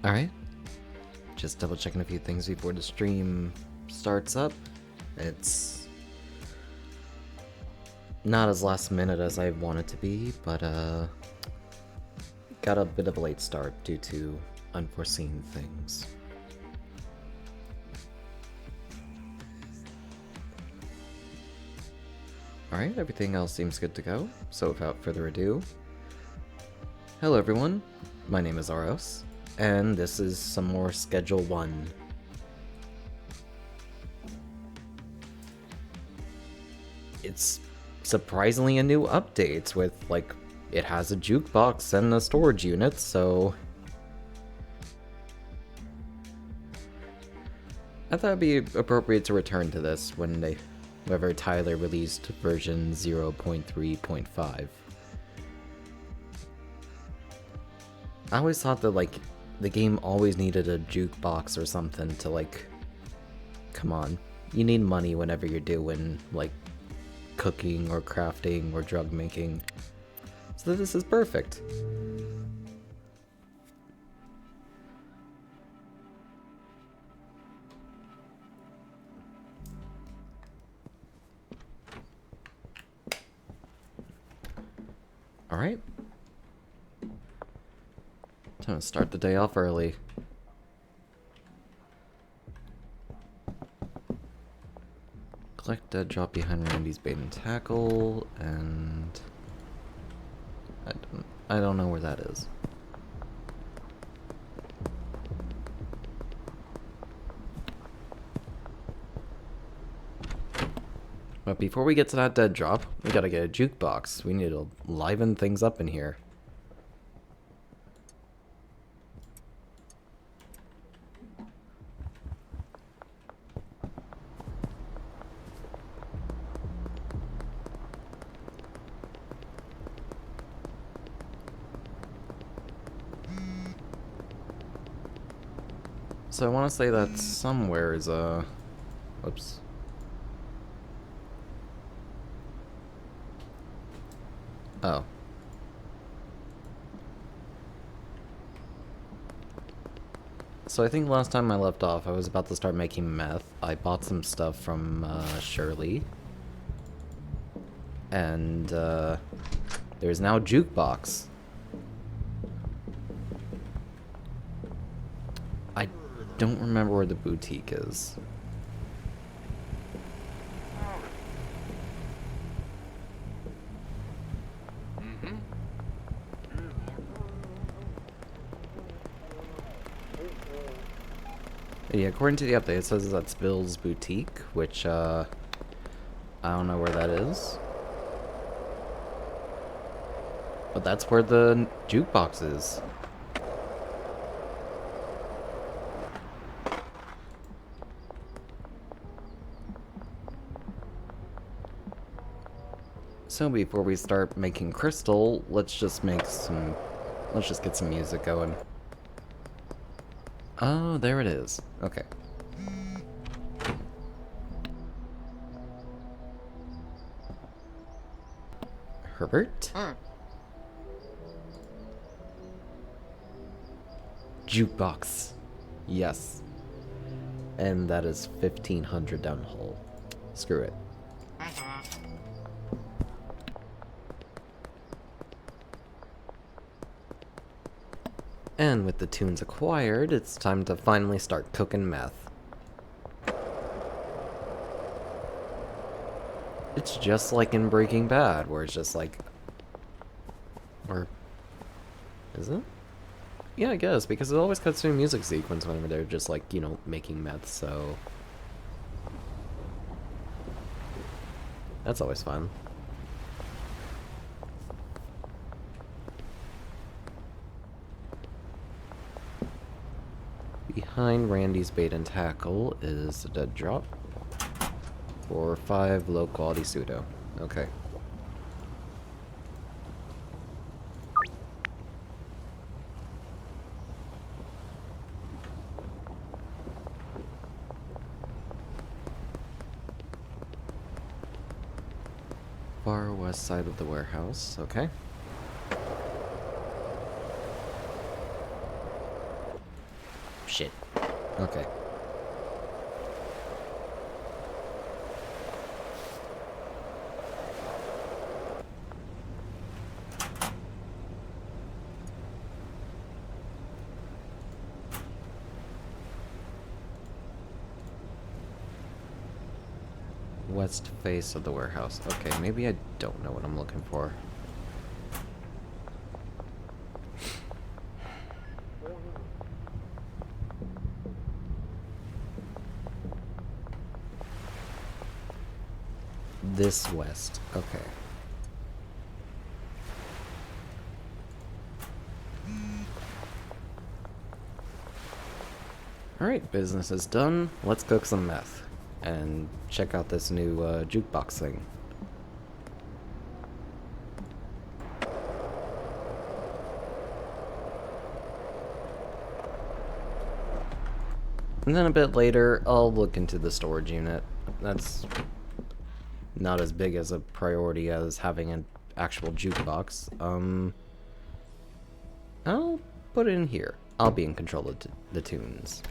Alright, just double checking a few things before the stream starts up. It's not as last minute as I want it to be, but got a bit of a late start due to unforeseen things. Alright, everything else seems good to go, so without further ado, hello everyone, my name is Aros, and this is some more Schedule 1. It's surprisingly a new update with, like, it has a jukebox and a storage unit, so I thought it'd be appropriate to return to this whenever Tyler released version 0.3.5. I always thought that, like, the game always needed a jukebox or something to, like, come on. You need money whenever you're doing, like, cooking or crafting or drug making. So this is perfect. Alright. Time to start the day off early. Collect dead drop behind Randy's bait and tackle, and I don't know where that is. But before we get to that dead drop, we gotta get a jukebox. We need to liven things up in here. So I want to say that somewhere is a... Whoops. Oh. So I think last time I left off, I was about to start making meth. I bought some stuff from Shirley. And there's now a jukebox. I don't remember where the boutique is. Yeah, according to the update, it says that's Bill's Boutique, which, I don't know where that is. But that's where the jukebox is. So before we start making crystal, let's just get some music going. Oh, there it is. Okay. Herbert? Jukebox. Yes. And that is 1500 down the hole. Screw it. And with the tunes acquired, it's time to finally start cooking meth. It's just like in Breaking Bad, where it's just like... Or... Is it? Yeah, I guess, because it always cuts to a music sequence whenever they're just like, you know, making meth, so... That's always fun. Behind Randy's bait and tackle is a dead drop. For 5 low quality pseudo. Okay. Far west side of the warehouse, okay. shit. Okay. West face of the warehouse. Okay, maybe I don't know what I'm looking for. This west. Okay. Alright, business is done. Let's cook some meth. And check out this new jukebox thing. And then a bit later, I'll look into the storage unit. That's not as big as a priority as having an actual jukebox. I'll put it in here. I'll be in control of the tunes.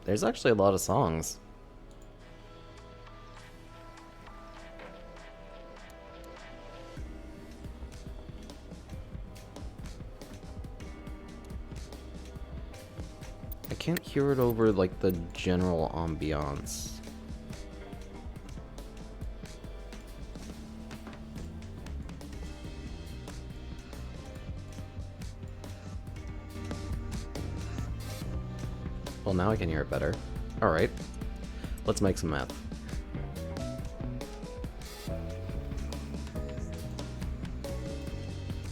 There's actually a lot of songs. I can't hear it over, like, the general ambiance. Well, now I can hear it better. Alright. Let's make some meth.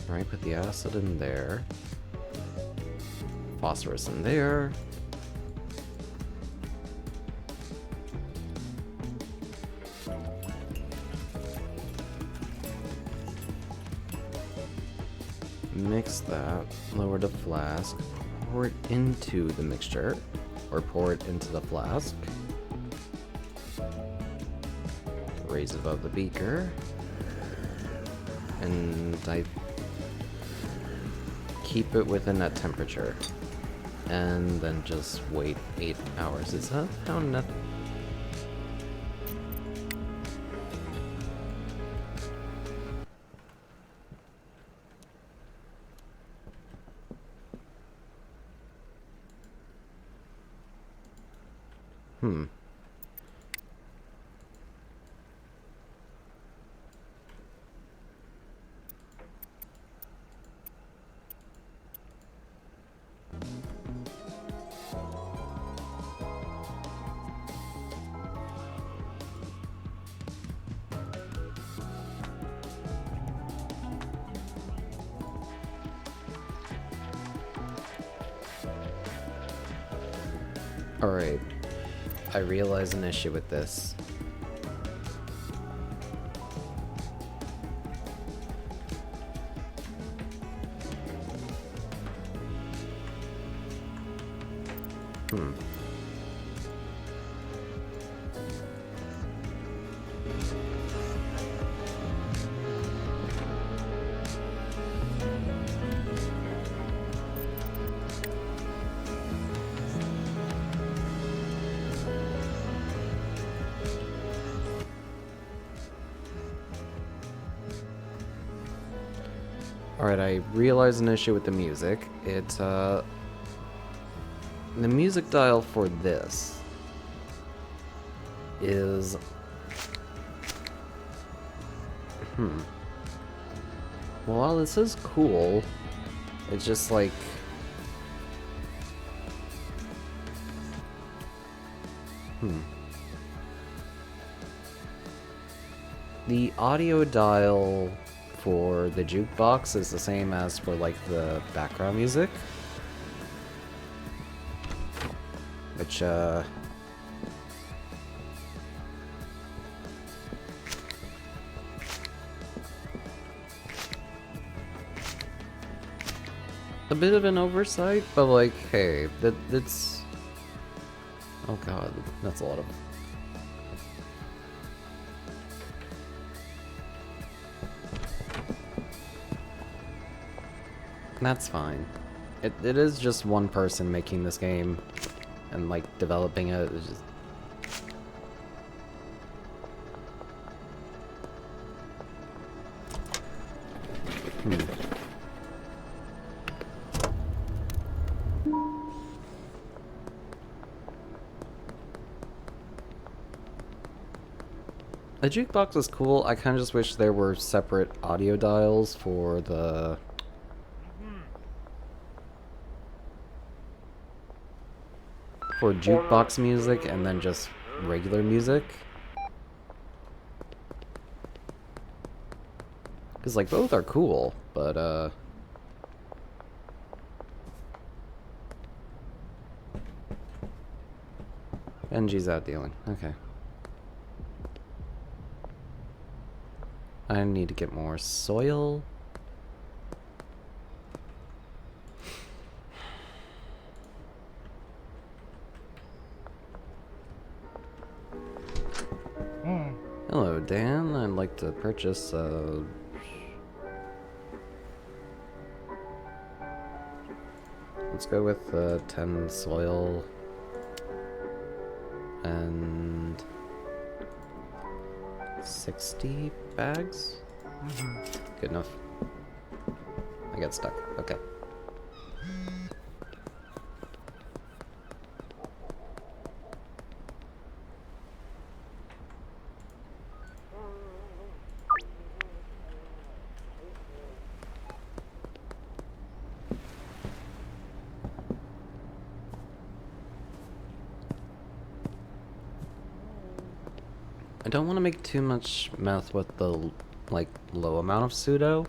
Alright, put the acid in there. Phosphorus in there. Mix that. Lower the flask. Pour it into the mixture. Or pour it into the flask. Raise it above the beaker. And I keep it within that temperature. And then just wait 8 hours. Is that how nothing? Alright, I realize an issue with this. Alright, I realize an issue with the music. It's, the music dial for this is... Well, while this is cool, it's just like... The audio dial for the jukebox is the same as for, like, the background music. Which, a bit of an oversight, but, like, hey, that's... Oh god, that's a lot of... That's fine. It is just one person making this game and like developing it. It's just... The jukebox was cool. I kind of just wish there were separate audio dials for the... for jukebox music and then just regular music. Because, like, both are cool, but, Benji's out dealing. Okay. I need to get more soil. Hello, Dan. I'd like to purchase, let's go with 10 soil and 60 bags? Good enough. I got stuck. Okay. I don't want to make too much meth with the, like, low amount of pseudo.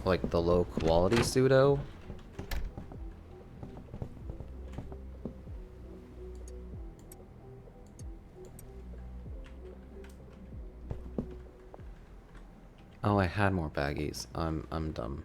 Like, the low quality pseudo. Oh, I had more baggies. I'm dumb.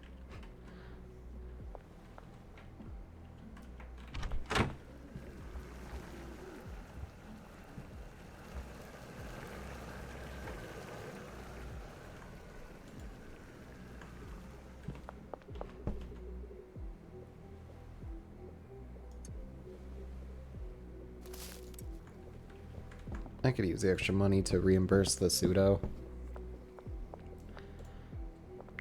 I could use the extra money to reimburse the pseudo.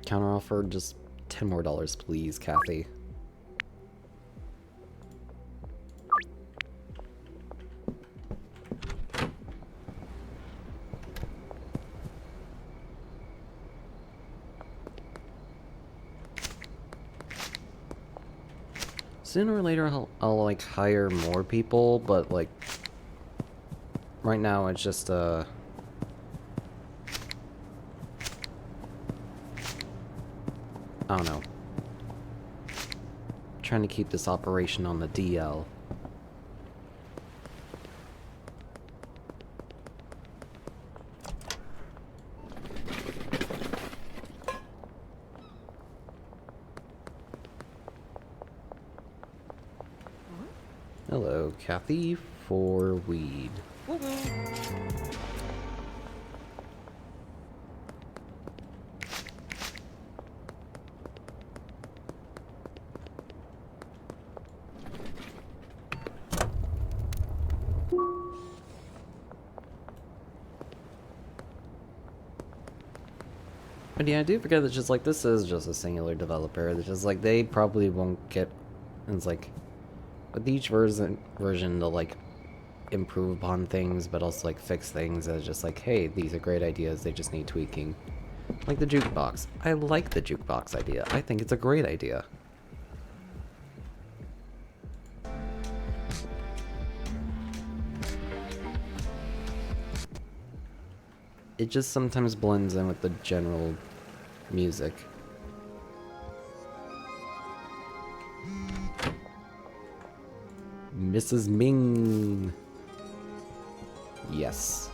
Counteroffer, just $10 more, please, Kathy. Sooner or later, I'll like hire more people, but like right now it's just I don't know. Trying to keep this operation on the DL. Hello, Kathy, for weed. But yeah, I do forget that just like this is just a singular developer. It's just like they probably won't get. It's like with each version they'll like improve upon things, but also like fix things as just like, hey, these are great ideas. They just need tweaking. Like the jukebox. I like the jukebox idea. I think it's a great idea. It just sometimes blends in with the general music. Mrs. Ming. Yes.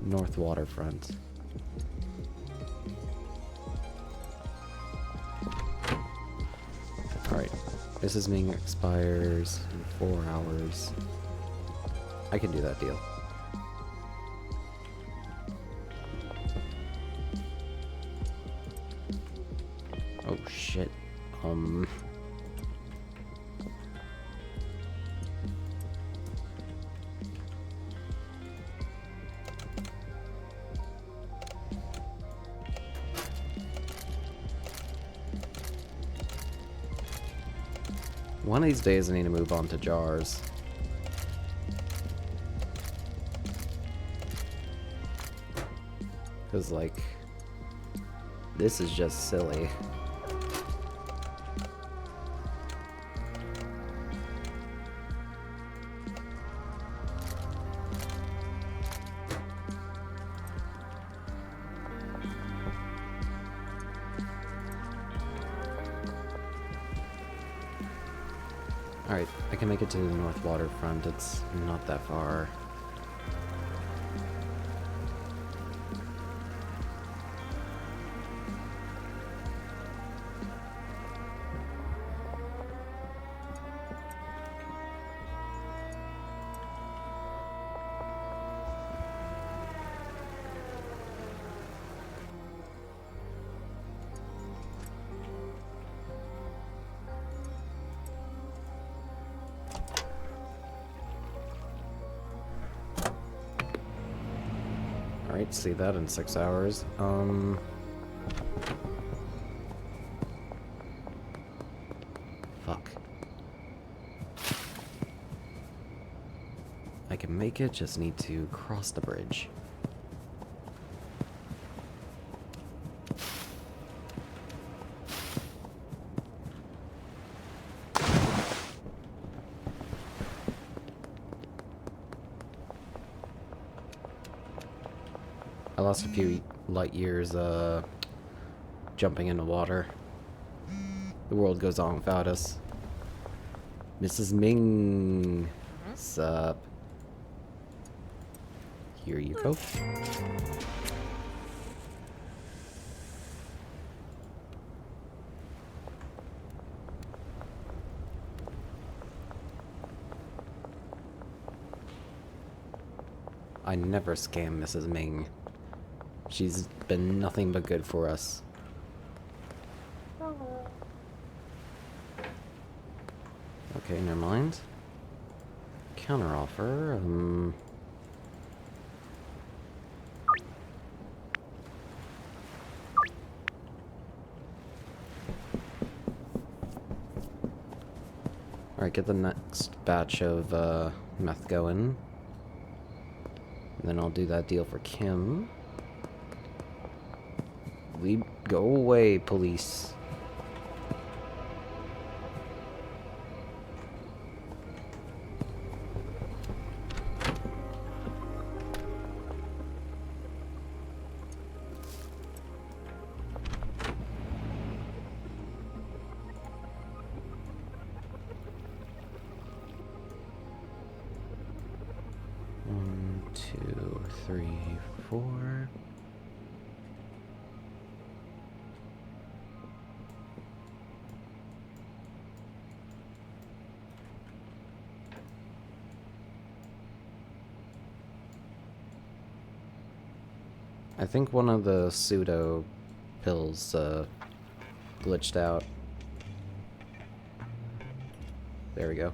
North Waterfront. Alright. Mrs. Ming expires in 4 hours. I can do that deal. One of these days I need to move on to jars. Because, like, this is just silly. Alright, I can make it to the north waterfront. It's not that far. Alright, see that in 6 hours. Fuck. I can make it, just need to cross the bridge. I lost a few light years, jumping in the water. The world goes on without us. Mrs. Ming. Sup? Here you go. I never scam Mrs. Ming. She's been nothing but good for us. Okay, never mind. Counteroffer, Alright, get the next batch of, meth going. And then I'll do that deal for Kim. Go away, police. One, two, three, four. I think one of the pseudo pills glitched out. There we go.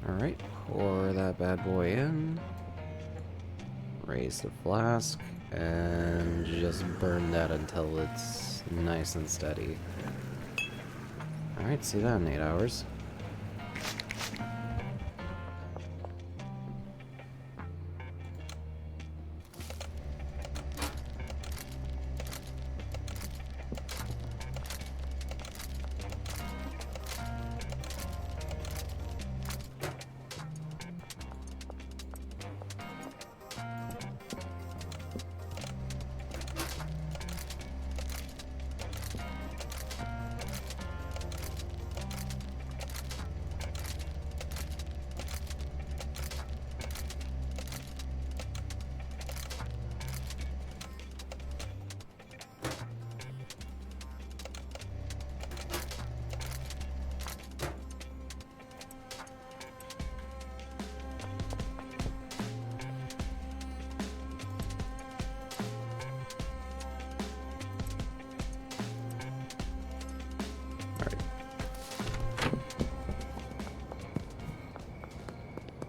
Alright, pour that bad boy in. Raise the flask, and just burn that until it's nice and steady. Alright, see that in 8 hours.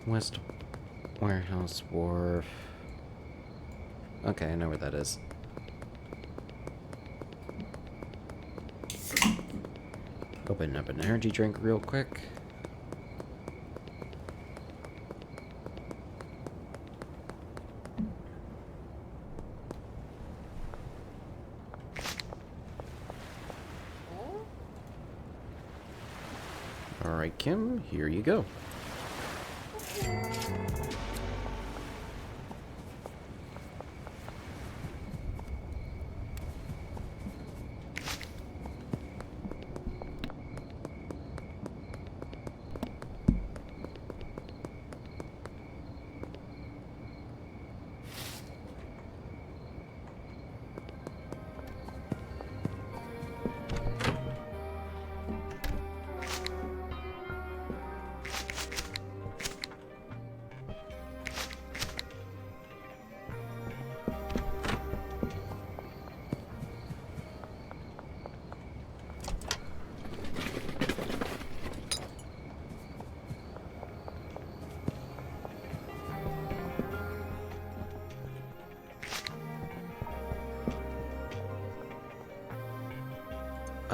West Warehouse Wharf. Okay, I know where that is. Open up an energy drink real quick. Alright, Kim, here you go.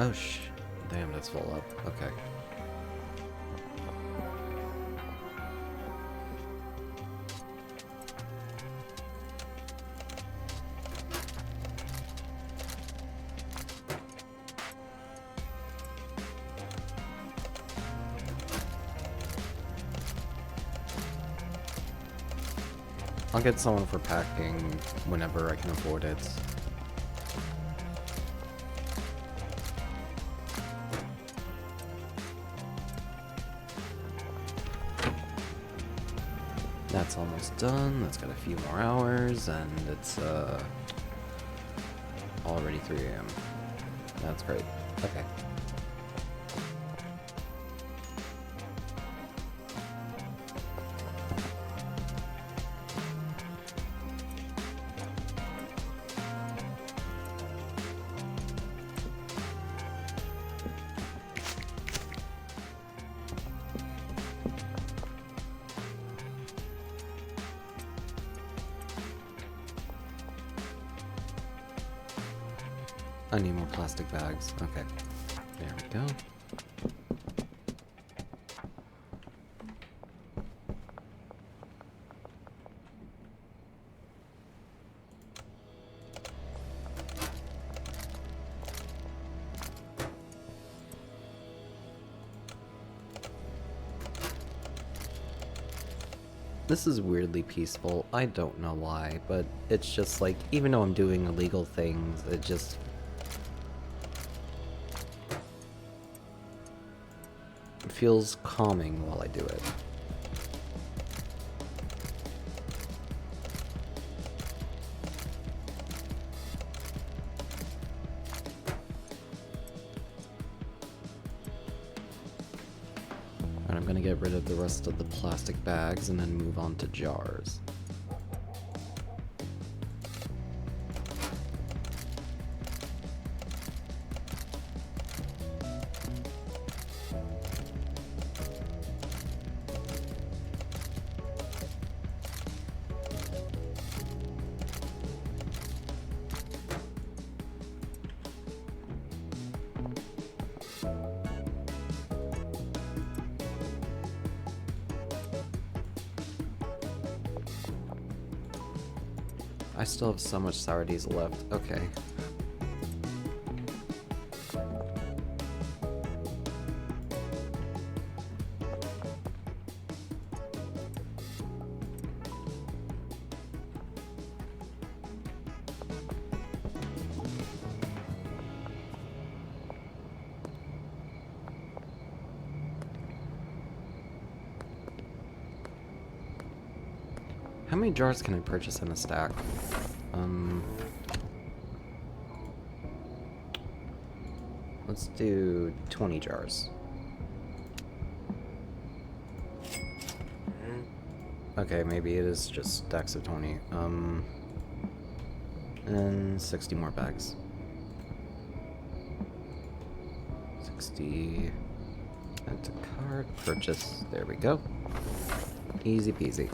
Oh, damn, that's full up. Okay. I'll get someone for packing whenever I can afford it. That's almost done. That's got a few more hours, and it's already 3 AM. That's great. Okay. I need more plastic bags. Okay. There we go. This is weirdly peaceful. I don't know why, but it's just like, even though I'm doing illegal things, it just feels calming while I do it. And I'm gonna get rid of the rest of the plastic bags and then move on to jars. I still have so much sour diesel left. Okay. How many jars can I purchase in a stack? Let's do 20 jars. Okay, maybe it is just stacks of 20. And 60 more bags. 60. Add to cart. Purchase. There we go. Easy peasy.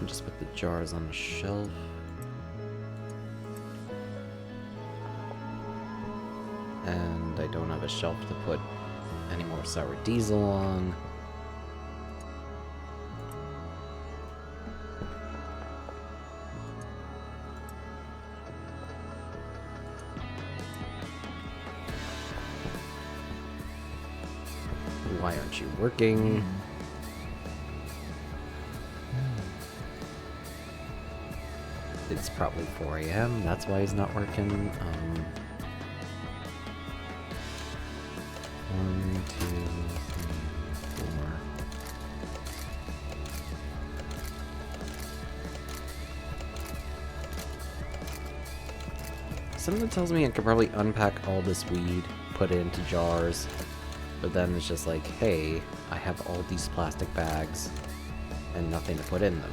just put the jars on the shelf. And I don't have a shelf to put any more sour diesel on. Why aren't you working? It's probably 4 a.m. That's why he's not working. 1, 2, 3, 4. Something tells me I could probably unpack all this weed, put it into jars, but then it's just like, hey, I have all these plastic bags and nothing to put in them.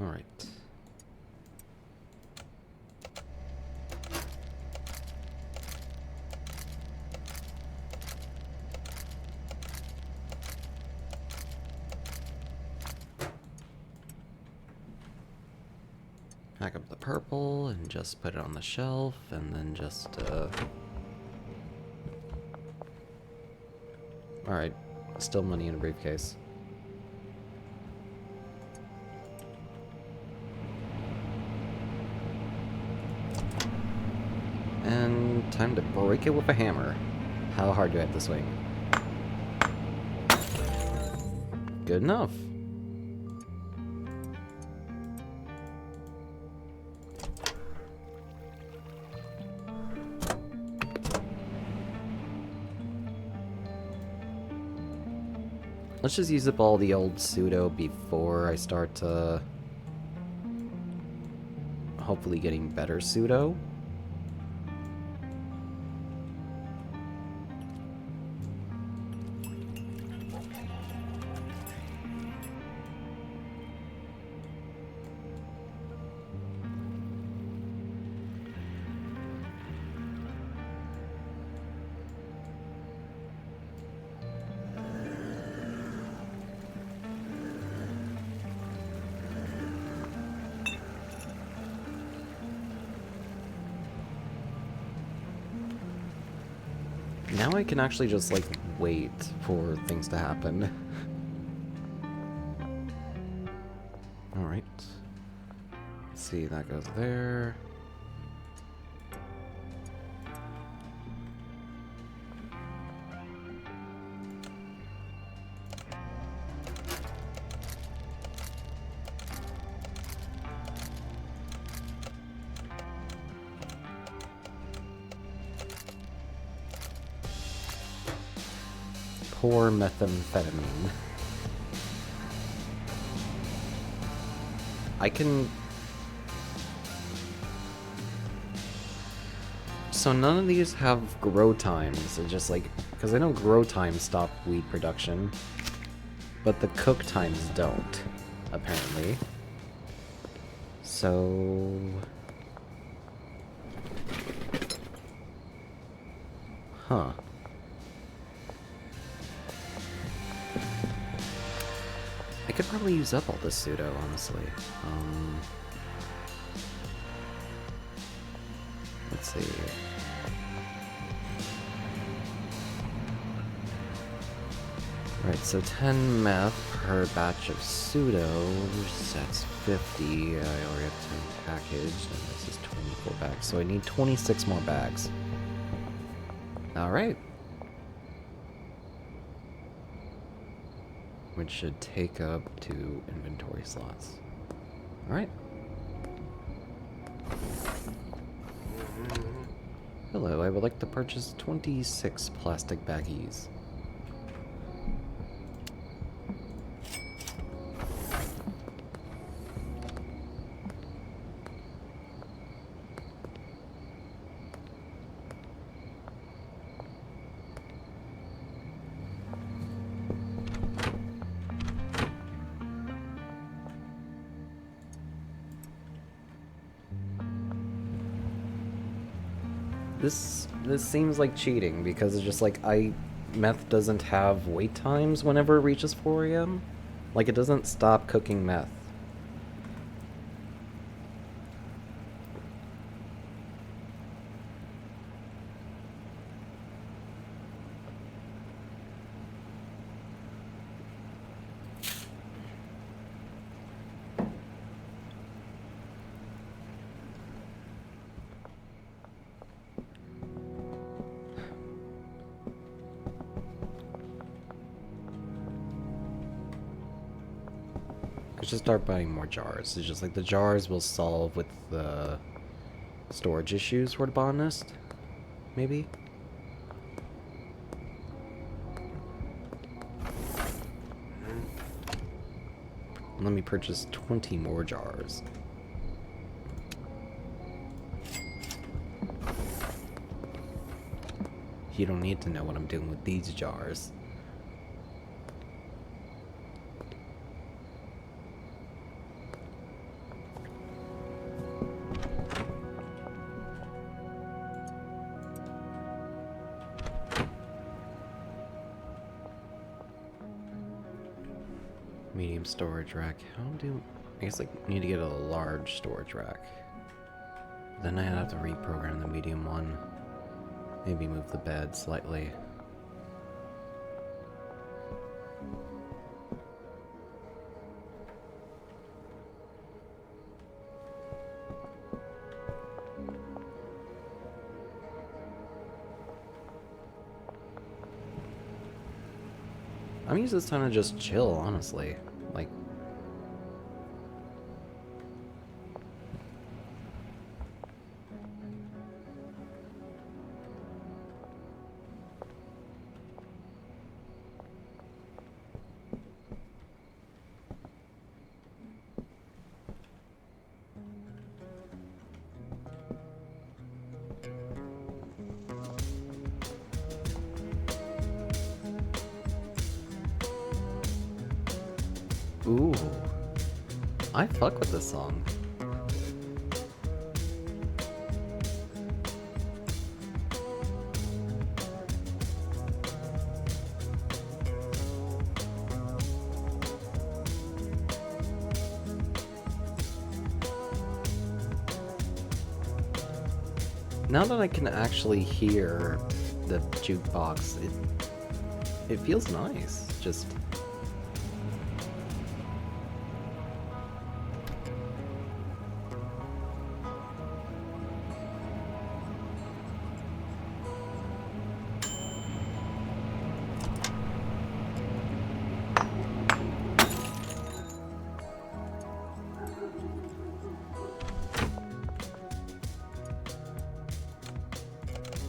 All right. Pack up the purple and just put it on the shelf, and then just, Alright, still money in a briefcase. And time to break it with a hammer. How hard do I have to swing? Good enough. Let's just use up all the old pseudo before I start hopefully getting better pseudo. Now I can actually just, like, wait for things to happen. Alright. Let's see, that goes there. Poor methamphetamine. I can... So none of these have grow times. It's just like... Because I know grow times stop weed production. But the cook times don't, apparently. So... Huh. I could probably use up all this pseudo, honestly. Let's see. Alright, so 10 meth per batch of pseudo. That's 50. I already have 10 packaged, and this is 24 bags. So I need 26 more bags. Alright. Which should take up 2 inventory slots. Alright. Hello, I would like to purchase 26 plastic baggies. This seems like cheating because it's just like meth doesn't have wait times whenever it reaches 4 a.m. Like it doesn't stop cooking meth. I should start buying more jars. It's just like the jars will solve with the storage issues for the botanist, maybe? Let me purchase 20 more jars. You don't need to know what I'm doing with these jars. Medium storage rack. I guess I need to get a large storage rack. Then I have to reprogram the medium one. Maybe move the bed slightly. I'm using this time to just chill, honestly. Like, ooh. I fuck with this song. Now that I can actually hear the jukebox, it feels nice. Just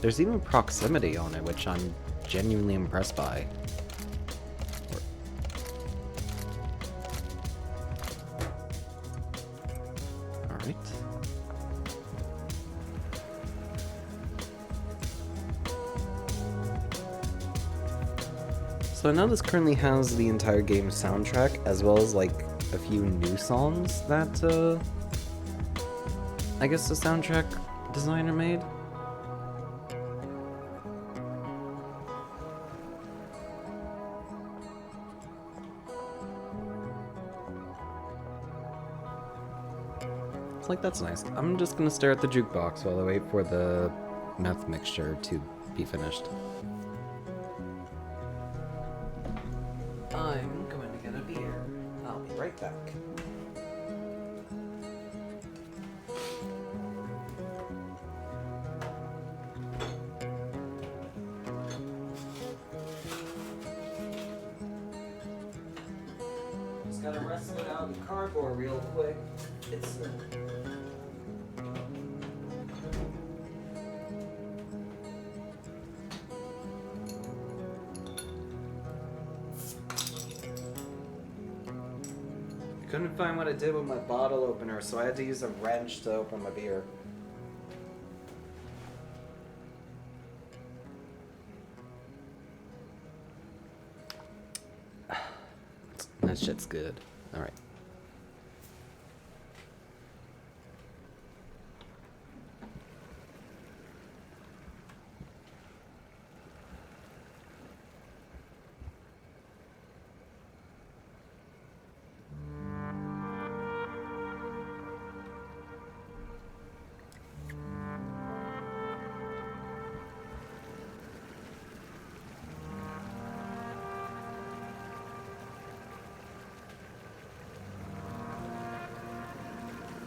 there's even proximity on it, which I'm genuinely impressed by. Alright. So I know this currently has the entire game's soundtrack, as well as like a few new songs that I guess the soundtrack designer made. Like, that's nice. I'm just gonna stare at the jukebox while I wait for the meth mixture to be finished. I'm going to get a beer. I'll be right back. Just gotta wrestle it out in cardboard real quick. It's Couldn't find what I did with my bottle opener, so I had to use a wrench to open my beer. That shit's good. Alright.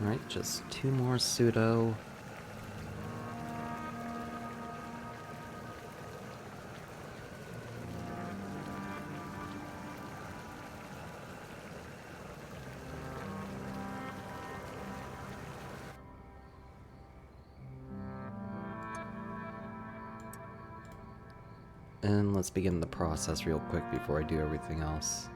Alright, just 2 more pseudo. And let's begin the process real quick before I do everything else.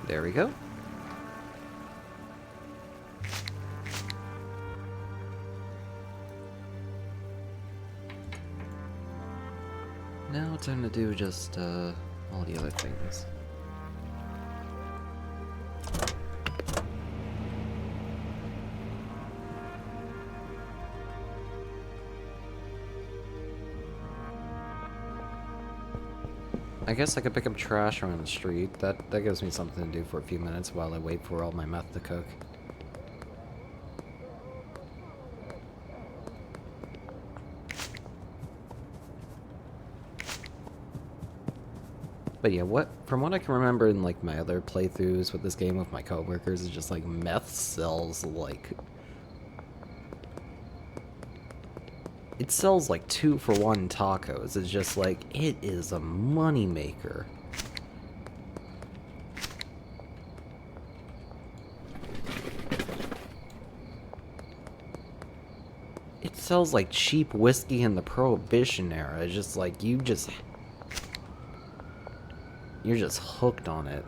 There we go. Now time to do just all the other things. I guess I could pick up trash around the street. That gives me something to do for a few minutes while I wait for all my meth to cook. But yeah, from what I can remember in like my other playthroughs with this game with my coworkers, is just like meth sells like it sells like 2-for-1 tacos. It's just like it is a money maker. It sells like cheap whiskey in the Prohibition era. It's just like you're just hooked on it.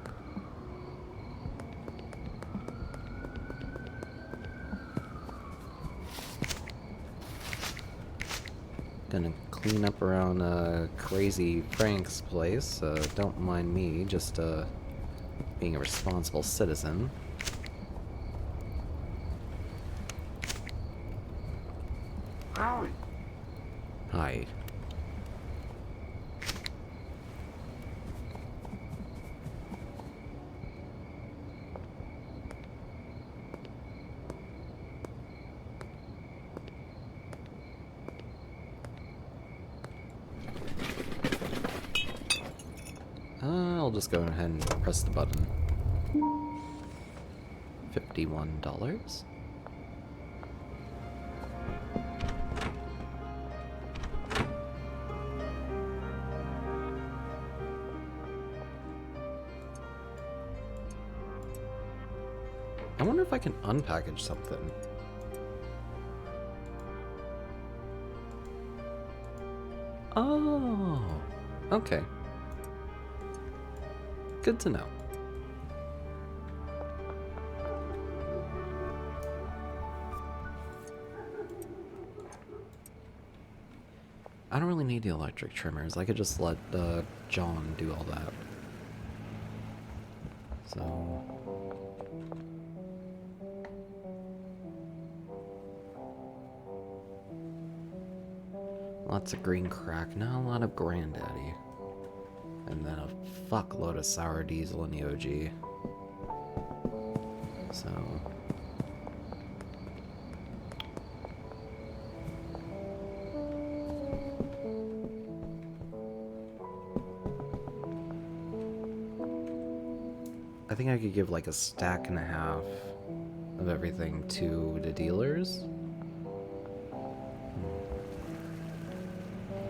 Gonna clean up around Crazy Frank's place. Don't mind me, just being a responsible citizen. Hi. I'll just go ahead and press the button. $51. I wonder if I can unpackage something. Oh, okay. Good to know. I don't really need the electric trimmers. I could just let John do all that. So... lots of green crack, not a lot of granddaddy. And then a fuckload of sour diesel in the OG. So... I think I could give like a stack and a half of everything to the dealers.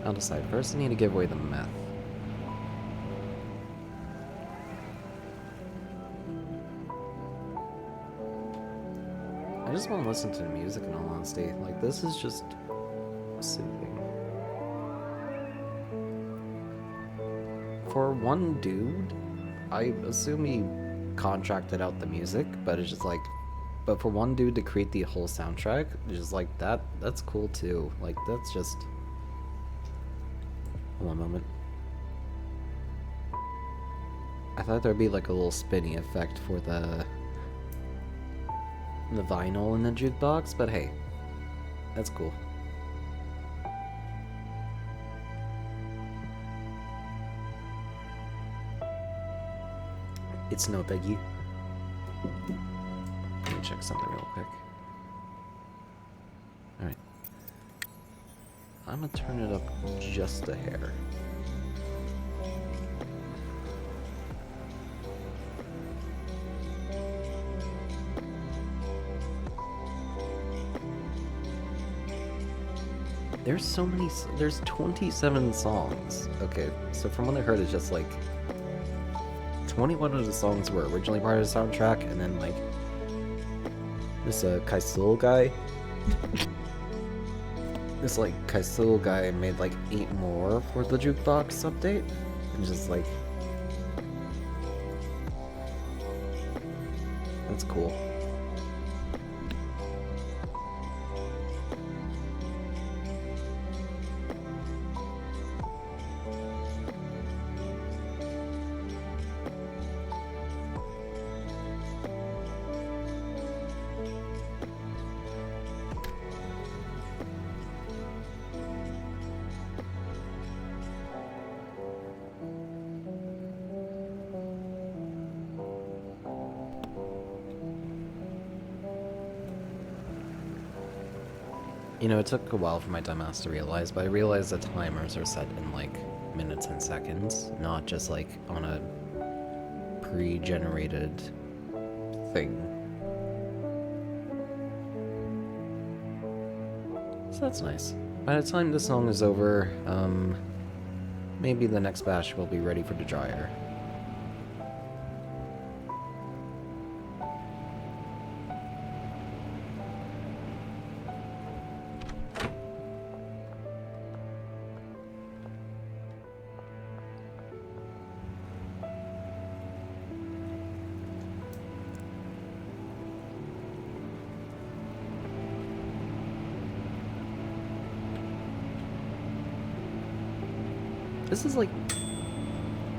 I'll decide. First I need to give away the meth. I just want to listen to the music in all honesty. Like, this is just soothing. For one dude, I assume he contracted out the music, but it's just like, but for one dude to create the whole soundtrack, it's just like, that's cool too. Like, that's just... Hold on a moment. I thought there'd be like a little spinny effect for the vinyl in the jukebox, but hey, that's cool. It's no biggie. Let me check something real quick. Alright. I'm gonna turn it up just a hair. There's so many, there's 27 songs. Okay, so from what I heard, it's just like 21 of the songs were originally part of the soundtrack, and then like this Kaisul guy, this like Kaisul guy made like 8 more for the jukebox update, and just like, that's cool. You know, it took a while for my dumbass to realize, but I realized the timers are set in like minutes and seconds, not just like on a pre-generated thing. So that's nice. By the time this song is over, maybe the next batch will be ready for the dryer. This is like,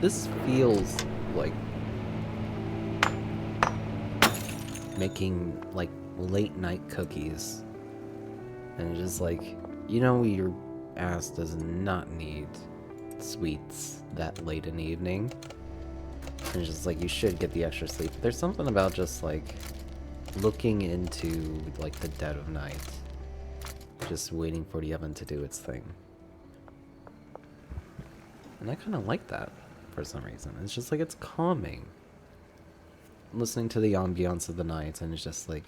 this feels like making like late night cookies, and just like, you know, your ass does not need sweets that late in the evening, and it's just like, you should get the extra sleep. There's something about just like looking into like the dead of night, just waiting for the oven to do its thing. And I kind of like that for some reason. It's just like, it's calming. Listening to the ambiance of the night, and it's just like...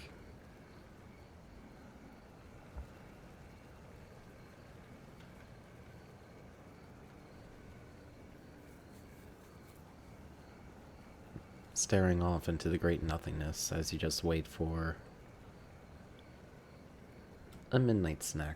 staring off into the great nothingness as you just wait for a midnight snack.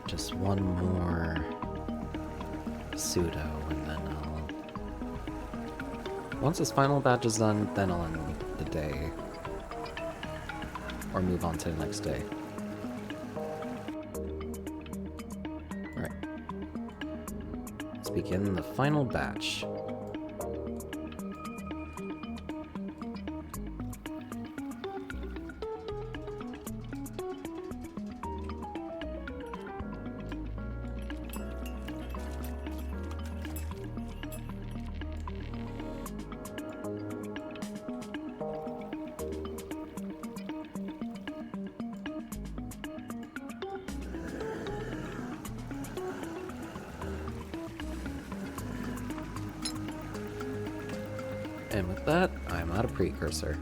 Just one more pseudo, and then I'll... Once this final batch is done, then I'll end the day. Or move on to the next day. Alright. Let's begin the final batch. And with that, I'm out of precursor.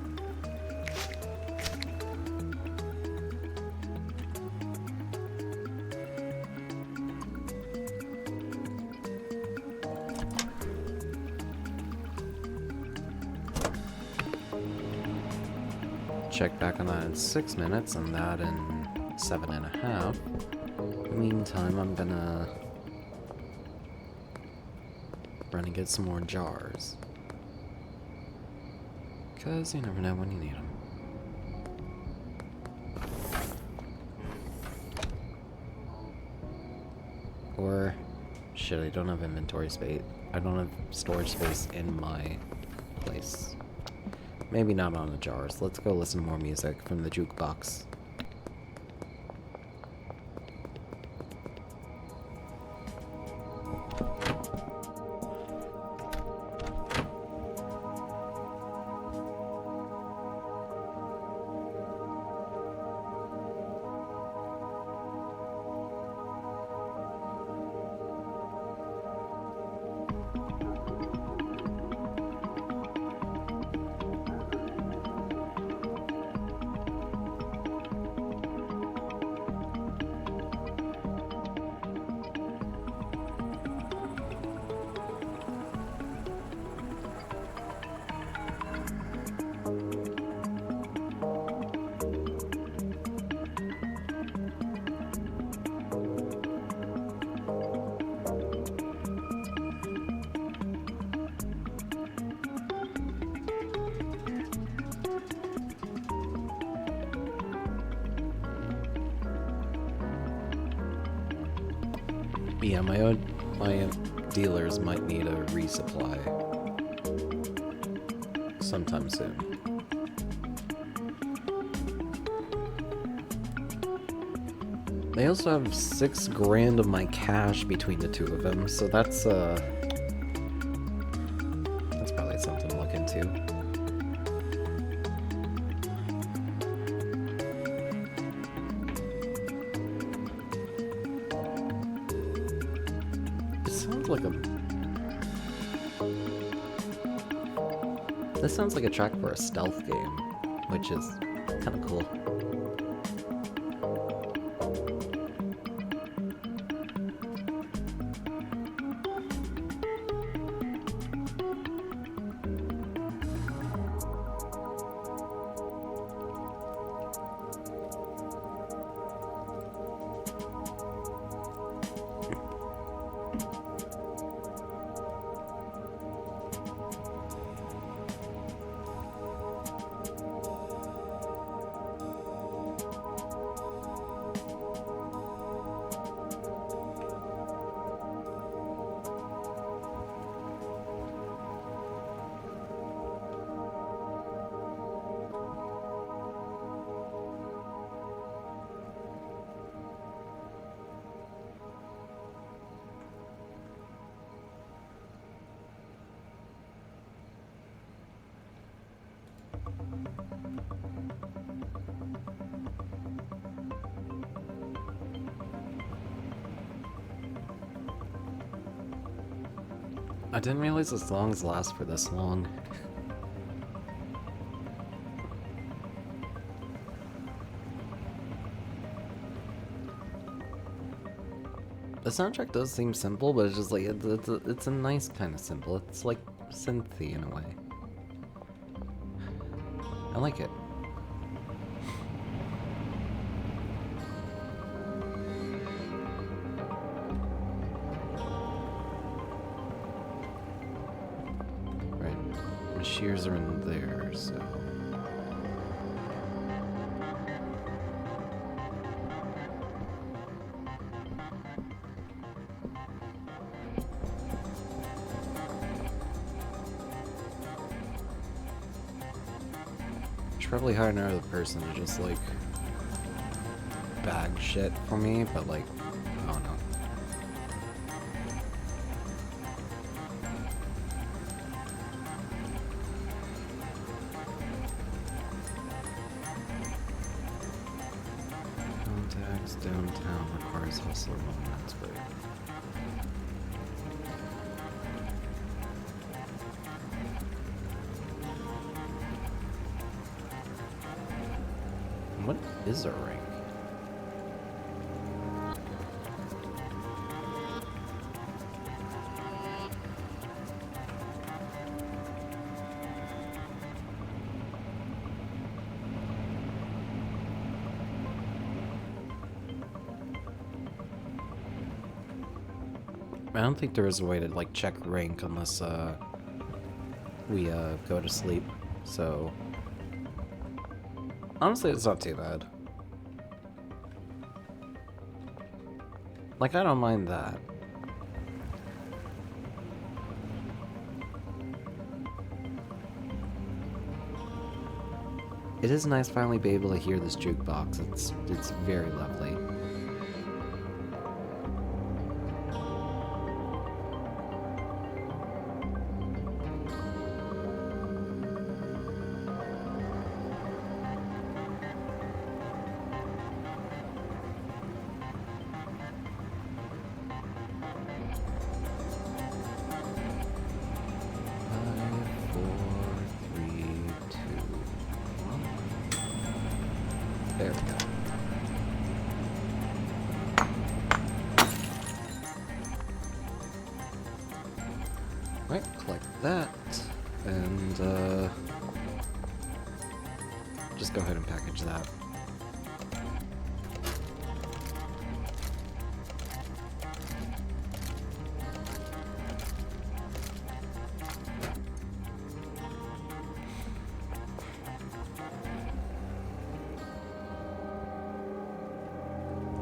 Check back on that in 6 minutes and that in 7.5. In the meantime, I'm gonna run and get some more jars. Because you never know when you need them. Or, shit, I don't have inventory space. I don't have storage space in my place. Maybe not on the jars. Let's go listen to more music from the jukebox. Yeah, my dealers might need a resupply sometime soon. They also have 6 grand of my cash between the two of them, so that's probably something to look into. This sounds like a track for a stealth game, which is kind of cool. I didn't realize the songs last for this long. The soundtrack does seem simple, but it's just like, it's a nice kind of simple. It's like synthy in a way. I like it. Shears are in there, so... Should probably hire another person to just, like, bag shit for me, but, like, I don't know. Downtown requires hustler moments, but What is a ring? I don't think there is a way to, like, check rank unless, we, go to sleep, so... Honestly, it's not too bad. Like, I don't mind that. It is nice finally be able to hear this jukebox. It's very lovely. There we go. Right, collect that, and just go ahead and package that.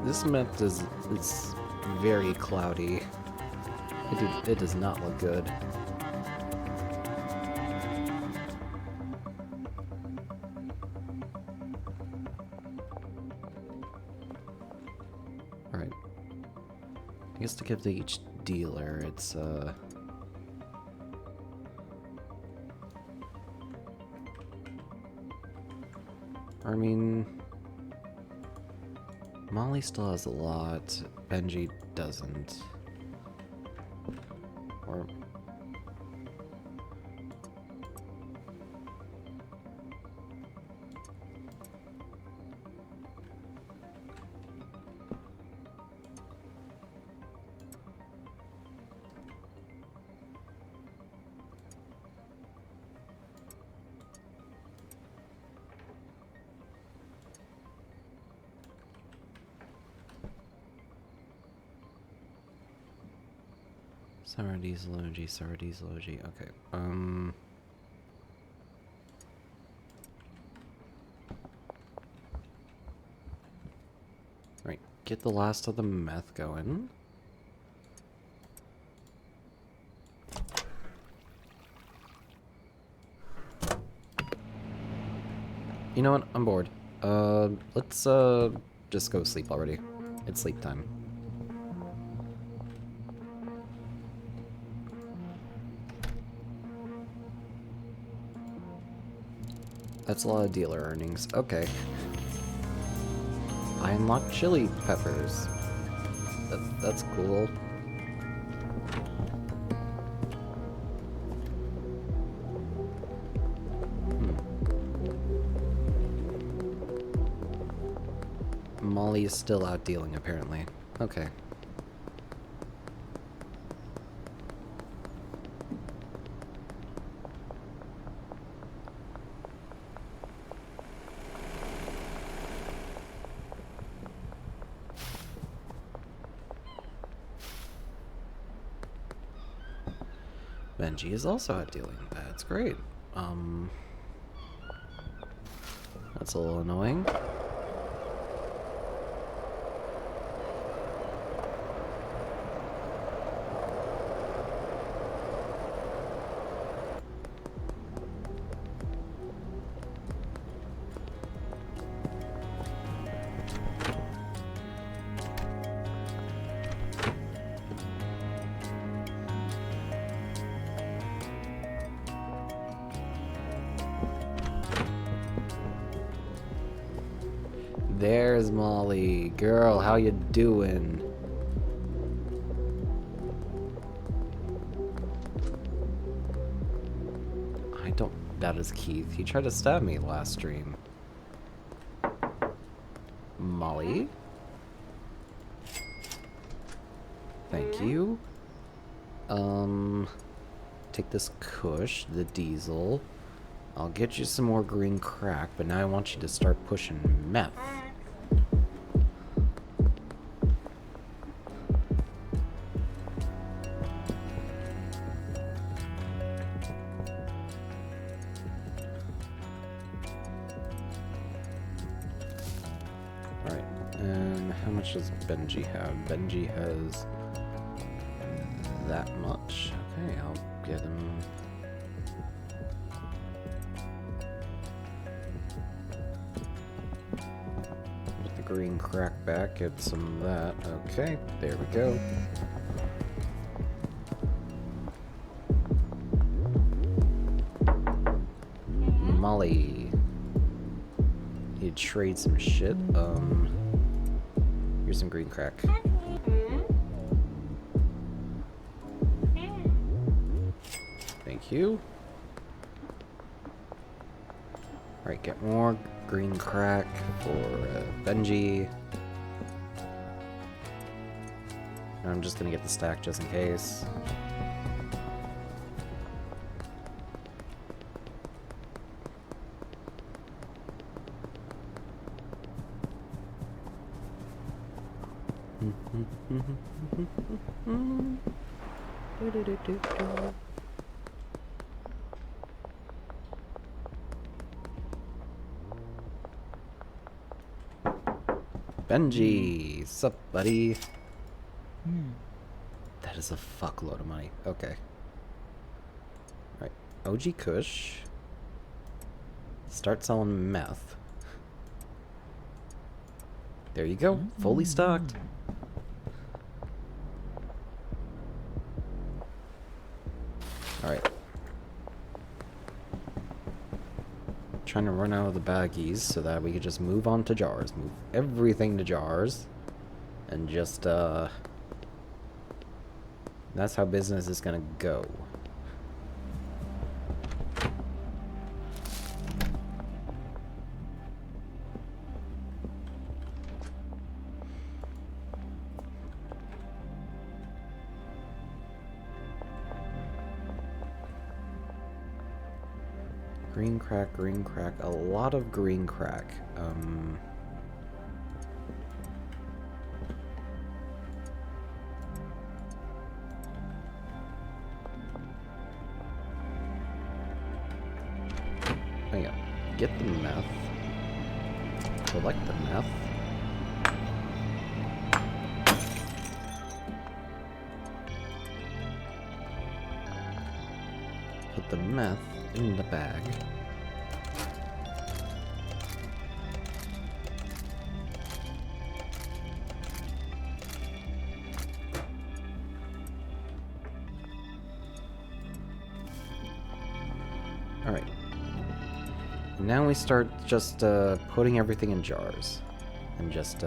This map is very cloudy. It does not look good. Alright. I guess to give to each dealer, it's I mean, Molly still has a lot, Benji doesn't. Or... Sour diesel energy, sour diesel energy, okay. Right, get the last of the meth going. You know what? I'm bored. Let's just go sleep already. It's sleep time. That's a lot of dealer earnings. Okay. I unlocked chili peppers. That's cool. Molly is still out dealing, apparently. Okay. Benji is also out dealing. That's great. That's a little annoying. There's Molly. Girl, how you doing? I don't... That is Keith. He tried to stab me last stream. Molly. Thank you. Take this Kush, the diesel. I'll get you some more green crack, but now I want you to start pushing meth. Alright, and how much does Benji have? Benji has that much. Okay, I'll get him. Get the green crack back, get some of that. Okay, there we go. Molly. You trade some shit. Here's some green crack. Thank you. Alright, get more green crack for Benji. I'm just gonna get the stack just in case. Benji, sup, buddy? That is a fuckload of money. Okay. Right. OG Kush. Start selling meth. There you go. Fully stocked. Alright. Trying to run out of the baggies so that we could just move on to jars. Move everything to jars. And just, that's how business is gonna go. Green crack, a lot of green crack. Oh yeah, get the meth, collect the meth. Put the meth in the bag. Alright. Now we start just putting everything in jars. And just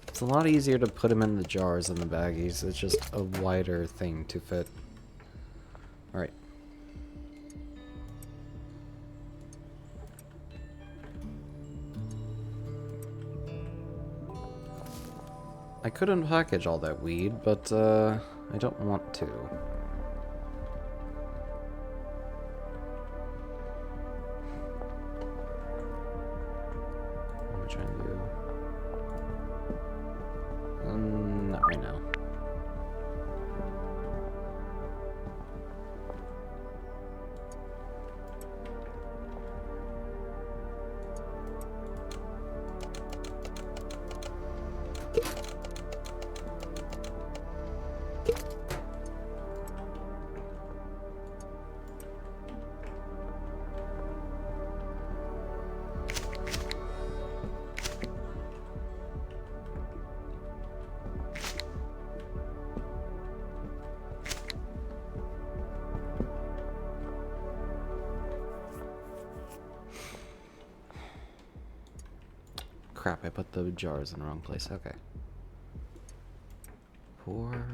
it's a lot easier to put them in the jars than the baggies. It's just a wider thing to fit. Alright. I could unpackage all that weed, but I don't want to. What am I trying to do? Not right now. crap, I put the jars in the wrong place. Okay. Pour.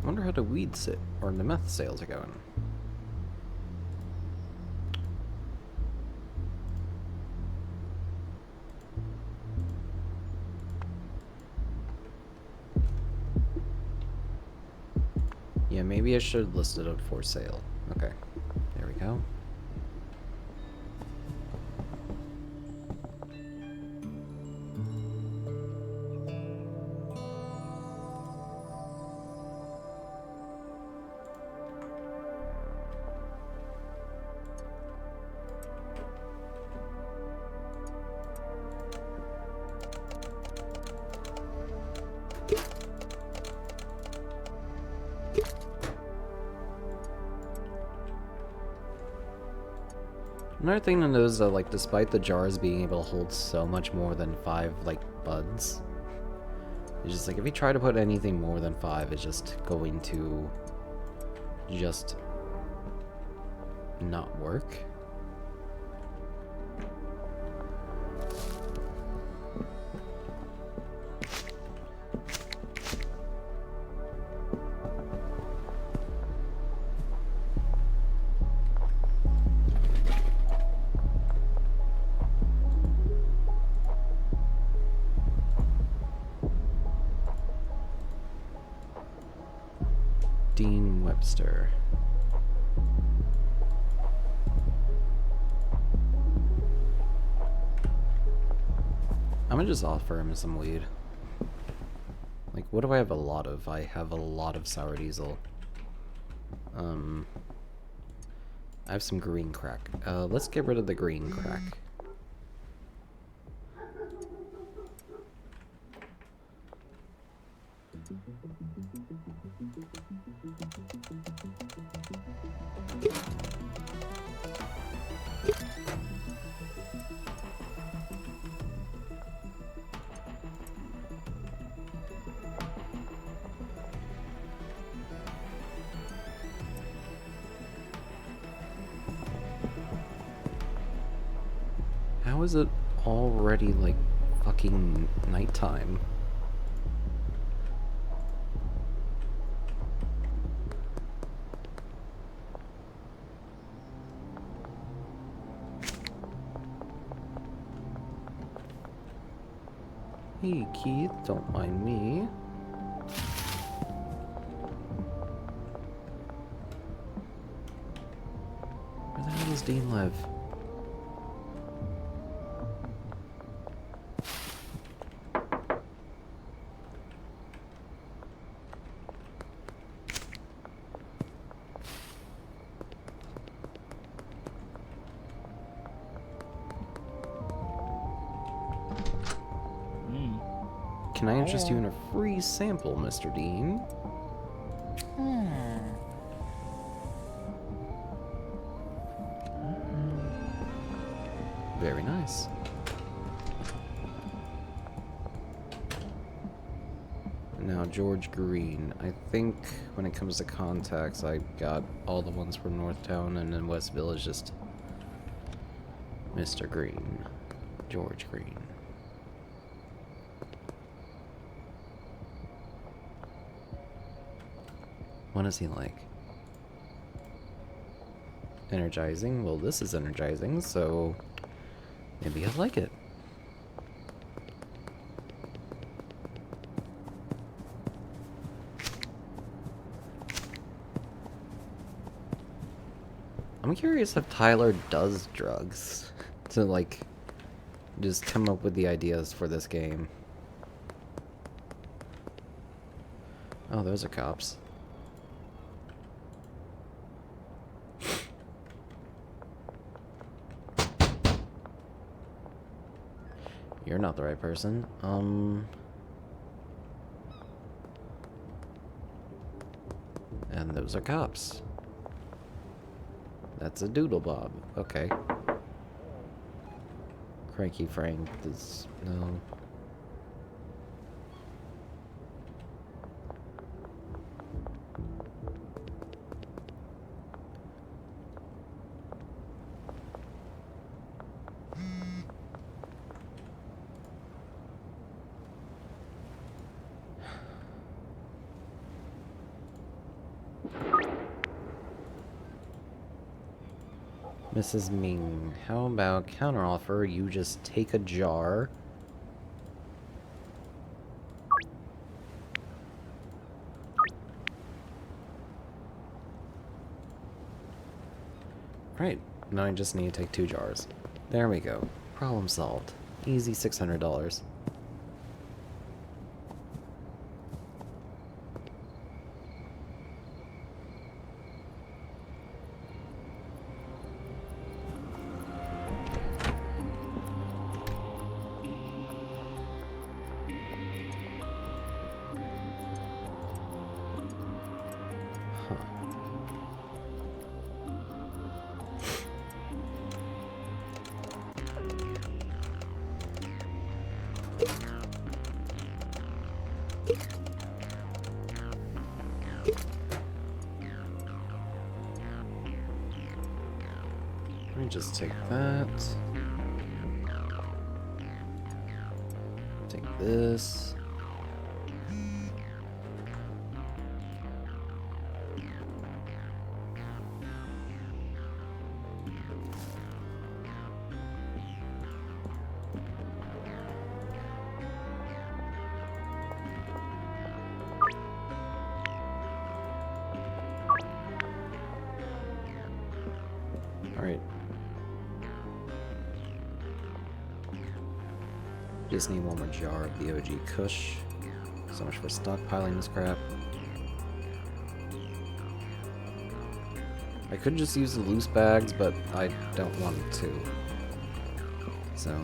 I wonder how the weed or the meth sales are going. Yeah, maybe I should list it up for sale. Okay, there we go. Another thing to note is that, like, despite the jars being able to hold so much more than 5, like, buds, it's just like, if you try to put anything more than 5, it's just going to just not work. Dean Webster. I'm gonna just offer him some weed. Like, what do I have a lot of? I have a lot of sour diesel. I have some green crack. Let's get rid of the green crack. How is it already, like, fucking nighttime? Hey, Keith, don't mind me. Where the hell does Dean live? Can I interest you in a free sample, Mr. Dean? Very nice. Now, George Green. I think when it comes to contacts, I got all the ones from Northtown, and then West Village, just Mr. Green. George Green. What is he like? Energizing? Well, this is energizing, so maybe I like it. I'm curious if Tyler does drugs to, like, just come up with the ideas for this game. Oh, those are cops. You're not the right person. And those are cops. That's a doodle bob. Okay. Cranky Frank is... no. Mrs. Ming, how about counteroffer? You just take a jar. Right, now I just need to take 2 jars. There we go. Problem solved. Easy $600. Let me just take that. Take this. Alright. Just need one more jar of the OG Kush. So much for stockpiling this crap. I could just use the loose bags, but I don't want to. So...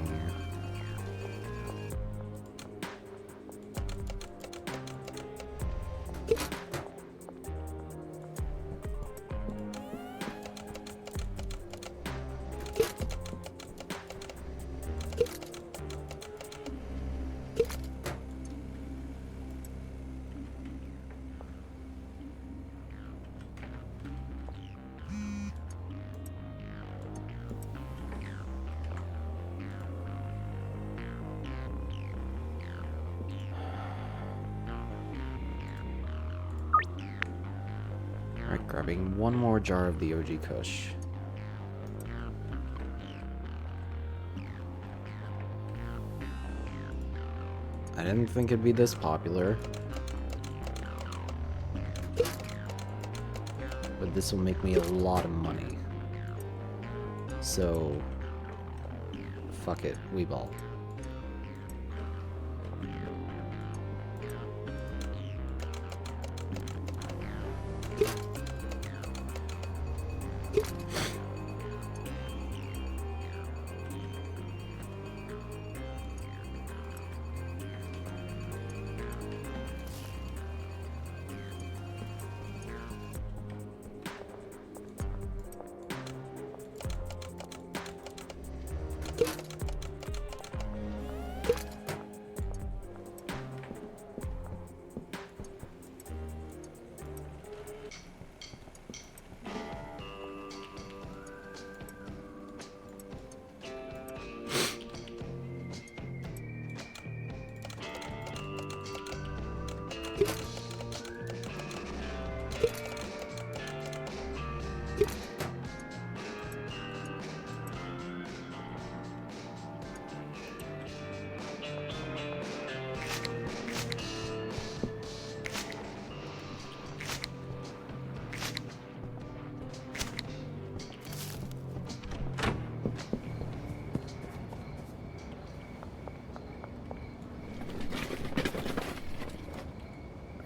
Alright, grabbing one more jar of the OG Kush. I didn't think it'd be this popular. But this will make me a lot of money. So... fuck it, we ball.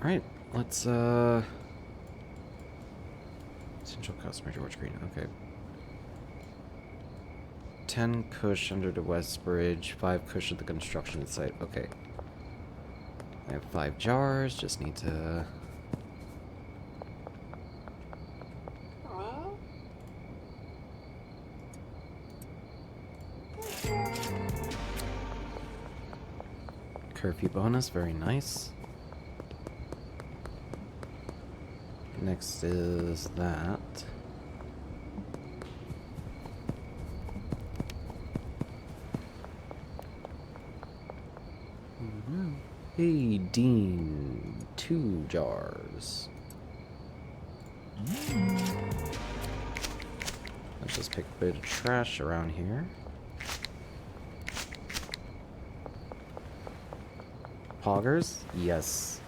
Alright, let's, Essential customer, George Green, okay. 10 kush under the west bridge, 5 kush at the construction site. Okay. I have 5 jars, just need to... Curfew bonus, very nice. Next is that. Hey, Dean, 2 jars. Let's just pick a bit of trash around here. Poggers? Yes.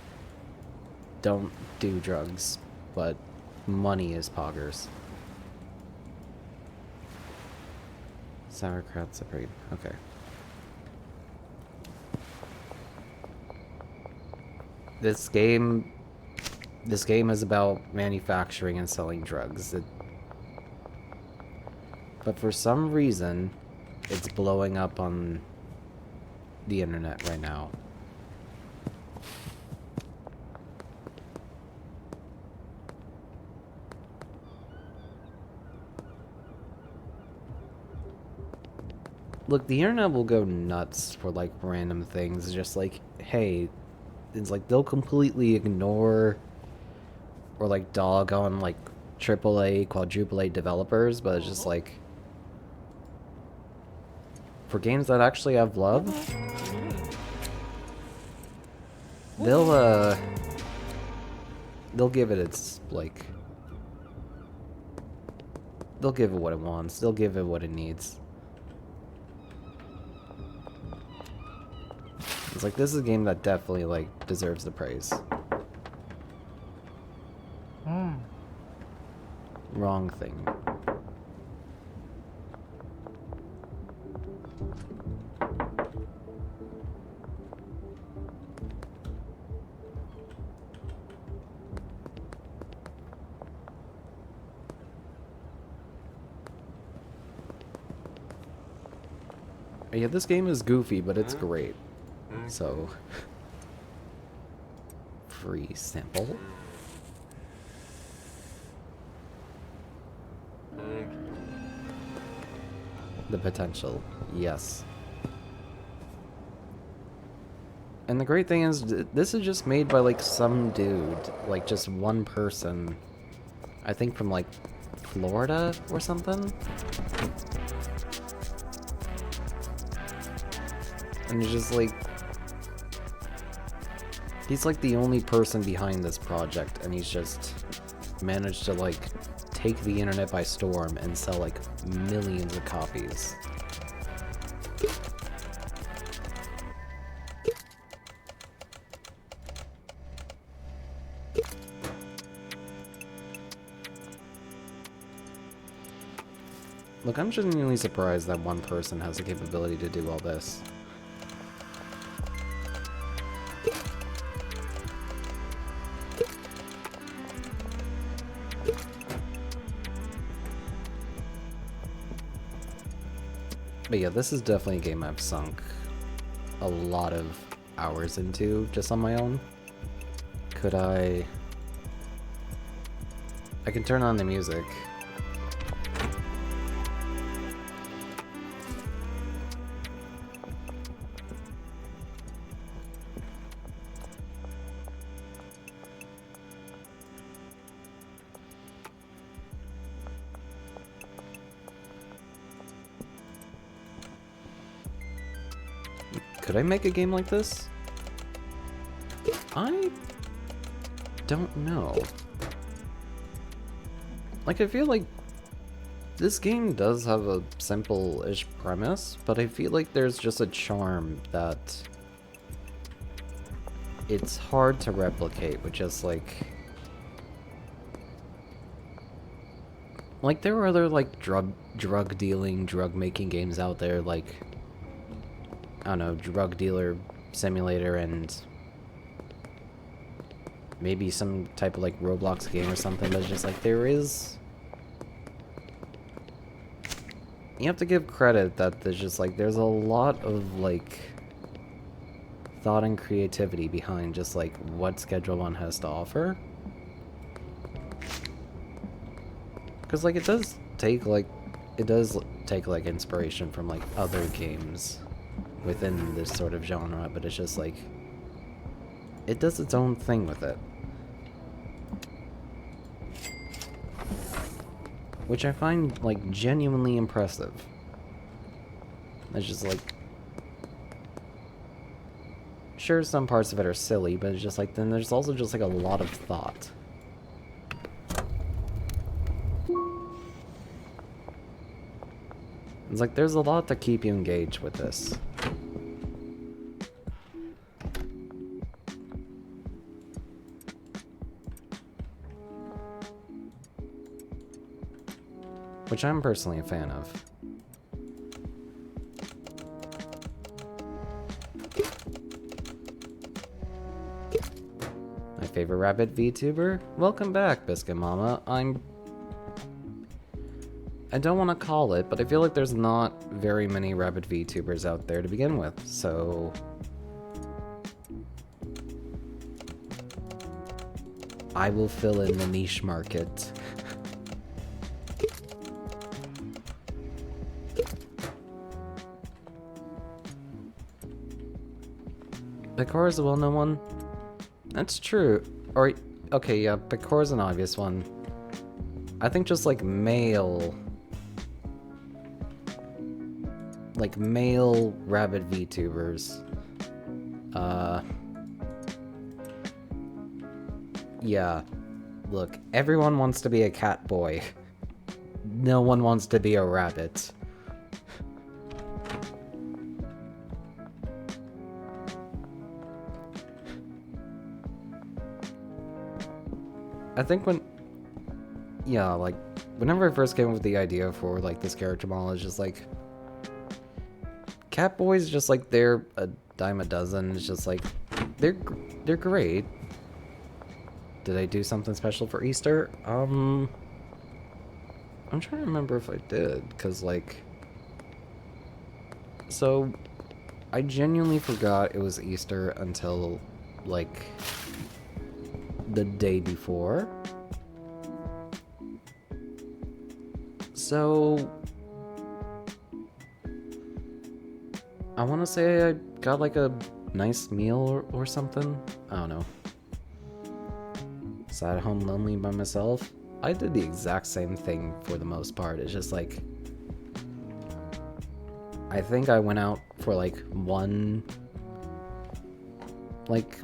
Don't do drugs, but money is poggers. Sauerkraut separate. Okay. This game is about manufacturing and selling drugs. But for some reason, it's blowing up on the internet right now. Look, the internet will go nuts for, like, random things. Just like, hey, it's like they'll completely ignore or, like, dog on, like, AAA, quadruple A developers, but it's just like, for games that actually have love, they'll give it its, like, they'll give it what it wants. They'll give it what it needs. It's like, this is a game that definitely, like, deserves the praise. Wrong thing. Yeah, this game is goofy, but it's great. So, free sample. The potential, yes. And the great thing is, this is just made by, like, some dude, like, just one person. I think from, like, Florida or something? And it's just, like, he's, like, the only person behind this project, and he's just managed to, like, take the internet by storm and sell, like, millions of copies. Look, I'm genuinely surprised that one person has the capability to do all this. But yeah, this is definitely a game I've sunk a lot of hours into just on my own. Could I can turn on the music. Could I make a game like this? I don't know. Like, I feel like this game does have a simple-ish premise, but I feel like there's just a charm that it's hard to replicate with just, like, there are other, like, drug dealing, drug making games out there, like, I don't know, drug dealer simulator and maybe some type of, like, Roblox game or something, but it's just like, there is, you have to give credit that there's just like there's a lot of like thought and creativity behind just like what Schedule 1 has to offer. Because like it does take like inspiration from like other games within this sort of genre, but it's just like it does its own thing with it. Which I find, like, genuinely impressive. It's just, like... Sure, some parts of it are silly, but it's just, like, then there's also just, like, a lot of thought. It's like, there's a lot to keep you engaged with this. Which I'm personally a fan of. My favorite rabbit VTuber? Welcome back, Biscuit Mama. I don't want to call it, but I feel like there's not very many rabbit VTubers out there to begin with, so... I will fill in the niche market. Picor is a well-known one. That's true. Or, okay, yeah, Picor is an obvious one. I think just like male rabbit VTubers. Yeah. Look, everyone wants to be a cat boy. No one wants to be a rabbit. I think whenever I first came up with the idea for, like, this character model, it's just, like, cat boys, just, like, they're a dime a dozen. It's just, like, they're great. Did I do something special for Easter? I'm trying to remember if I did, because, like... So, I genuinely forgot it was Easter until, like... the day before. So I want to say I got like a nice meal or something. I don't know. Sat at home lonely by myself. I did the exact same thing for the most part. It's just like I think I went out for like one like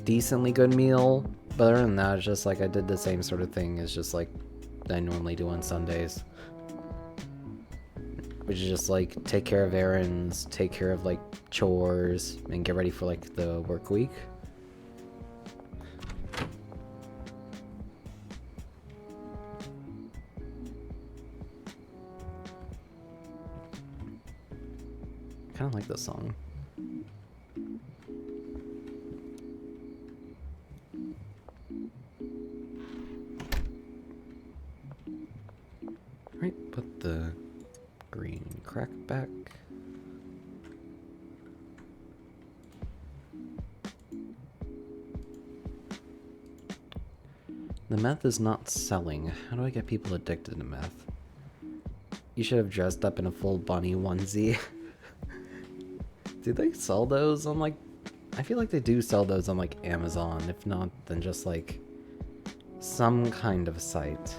decently good meal. But other than that, it's just like I did the same sort of thing as just like I normally do on Sundays. Which is just like take care of errands, take care of like chores, and get ready for like the work week. Kind of like this song. Right, put the green crack back. The meth is not selling. How do I get people addicted to meth? You should have dressed up in a full bunny onesie. Do they sell those on like... I feel like they do sell those on like Amazon. If not, then just like some kind of site.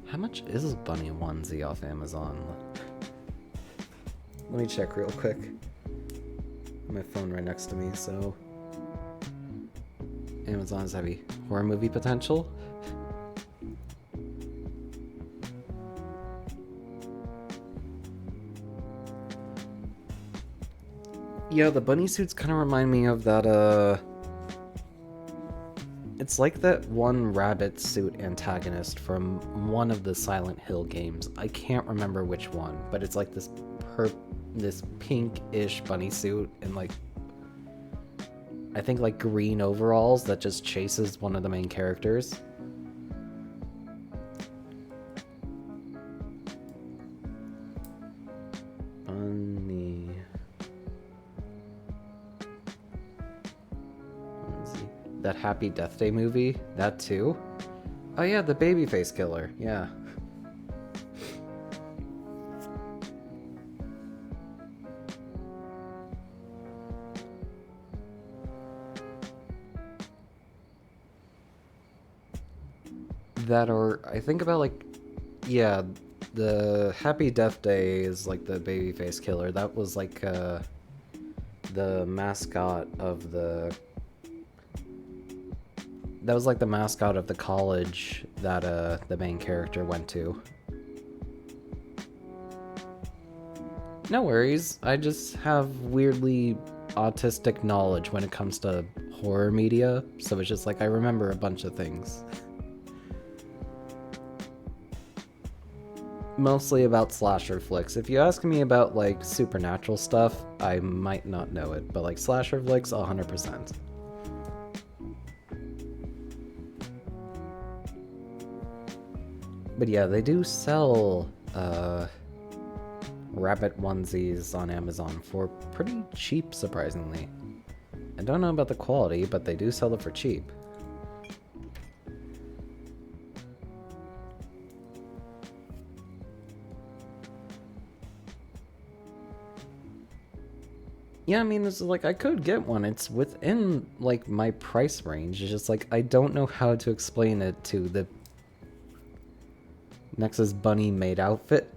How much is a bunny onesie off Amazon? Let me check real quick. My phone right next to me, so... Amazon's heavy. Horror movie potential? Yeah, the bunny suits kind of remind me of that, It's like that one rabbit suit antagonist from one of the Silent Hill games. I can't remember which one, but it's like this pink-ish bunny suit, and like... I think like green overalls that just chases one of the main characters. Funny. Let's see. That Happy Death Day movie, that too. Oh yeah, the babyface killer, yeah. That, or I think about like, yeah, the Happy Death Day is like the babyface killer. That was like the mascot of the. That was like the mascot of the college that the main character went to. No worries. I just have weirdly autistic knowledge when it comes to horror media, so it's just like I remember a bunch of things. Mostly about slasher flicks. If you ask me about like supernatural stuff, I might not know it, but like slasher flicks, 100%. But yeah, they do sell rabbit onesies on Amazon for pretty cheap, surprisingly. I don't know about the quality, but they do sell it for cheap. Yeah, I mean, it's like, I could get one. It's within, like, my price range. It's just, like, I don't know how to explain it to the Nexus Bunny maid outfit.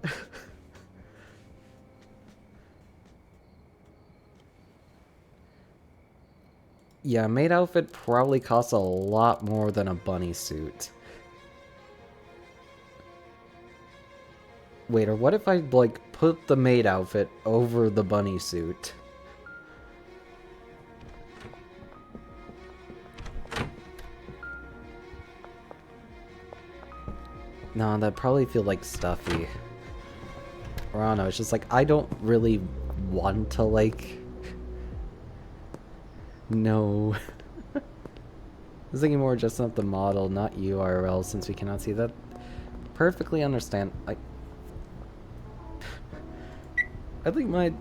Yeah, maid outfit probably costs a lot more than a bunny suit. Wait, or what if I, like, put the maid outfit over the bunny suit? No, that'd probably feel like stuffy. Or I don't know, it's just like, I don't really want to, like... No. I was thinking more just of the model, not URL, since we cannot see that. Perfectly understand. I think my...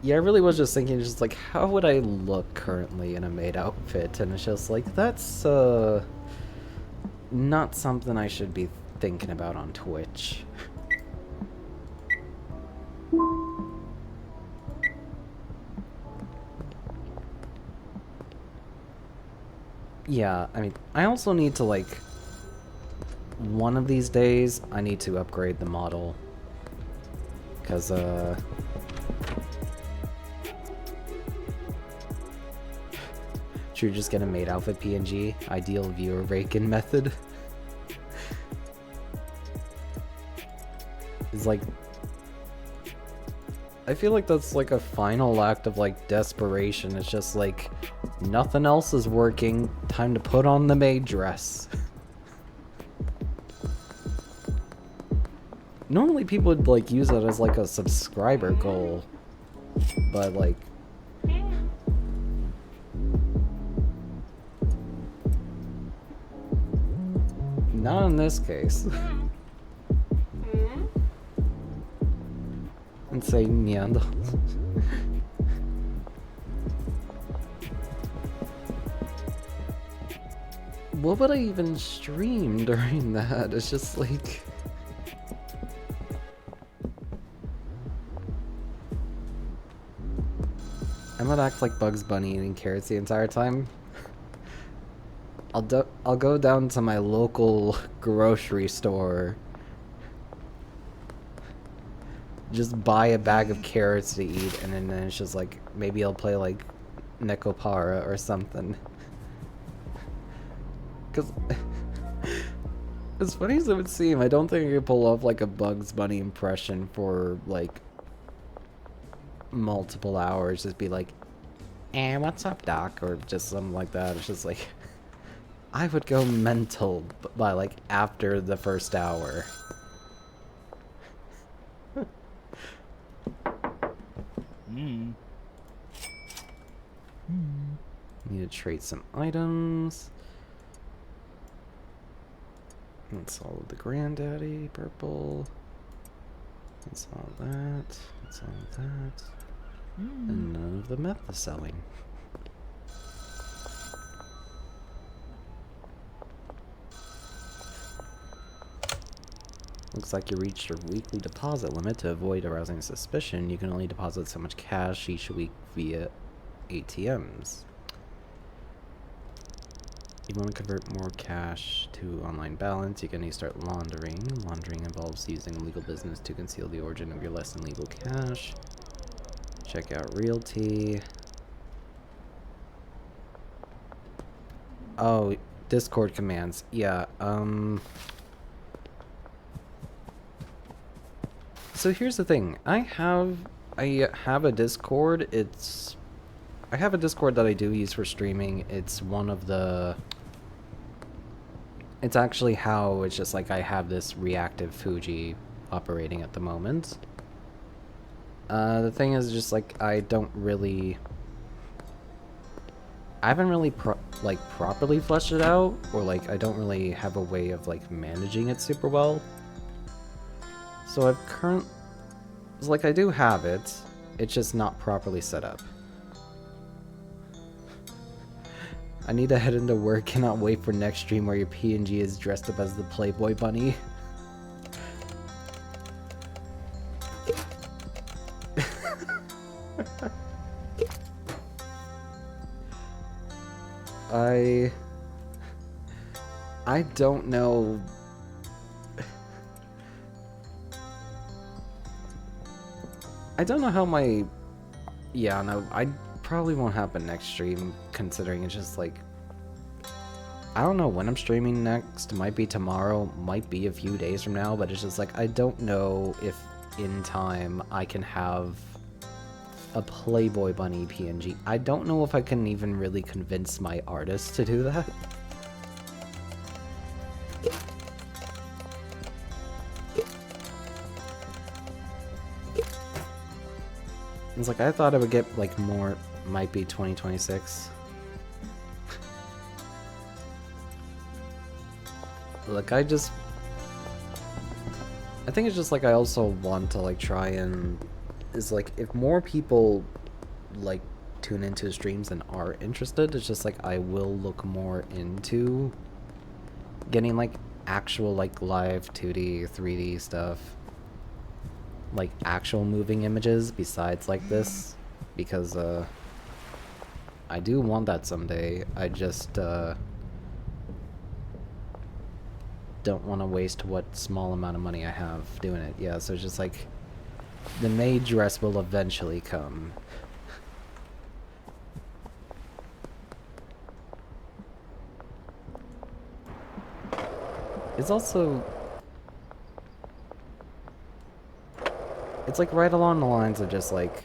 Yeah, I really was just thinking, just like, how would I look currently in a maid outfit? And it's just like, that's, not something I should be thinking about on Twitch. Yeah, I mean, I also need to, like, one of these days, I need to upgrade the model. Because, should we just get a maid outfit PNG? Ideal viewer break-in method? It's like... I feel like that's like a final act of like desperation. It's just like, nothing else is working. Time to put on the maid dress. Normally people would like use it as like a subscriber goal. But like... Not in this case. And say meander. What would I even stream during that? It's just like... I'm gonna act like Bugs Bunny eating carrots the entire time. I'll go down to my local grocery store. Just buy a bag of carrots to eat, and then it's just like, maybe I'll play like Nekopara or something. Cause as funny as it would seem, I don't think I could pull off like a Bugs Bunny impression for like multiple hours. Just be like, what's up, Doc? Or just something like that. It's just like, I would go mental by like after the first hour. Need to trade some items. That's all of the granddaddy, purple. That's all that. That's all that. And none of the meth is selling. Looks like you reached your weekly deposit limit. To avoid arousing suspicion, you can only deposit so much cash each week via ATMs. You want to convert more cash to online balance, you can need to start laundering. Laundering involves using legal business to conceal the origin of your less than legal cash. Check out Realty. Oh, Discord commands. Yeah, so here's the thing. I have a Discord. I have a Discord that I do use for streaming. It's one of the... It's actually how it's just like I have this reactive Fuji operating at the moment. The thing is just like I haven't really properly fleshed it out, or like I don't really have a way of like managing it super well. So it's like I do have it, it's just not properly set up. I need to head into work, cannot wait for next stream where your PNG is dressed up as the Playboy bunny. I don't know. I don't know how my... Yeah, no, I probably won't happen next stream, considering it's just like... I don't know when I'm streaming next. It might be tomorrow, might be a few days from now, but it's just like, I don't know if in time I can have a Playboy bunny PNG. I don't know if I can even really convince my artist to do that. It's like, I thought I would get, like, more, might be 2026. Look, I think it's just, like, I also want to, like, try and, is, like, if more people, like, tune into streams and are interested, it's just, like, I will look more into getting, like, actual, like, live 2D, 3D stuff. Like actual moving images besides like this, because I do want that someday. I just don't want to waste what small amount of money I have doing it. Yeah, so it's just like the maid dress will eventually come. It's also... It's like right along the lines of just like...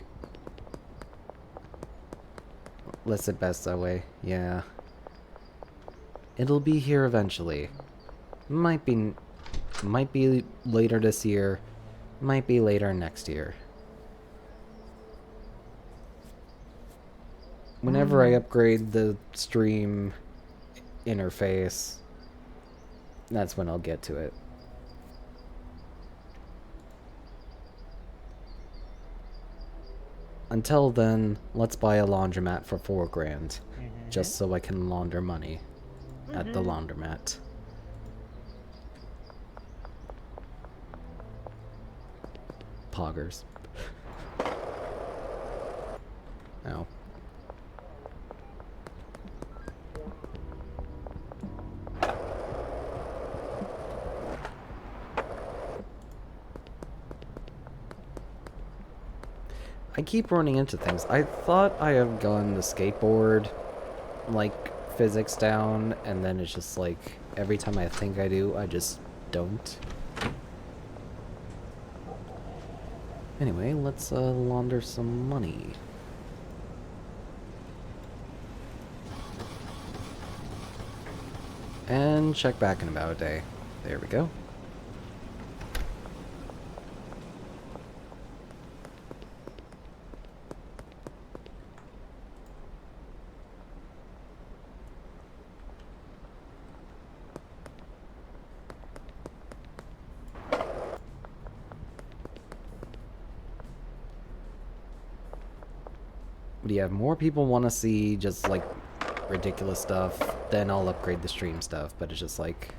Let's it best that way, yeah. It'll be here eventually. Might be later this year, might be later next year. Whenever I upgrade the stream interface, that's when I'll get to it. Until then, let's buy a laundromat for $4 grand, just so I can launder money at the laundromat. Poggers. Ow. I keep running into things. I thought I have gotten the skateboard, like, physics down, and then it's just like, every time I think I do, I just don't. Anyway, let's launder some money. And check back in about a day. There we go. But yeah, if more people want to see just, like, ridiculous stuff, then I'll upgrade the stream stuff, but it's just, like...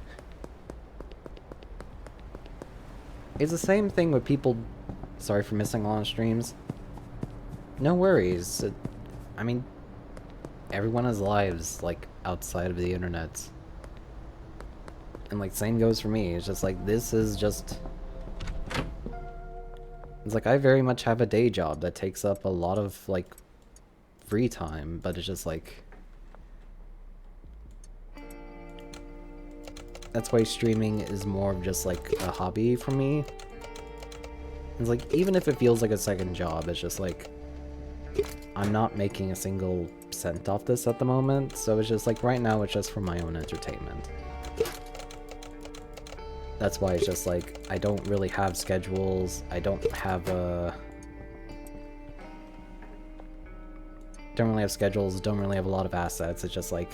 It's the same thing with people... Sorry for missing a lot of streams. No worries. I mean, everyone has lives, like, outside of the internet. And, like, same goes for me. It's just, like, this is just... It's like, I very much have a day job that takes up a lot of, like, free time, but it's just, like... That's why streaming is more of just, like, a hobby for me. It's like, even if it feels like a second job, it's just, like... I'm not making a single cent off this at the moment, so it's just, like, right now it's just for my own entertainment. That's why it's just, like, I don't really have schedules, I don't have don't really have schedules, don't really have a lot of assets, it's just, like...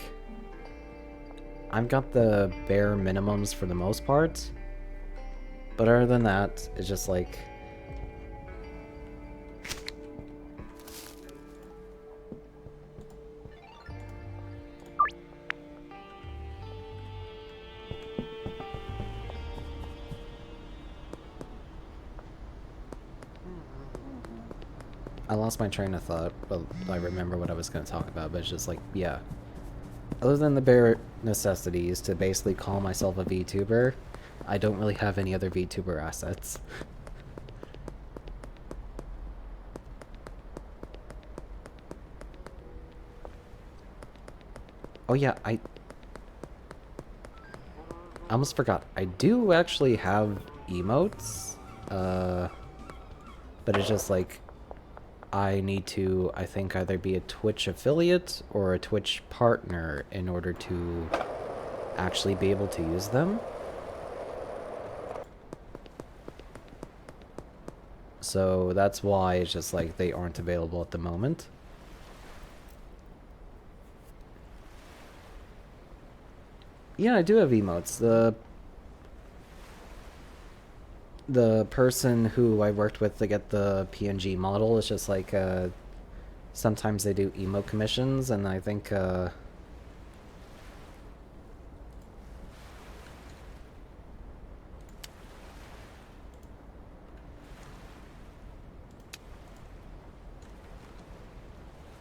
I've got the bare minimums for the most part, but other than that, it's just, like... I lost my train of thought, but I remember what I was going to talk about, but it's just like, yeah. Other than the bare necessities to basically call myself a VTuber, I don't really have any other VTuber assets. Oh yeah, I almost forgot. I do actually have emotes, but it's just like... I need to, I think, either be a Twitch affiliate or a Twitch partner in order to actually be able to use them. So that's why it's just like they aren't available at the moment. Yeah, I do have emotes. The person who I worked with to get the PNG model is just like, sometimes they do emote commissions, and I think,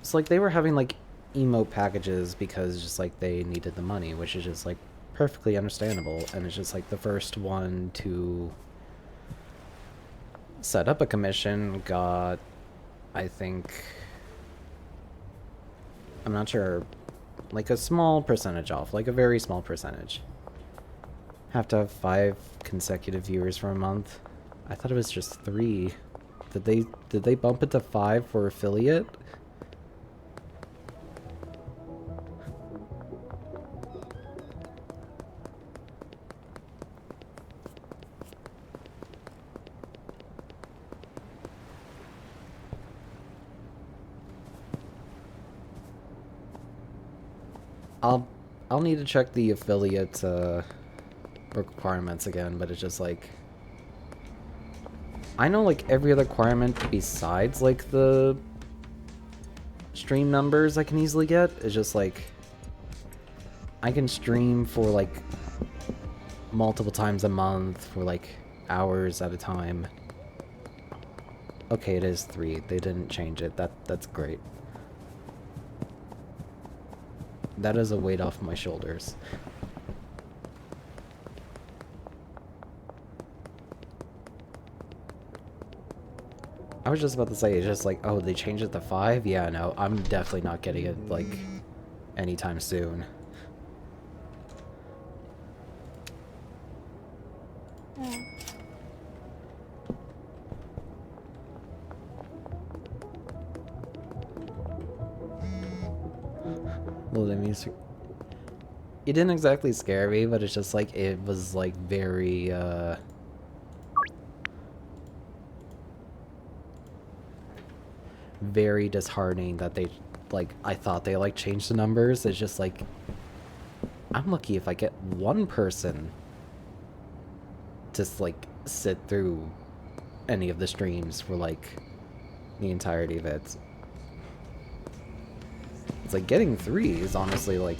it's like they were having, like, emote packages because just, like, they needed the money, which is just, like, perfectly understandable, and it's just, like, the first one to... set up a commission got, I think, I'm not sure, like a small percentage off, like a very small percentage. Have to have 5 consecutive viewers for a month. I thought it was just 3. Did they bump it to 5 for affiliate? I'll need to check the affiliate requirements again, but it's just like... I know, like, every other requirement besides, like, the stream numbers I can easily get is just, like... I can stream for, like, multiple times a month for, like, hours at a time. Okay, it is 3. They didn't change it. That's great. That is a weight off my shoulders. I was just about to say, it's just like, oh, they changed it to 5? Yeah, no, I'm definitely not getting it, like, anytime soon. Well, the music... It didn't exactly scare me, but it's just like, it was like very, very disheartening that they, like, I thought they, like, changed the numbers. It's just like, I'm lucky if I get one person to, like, sit through any of the streams for, like, the entirety of it. It's like getting 3 is honestly like...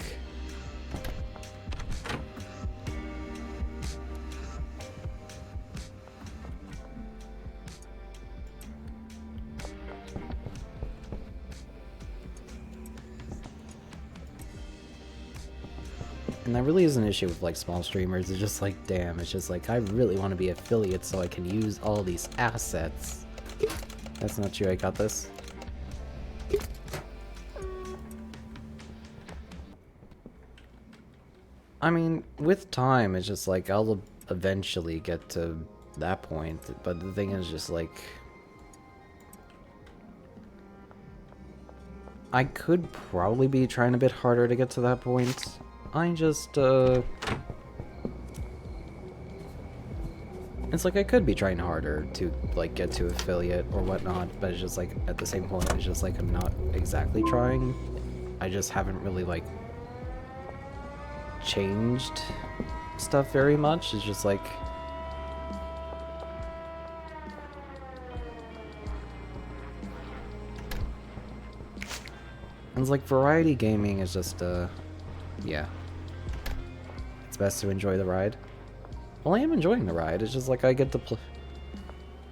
And that really is an issue with like small streamers. It's just like, damn, it's just like, I really want to be affiliate so I can use all these assets. That's not true, I got this. I mean, with time, it's just like, I'll eventually get to that point, but the thing is just like... I could probably be trying a bit harder to get to that point. I just, it's like I could be trying harder to, like, get to affiliate or whatnot, but it's just like, at the same point, it's just like I'm not exactly trying. I just haven't really, like, changed stuff very much. It's just like... It's like variety gaming is just, yeah. It's best to enjoy the ride. Well, I am enjoying the ride. It's just like I get to play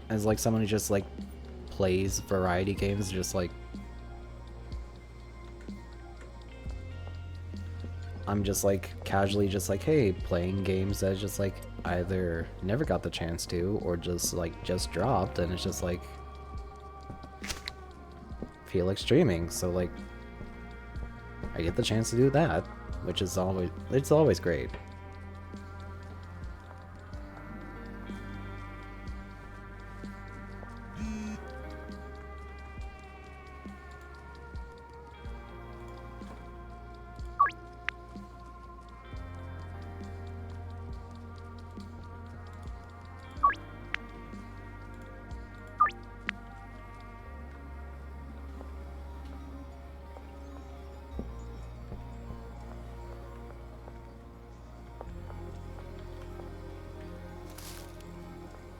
as like someone who just like plays variety games. Just like I'm just like casually just like, hey, playing games that just like either never got the chance to or just like just dropped, and it's just like feel like streaming. So like I get the chance to do that, which is always great.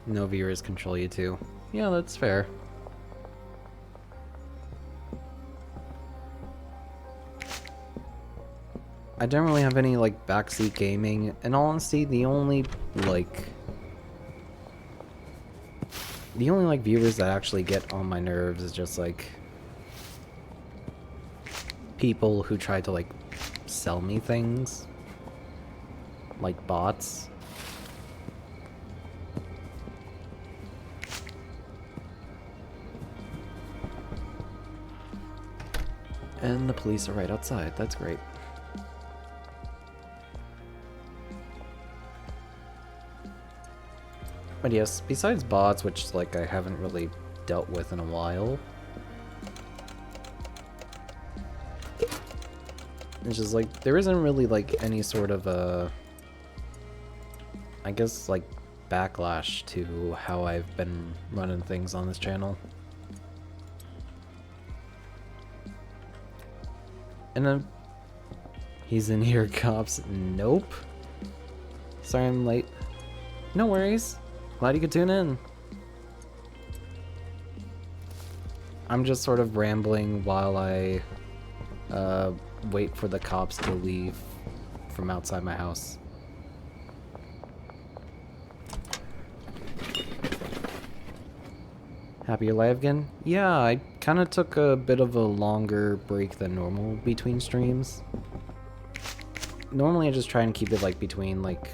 No viewers control you too. Yeah, that's fair. I don't really have any like backseat gaming. In all honesty, the only like viewers that actually get on my nerves is just like people who try to like sell me things, like bots. And the police are right outside. That's great. But yes, besides bots, which like I haven't really dealt with in a while, it's just like there isn't really like any sort of I guess like backlash to how I've been running things on this channel. And then he's in here, cops. Nope. Sorry I'm late. No worries. Glad you could tune in. I'm just sort of rambling while I wait for the cops to leave from outside my house. Happy you're live again? Yeah, I kind of took a bit of a longer break than normal between streams. Normally I just try and keep it like between like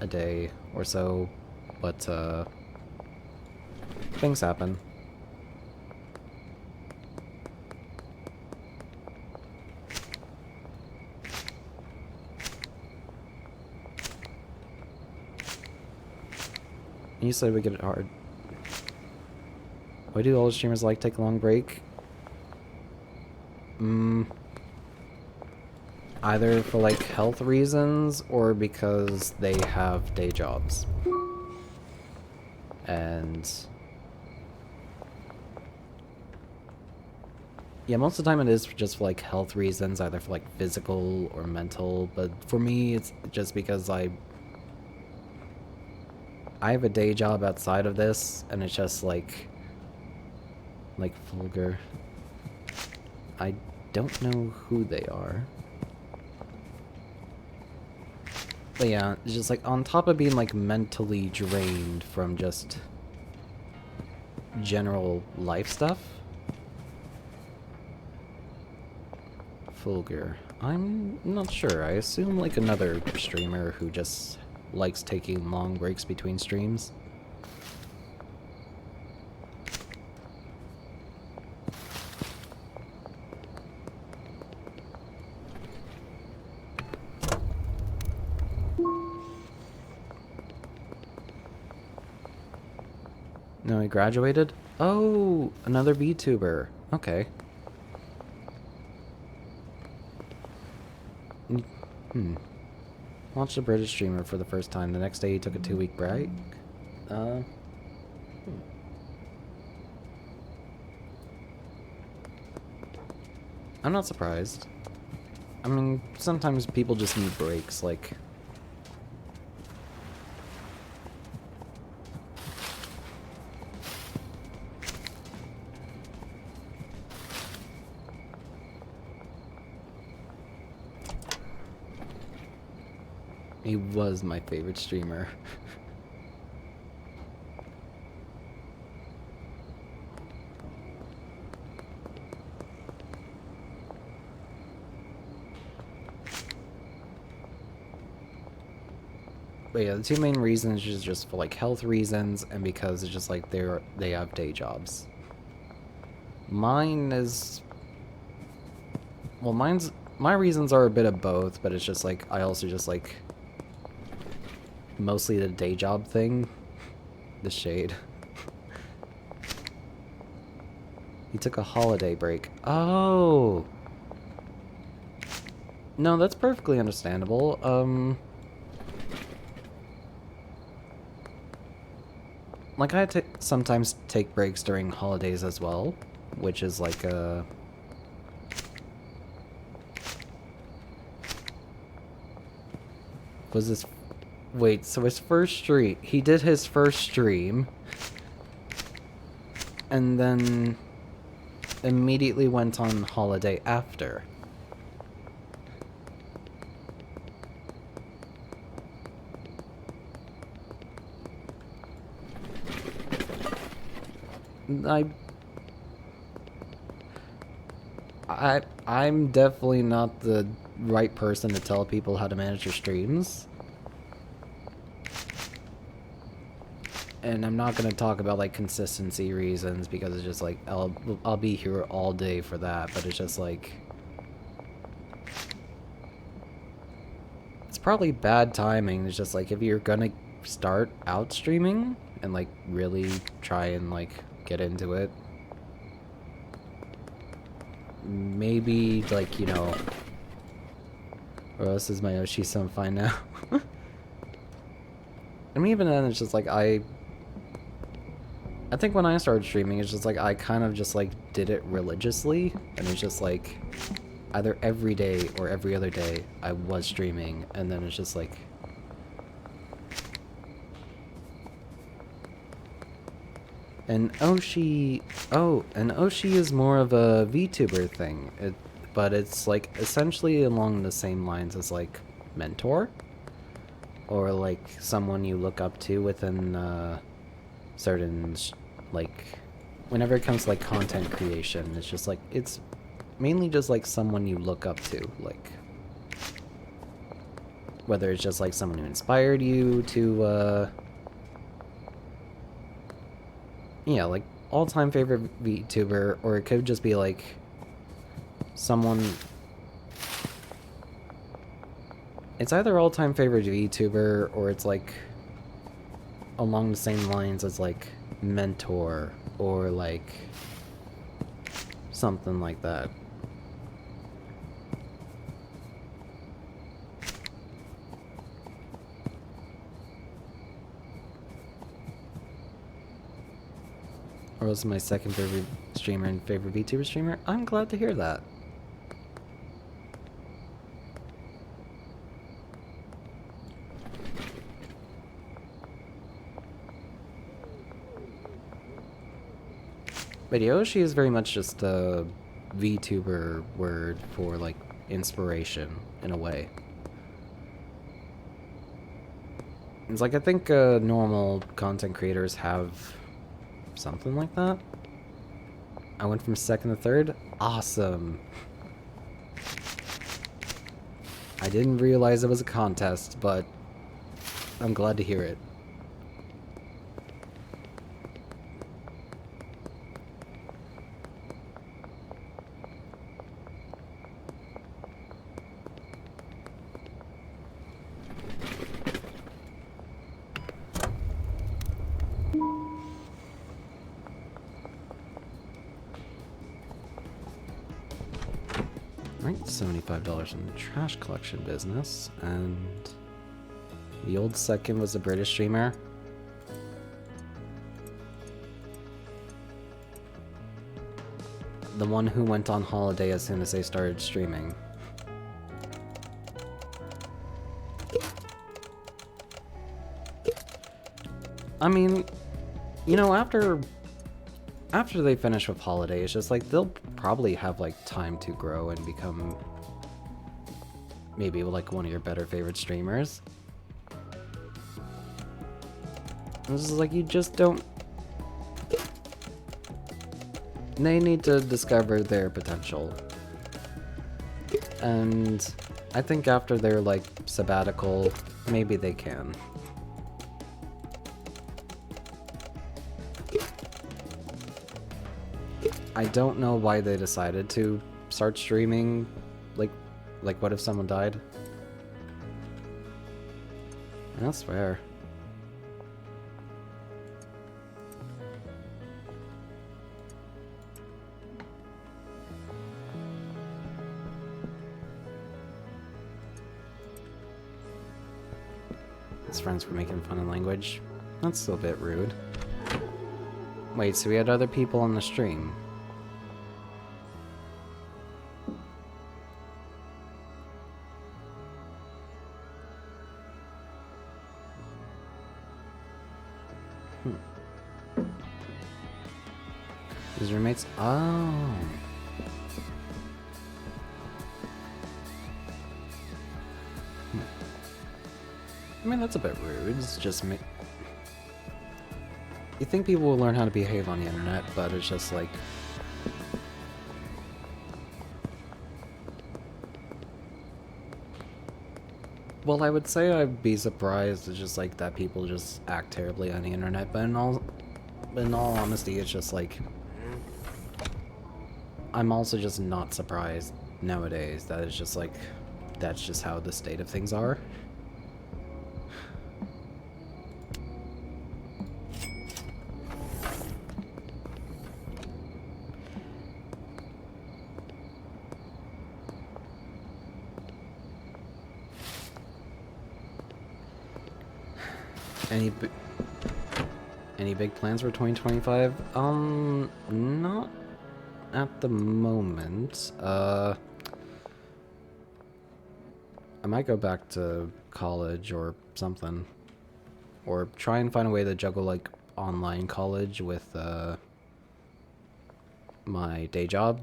a day or so, but things happen. You said we get it hard. Why do all the streamers like take a long break? Either for like health reasons or because they have day jobs. And yeah, most of the time it is just for like health reasons, either for like physical or mental, but for me it's just because I have a day job outside of this, and it's just like vulgar. don't know who they are. But yeah, it's just like on top of being like mentally drained from just general life stuff. Fulgur. I'm not sure. I assume like another streamer who just likes taking long breaks between streams. No, he graduated? Oh, another VTuber. Okay. Watched a British streamer for the first time. The next day he took a 2-week break. I'm not surprised. I mean, sometimes people just need breaks, like... He was my favorite streamer. But yeah, the two main reasons is just for like health reasons and because it's just like they have day jobs. Mine is... Well, my reasons are a bit of both, but it's just like I also just like mostly the day job thing. The shade. He took a holiday break. Oh! No, that's perfectly understandable. Like, I sometimes take breaks during holidays as well, which is like, Was this... Wait, so his first stream... He did his first stream, and then immediately went on holiday after. I'm definitely not the right person to tell people how to manage their streams. And I'm not gonna talk about like consistency reasons because it's just like I'll be here all day for that, but it's just like it's probably bad timing. It's just like if you're gonna start out streaming and like really try and like get into it, maybe like, you know, or else is my Oshi-san fine now? I mean, even then it's just like I think when I started streaming, it's just like I kind of just like did it religiously, and it's just like either every day or every other day I was streaming, and then it's just like and Oshi is more of a VTuber thing, but it's like essentially along the same lines as like mentor or like someone you look up to within certain like whenever it comes to like content creation. It's just like it's mainly just like someone you look up to, like whether it's just like someone who inspired you to yeah, like all-time favorite VTuber, or it could just be like someone. It's either all-time favorite VTuber or it's like along the same lines as like mentor or like something like that. Or was my second favorite streamer and favorite VTuber streamer. I'm glad to hear that. But Yoshi is very much just VTuber word for, like, inspiration, in a way. It's like, I think normal content creators have something like that. I went from second to third. Awesome. I didn't realize it was a contest, but I'm glad to hear it. Right, $75 in the trash collection business, and the old second was a British streamer. The one who went on holiday as soon as they started streaming. I mean, you know, after they finish with holiday, it's just like they'll probably have like time to grow and become maybe like one of your better favorite streamers. This is like, you just don't. They need to discover their potential. And I think after their like sabbatical, maybe they can. I don't know why they decided to start streaming. Like what if someone died? That's fair. His friends were making fun of language. That's still a bit rude. Wait, so we had other people on the stream? His roommates? Oh. I mean, that's a bit rude. It's just me. You think people will learn how to behave on the internet, but it's just like... Well, I would say I'd be surprised. It's just like that people just act terribly on the internet, but in all honesty, it's just like... I'm also just not surprised nowadays that it's just like, that's just how the state of things are. Any big plans for 2025? Not at the moment. I might go back to college or something. Or try and find a way to juggle, like, online college with, my day job.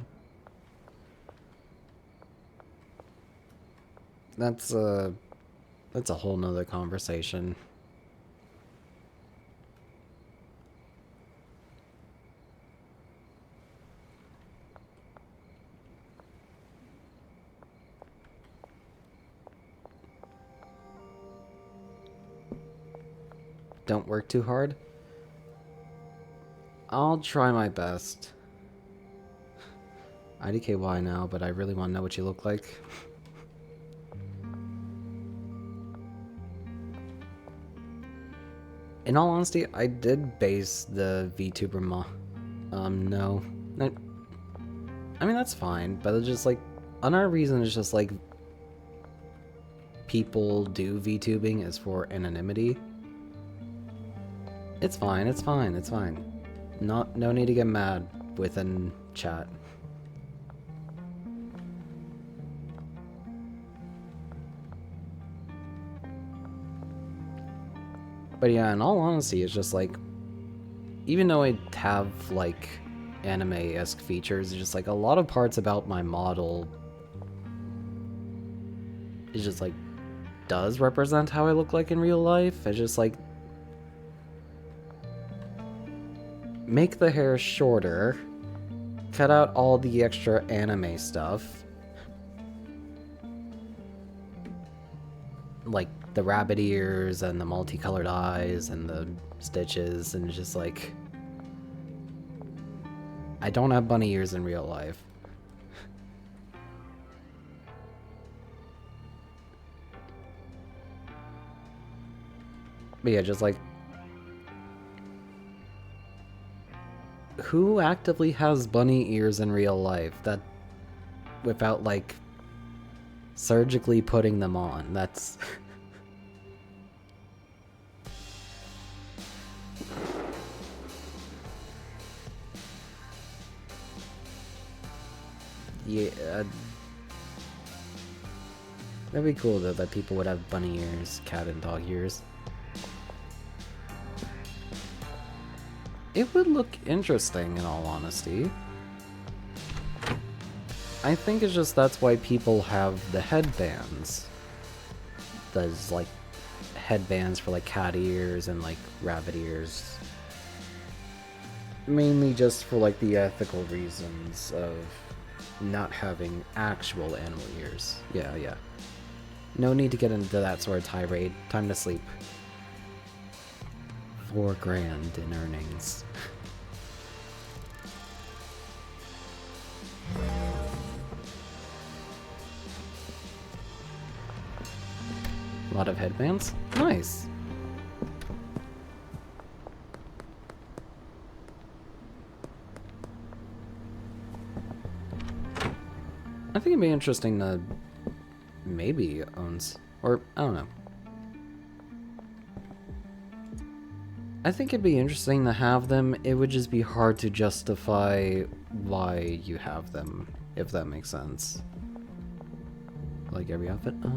That's a whole nother conversation. Don't work too hard. I'll try my best. IDKY now, but I really want to know what you look like. In all honesty, I did base the VTuber no. I mean, that's fine, but it's just like, another reason is just like, people do VTubing is for anonymity. It's fine, it's fine, it's fine. No need to get mad within chat. But yeah, in all honesty, it's just like, even though I have like anime-esque features. It's just like a lot of parts about my model is just like does represent how I look like in real life. It's just like make the hair shorter, cut out all the extra anime stuff, like the rabbit ears and the multicolored eyes and the stitches, and it's just like I don't have bunny ears in real life. But yeah, just like who actively has bunny ears in real life that without like surgically putting them on? That's yeah, that'd be cool though that people would have bunny ears, cat and dog ears. It would look interesting, in all honesty. I think it's just that's why people have the headbands. There's like headbands for like cat ears and like rabbit ears. Mainly just for like the ethical reasons of not having actual animal ears. Yeah, yeah. No need to get into that sort of tirade. Time to sleep. $4,000 in earnings. A lot of headbands? Nice. I think it'd be interesting to maybe owns, or I don't know. I think it'd be interesting to have them. It would just be hard to justify why you have them, if that makes sense. Like every outfit? Oh.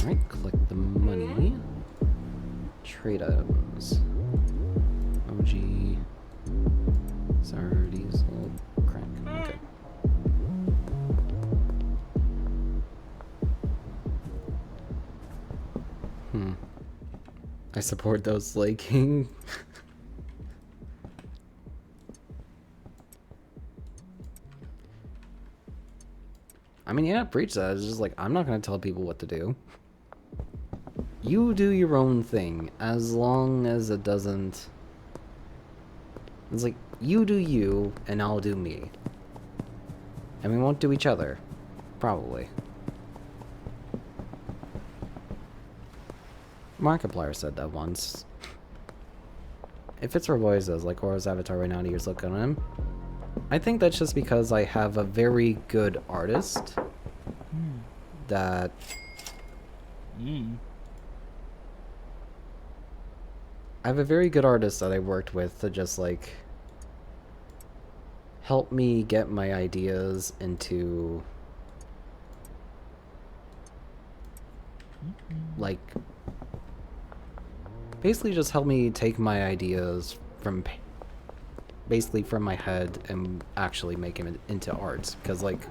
Alright, collect the money. Trade items. OG. Sir, diesel, crank. Okay. I support those Slay King. I mean, yeah, preach that. It's just like, I'm not gonna tell people what to do. You do your own thing, as long as it doesn't... It's like, you do you, and I'll do me. And we won't do each other. Probably. Markiplier said that once. It fits for boys as like Aura's avatar right now, to years look on him. I think that's just because I have a very good artist that... I have a very good artist that I worked with to just like help me get my ideas into like basically just help me take my ideas from basically from my head and actually make them into art, because like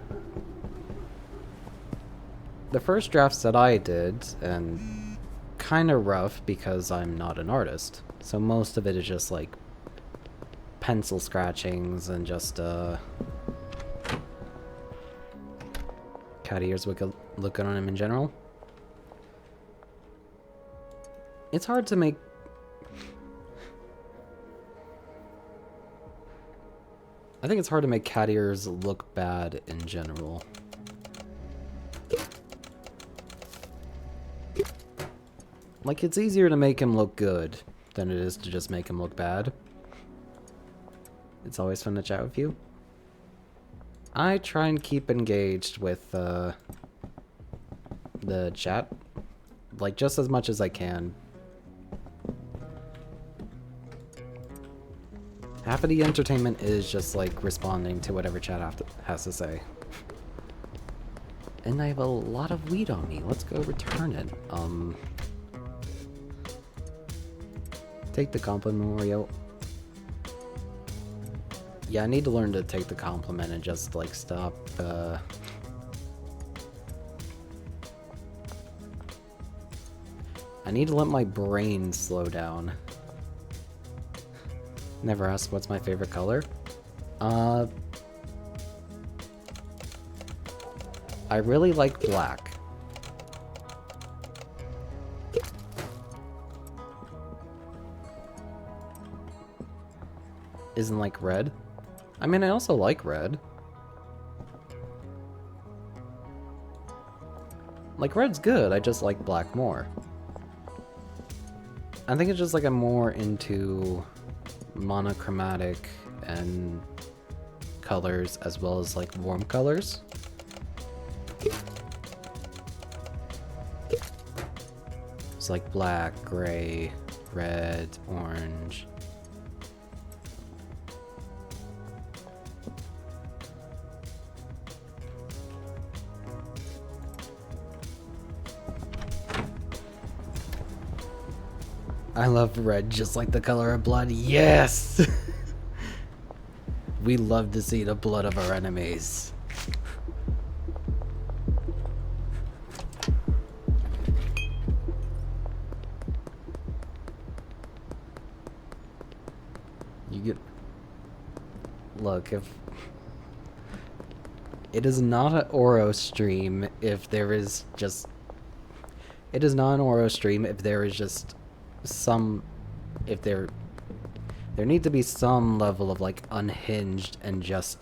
the first drafts that I did, and kind of rough because I'm not an artist, so most of it is just like pencil scratchings and just cat ears look good on him in general. It's hard to make... I think it's hard to make cat ears look bad in general. Like, it's easier to make him look good than it is to just make him look bad. It's always fun to chat with you. I try and keep engaged with the chat, like, just as much as I can. Half of the entertainment is just, like, responding to whatever chat has to say. And I have a lot of weed on me. Let's go return it. Take the compliment, Mario. Yeah, I need to learn to take the compliment and just, like, stop, I need to let my brain slow down. Never asked what's my favorite color? I really like black. Isn't like red? I mean, I also like red. Like, red's good, I just like black more. I think it's just like I'm more into monochromatic and colors as well as like warm colors. It's like black, gray, red, orange. I love red just like the color of blood. Yes! We love to see the blood of our enemies. You get... Look, if... It is not an Oro stream if there is just... It is not an Oro stream if there is just... some, if there needs to be some level of like unhinged and just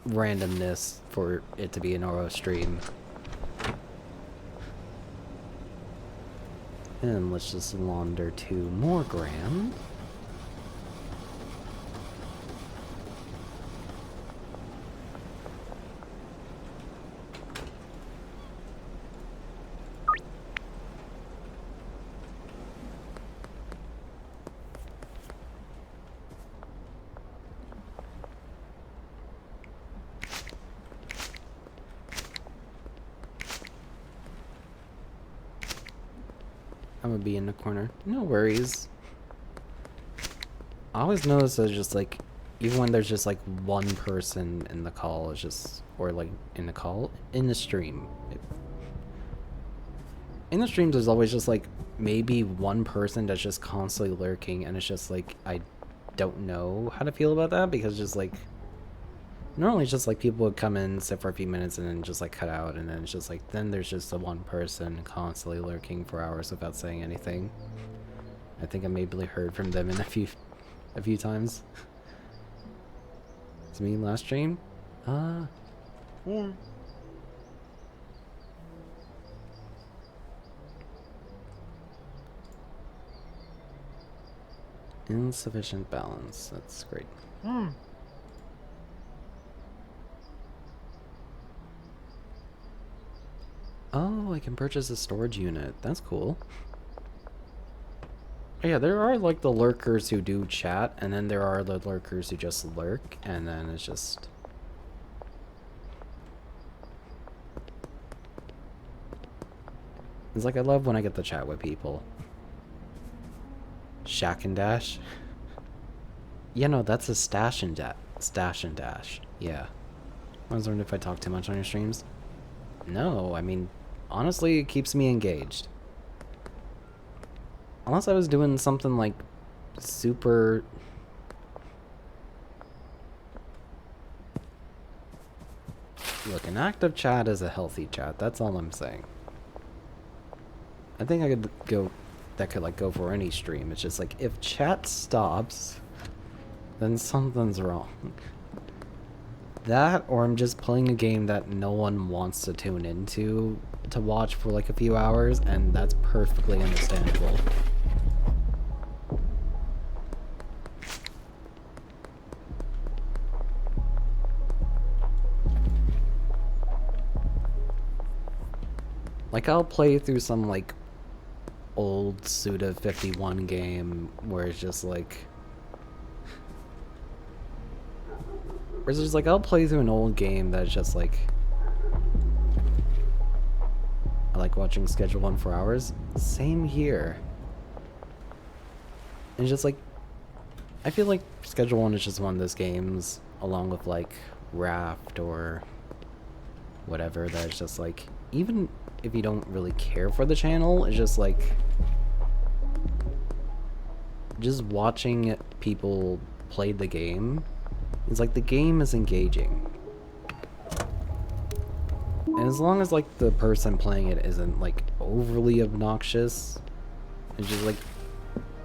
randomness for it to be an Oro stream. And let's just launder 2 more grand. I'm gonna be in the corner. No worries. I always notice that just like, even when there's just like one person in the call, it's just, or like in the call, in the stream. In the streams, there's always just like maybe one person that's just constantly lurking, and it's just like, I don't know how to feel about that because just like, normally it's just like people would come in, sit for a few minutes, and then just like cut out, and then it's just like, then there's just the one person constantly lurking for hours without saying anything. I think I maybe heard from them in a few times. It's me last stream? Yeah. Insufficient balance. That's great. Oh, I can purchase a storage unit. That's cool. Oh, yeah, there are like the lurkers who do chat, and then there are the lurkers who just lurk, and then it's just... It's like I love when I get to chat with people. Shack and Dash? Yeah, no, that's a stash and dash. Yeah. I was wondering if I talk too much on your streams. No, I mean, honestly, it keeps me engaged. Unless I was doing something like super... Look, an active chat is a healthy chat. That's all I'm saying. I think I could go... That could like go for any stream. It's just like, if chat stops, then something's wrong. That, or I'm just playing a game that no one wants to tune into to watch for like a few hours, and that's perfectly understandable. Like, I'll play through some like old Suda 51 game where it's just like... Where it's just like, I'll play through an old game that's just like... like watching Schedule 1 for hours. Same here. And it's just like, I feel like Schedule 1 is just one of those games, along with like Raft or whatever, that is just like, even if you don't really care for the channel, it's just like, just watching people play the game, it's like the game is engaging. And as long as like the person playing it isn't like overly obnoxious, it's just like,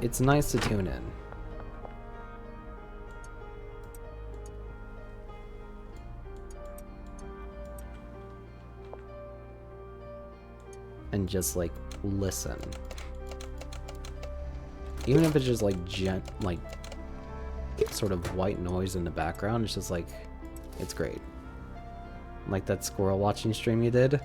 it's nice to tune in. And just like listen. Even if it's just like like sort of white noise in the background, it's just like, it's great. Like that squirrel watching stream you did.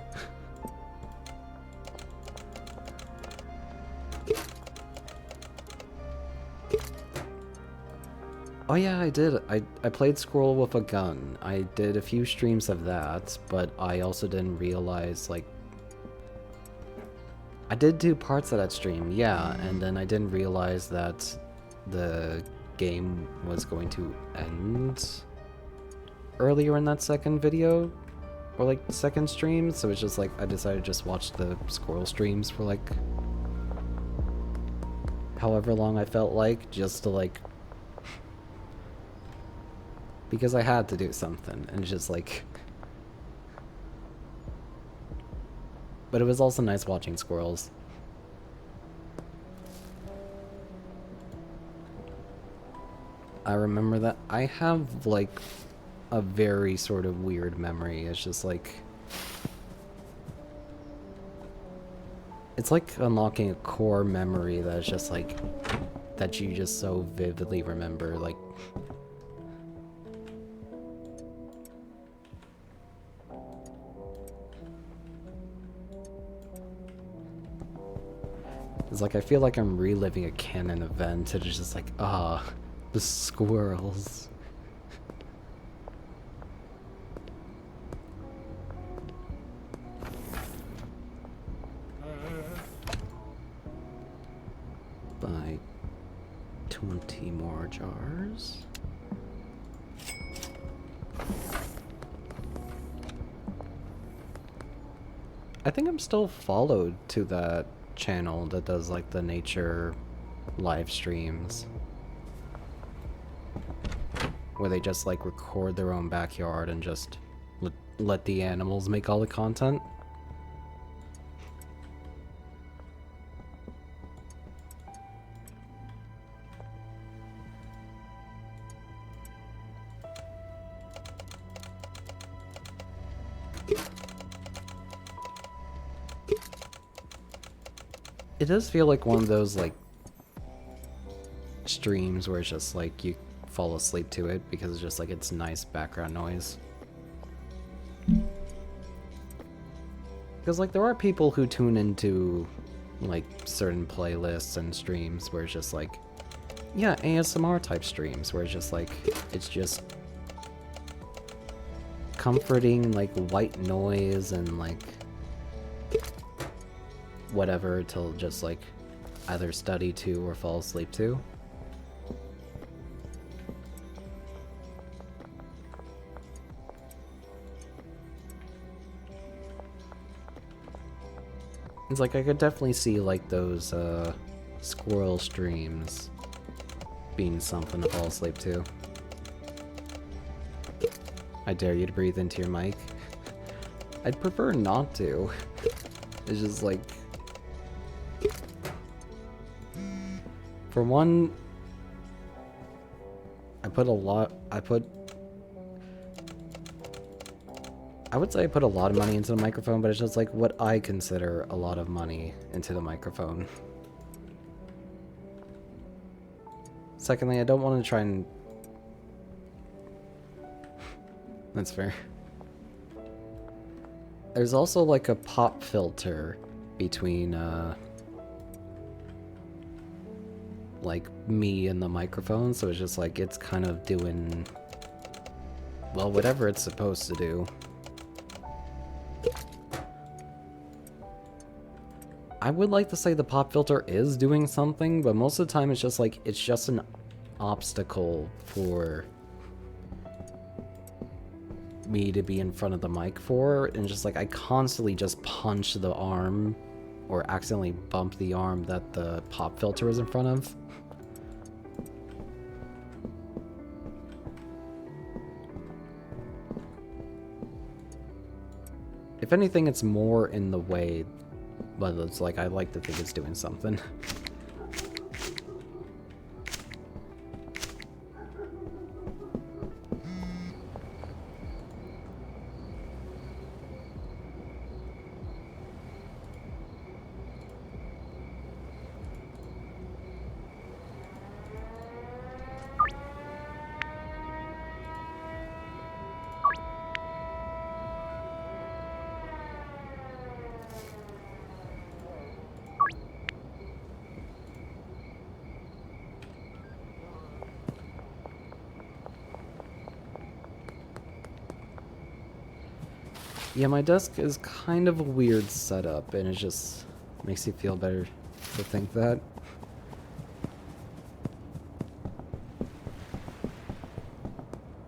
Oh yeah, I did. I played Squirrel with a Gun. I did a few streams of that, but I also didn't realize, like, I did do parts of that stream, yeah, and then I didn't realize that the game was going to end earlier in that second video, or like second stream, so it's just like, I decided to just watch the Squirrel streams for like however long I felt like, just to like, because I had to do something, and it's just like, but it was also nice watching squirrels. I remember that I have like a very sort of weird memory. It's just like, it's like unlocking a core memory that's just like, that you just so vividly remember, like, it's like I feel like I'm reliving a canon event, and it's just like, ah, the squirrels. Buy 20 more jars. I think I'm still followed to that channel that does like the nature live streams, where they just like record their own backyard and just let the animals make all the content. It does feel like one of those like streams where it's just like you fall asleep to it because it's just like, it's nice background noise. Because like there are people who tune into like certain playlists and streams where it's just like, yeah, ASMR type streams where it's just like, it's just comforting like white noise and like whatever to just like either study to or fall asleep to. It's like I could definitely see like those squirrel streams being something to fall asleep to. I dare you to breathe into your mic. I'd prefer not to. It's just like, for one, I would say I put a lot of money into the microphone, but it's just like what I consider a lot of money into the microphone. Secondly, I don't want to try and... That's fair. There's also like a pop filter between like me and the microphone, so it's just like, it's kind of doing, well, whatever it's supposed to do. I would like to say the pop filter is doing something, but most of the time it's just like, it's just an obstacle for me to be in front of the mic for, and just like I constantly just punch the arm or accidentally bump the arm that the pop filter is in front of. If anything, it's more in the way, but it's like I like to think it's doing something. Yeah, my desk is kind of a weird setup, and it just makes you feel better to think that.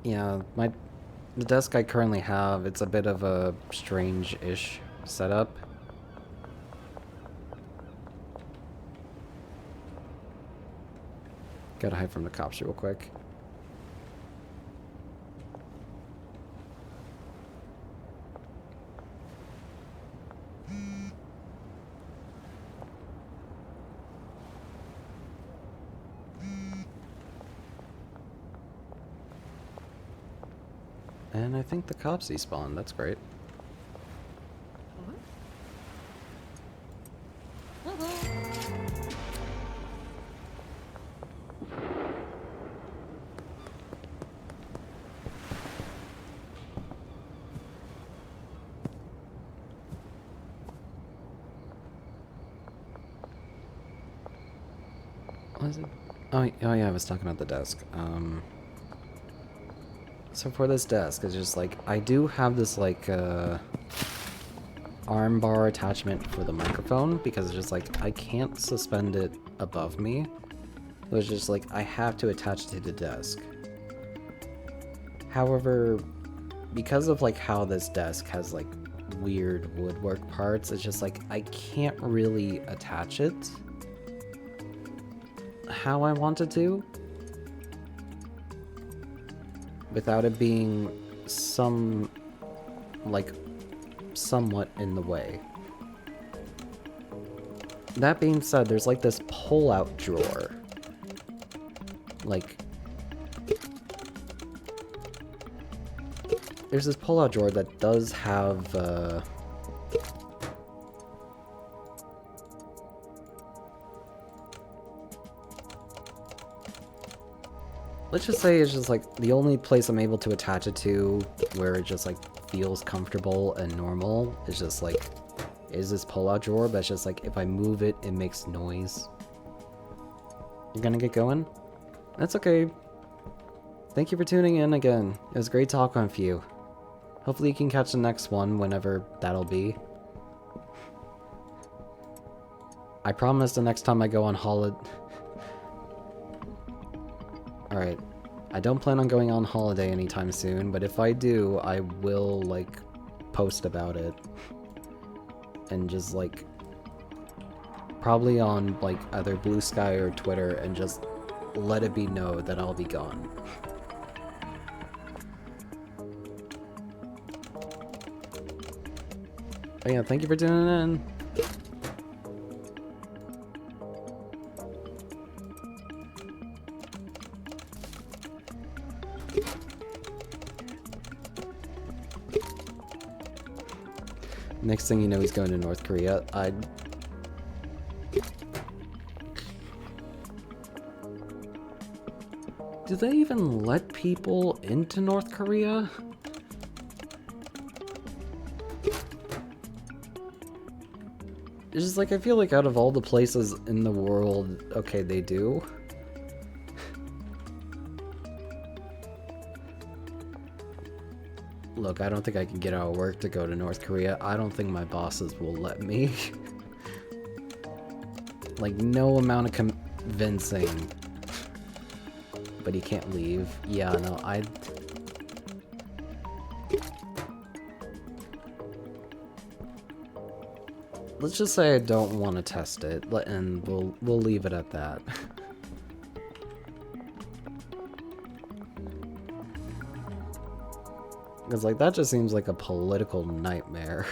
Yeah, the desk I currently have, it's a bit of a strange-ish setup. Gotta hide from the cops real quick. And I think the cops despawned. That's great. What was it? Oh yeah, I was talking about the desk. So for this desk, it's just like, I do have this like, arm bar attachment for the microphone, because it's just like, I can't suspend it above me. So it's just like, I have to attach it to the desk. However, because of like how this desk has like weird woodwork parts, it's just like, I can't really attach it how I want it to, without it being somewhat in the way. That being said, there's like this pull-out drawer. Like, there's this pull-out drawer that does have, let's just say it's just like the only place I'm able to attach it to where it just like feels comfortable and normal is just like, is this pull-out drawer, but it's just like if I move it, it makes noise. You're gonna get going? That's okay. Thank you for tuning in again. It was great talking with you. Hopefully you can catch the next one whenever that'll be. I promise the next time I go on holiday... Alright, I don't plan on going on holiday anytime soon, but if I do, I will, like, post about it. And just, like, probably on, like, either Blue Sky or Twitter, and just let it be known that I'll be gone. But yeah, thank you for tuning in. Next thing you know, he's going to North Korea. Do they even let people into North Korea? It's just like, I feel like out of all the places in the world, okay, they do. Look, I don't think I can get out of work to go to North Korea. I don't think my bosses will let me. Like, no amount of convincing. But he can't leave. Yeah, no, let's just say I don't want to test it, and we'll leave it at that. Because, like, that just seems like a political nightmare.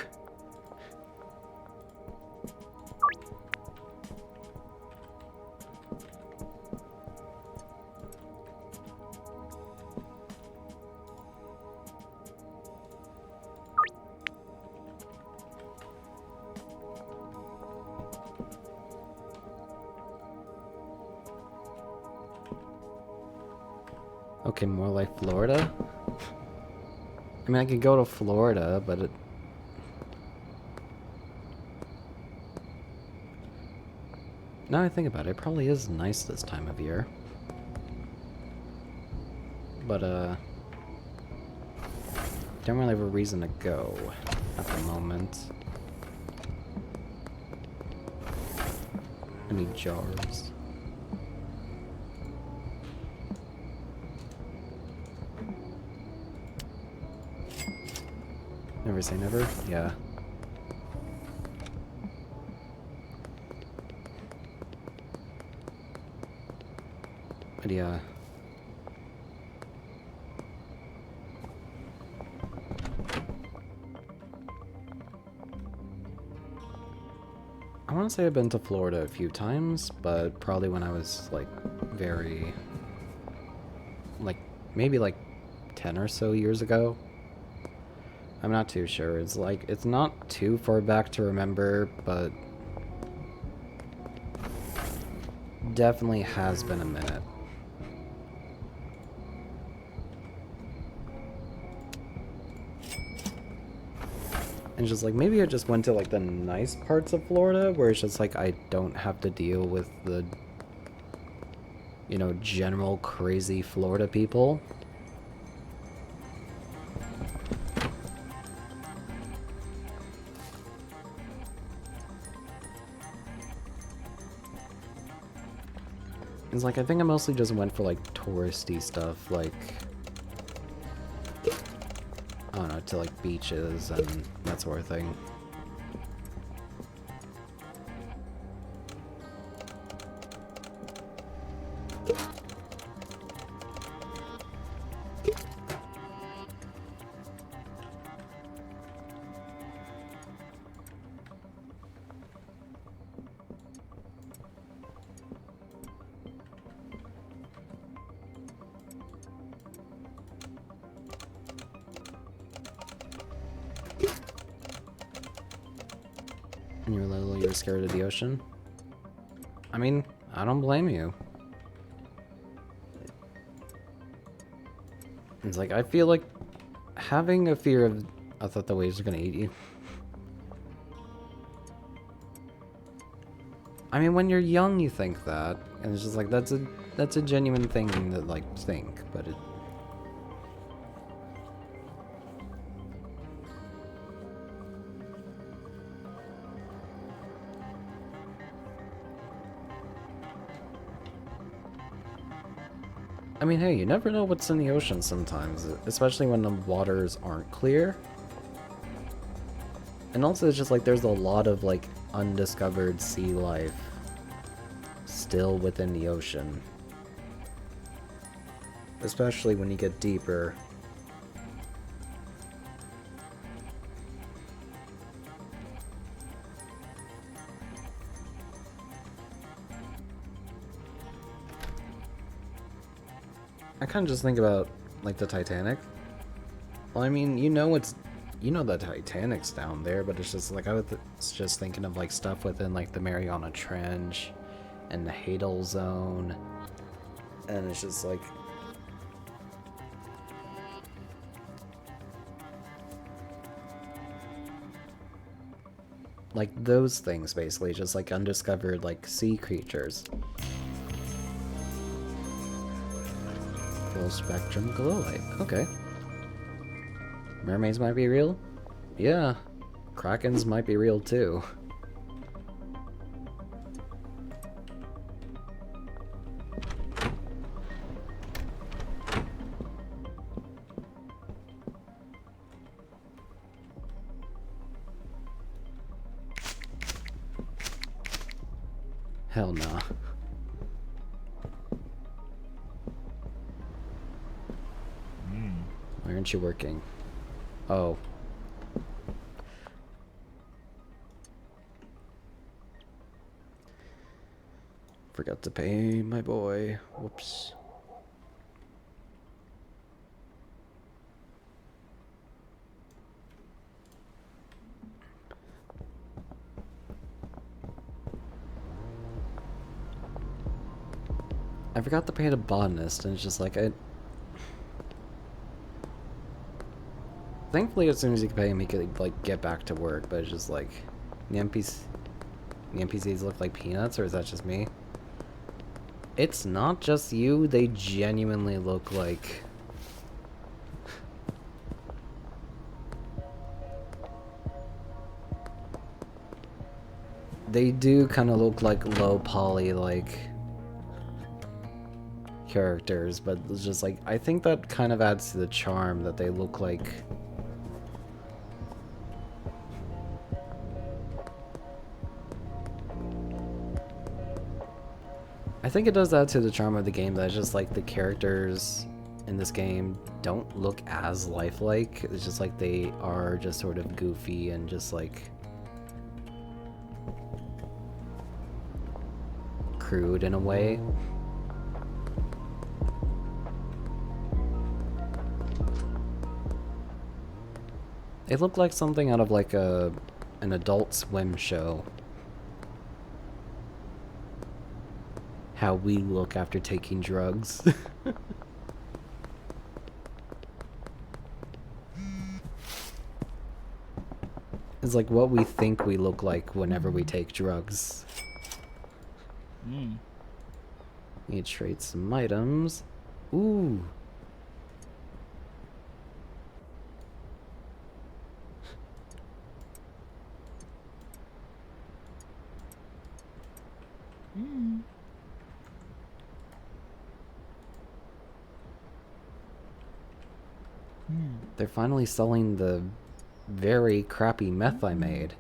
Okay, more like Florida? I mean, I could go to Florida, but it... Now I think about it, it probably is nice this time of year. But, don't really have a reason to go at the moment. I need jars. Never say never? Yeah. But yeah. I want to say I've been to Florida a few times, but probably when I was, like, very... like, maybe, like, 10 or so years ago. I'm not too sure. It's, like, it's not too far back to remember, but... definitely has been a minute. And just like, maybe I just went to like the nice parts of Florida where it's just like I don't have to deal with the, you know, general crazy Florida people. It's like, I think I mostly just went for like touristy stuff, like, I don't know, to like beaches and that sort of thing. And you're little, you're scared of the ocean? I mean, I don't blame you. It's like, I feel like having a fear of... I thought the waves were gonna eat you. I mean, when you're young, you think that. And it's just like, that's a genuine thing to, like, think. But it... I mean, hey, you never know what's in the ocean sometimes, especially when the waters aren't clear. And also, it's just like there's a lot of like undiscovered sea life still within the ocean. Especially when you get deeper. I kind of just think about, like, the Titanic. Well, I mean, you know the Titanic's down there, but it's just, like, I was just thinking of, like, stuff within, like, the Mariana Trench and the Hadal Zone. And it's just, like... like, those things, basically. Just, like, undiscovered, like, sea creatures. Full spectrum glow light. Okay. Mermaids might be real? Yeah. Krakens might be real too. Hell nah. Why aren't you working? Oh. Forgot to pay my boy. Whoops. I forgot to pay the botanist, and it's just like, thankfully, as soon as you can pay him, he could, like, get back to work, but it's just like, the NPCs look like peanuts, or is that just me? It's not just you, they genuinely look like... They do kind of look like low poly, like... characters, but it's just like, I think that kind of adds to the charm that they look like... I think it does add to the charm of the game that it's just like the characters in this game don't look as lifelike. It's just like they are just sort of goofy and just like crude in a way. They look like something out of like an Adult Swim show. How we look after taking drugs. It's like what we think we look like whenever we take drugs. Need to trade some items. Ooh. They're finally selling the very crappy meth I made.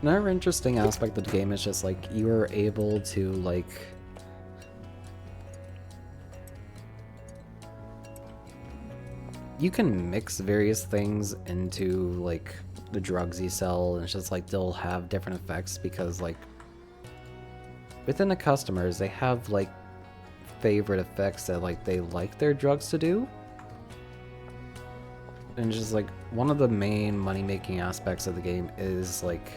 Another interesting aspect of the game is just like you are able to like you can mix various things into like the drugs you sell, and it's just like they'll have different effects because like within the customers they have like favorite effects that like they like their drugs to do. And it's just like one of the main money-making aspects of the game is like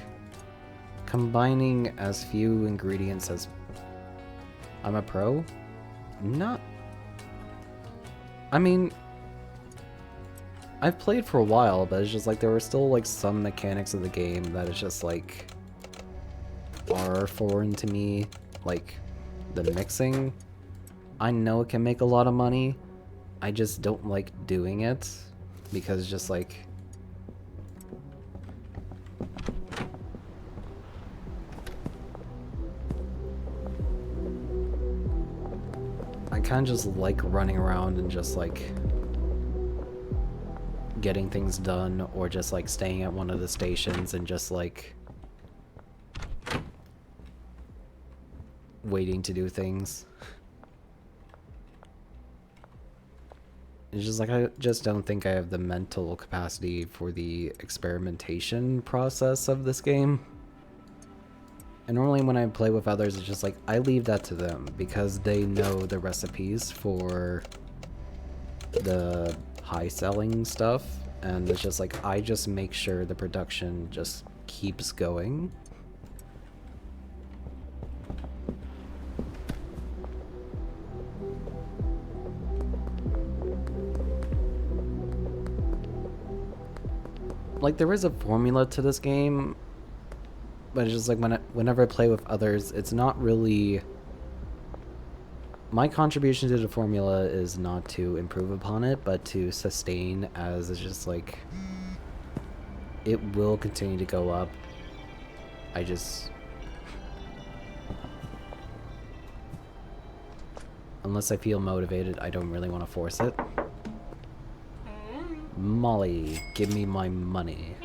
combining as few ingredients as... I'm a pro? Not... I mean... I've played for a while, but it's just like there were still like some mechanics of the game that is just like... are foreign to me. Like, the mixing. I know it can make a lot of money. I just don't like doing it. Because just like... I kind of just like running around and just like getting things done, or just like staying at one of the stations and just like waiting to do things. It's just like I just don't think I have the mental capacity for the experimentation process of this game. And normally when I play with others, it's just like, I leave that to them because they know the recipes for the high selling stuff. And it's just like, I just make sure the production just keeps going. like, there is a formula to this game, but it's just like whenever I play with others, it's not really... My contribution to the formula is not to improve upon it, but to sustain, as it's just like... It will continue to go up. I just... Unless I feel motivated, I don't really want to force it. Molly, give me my money.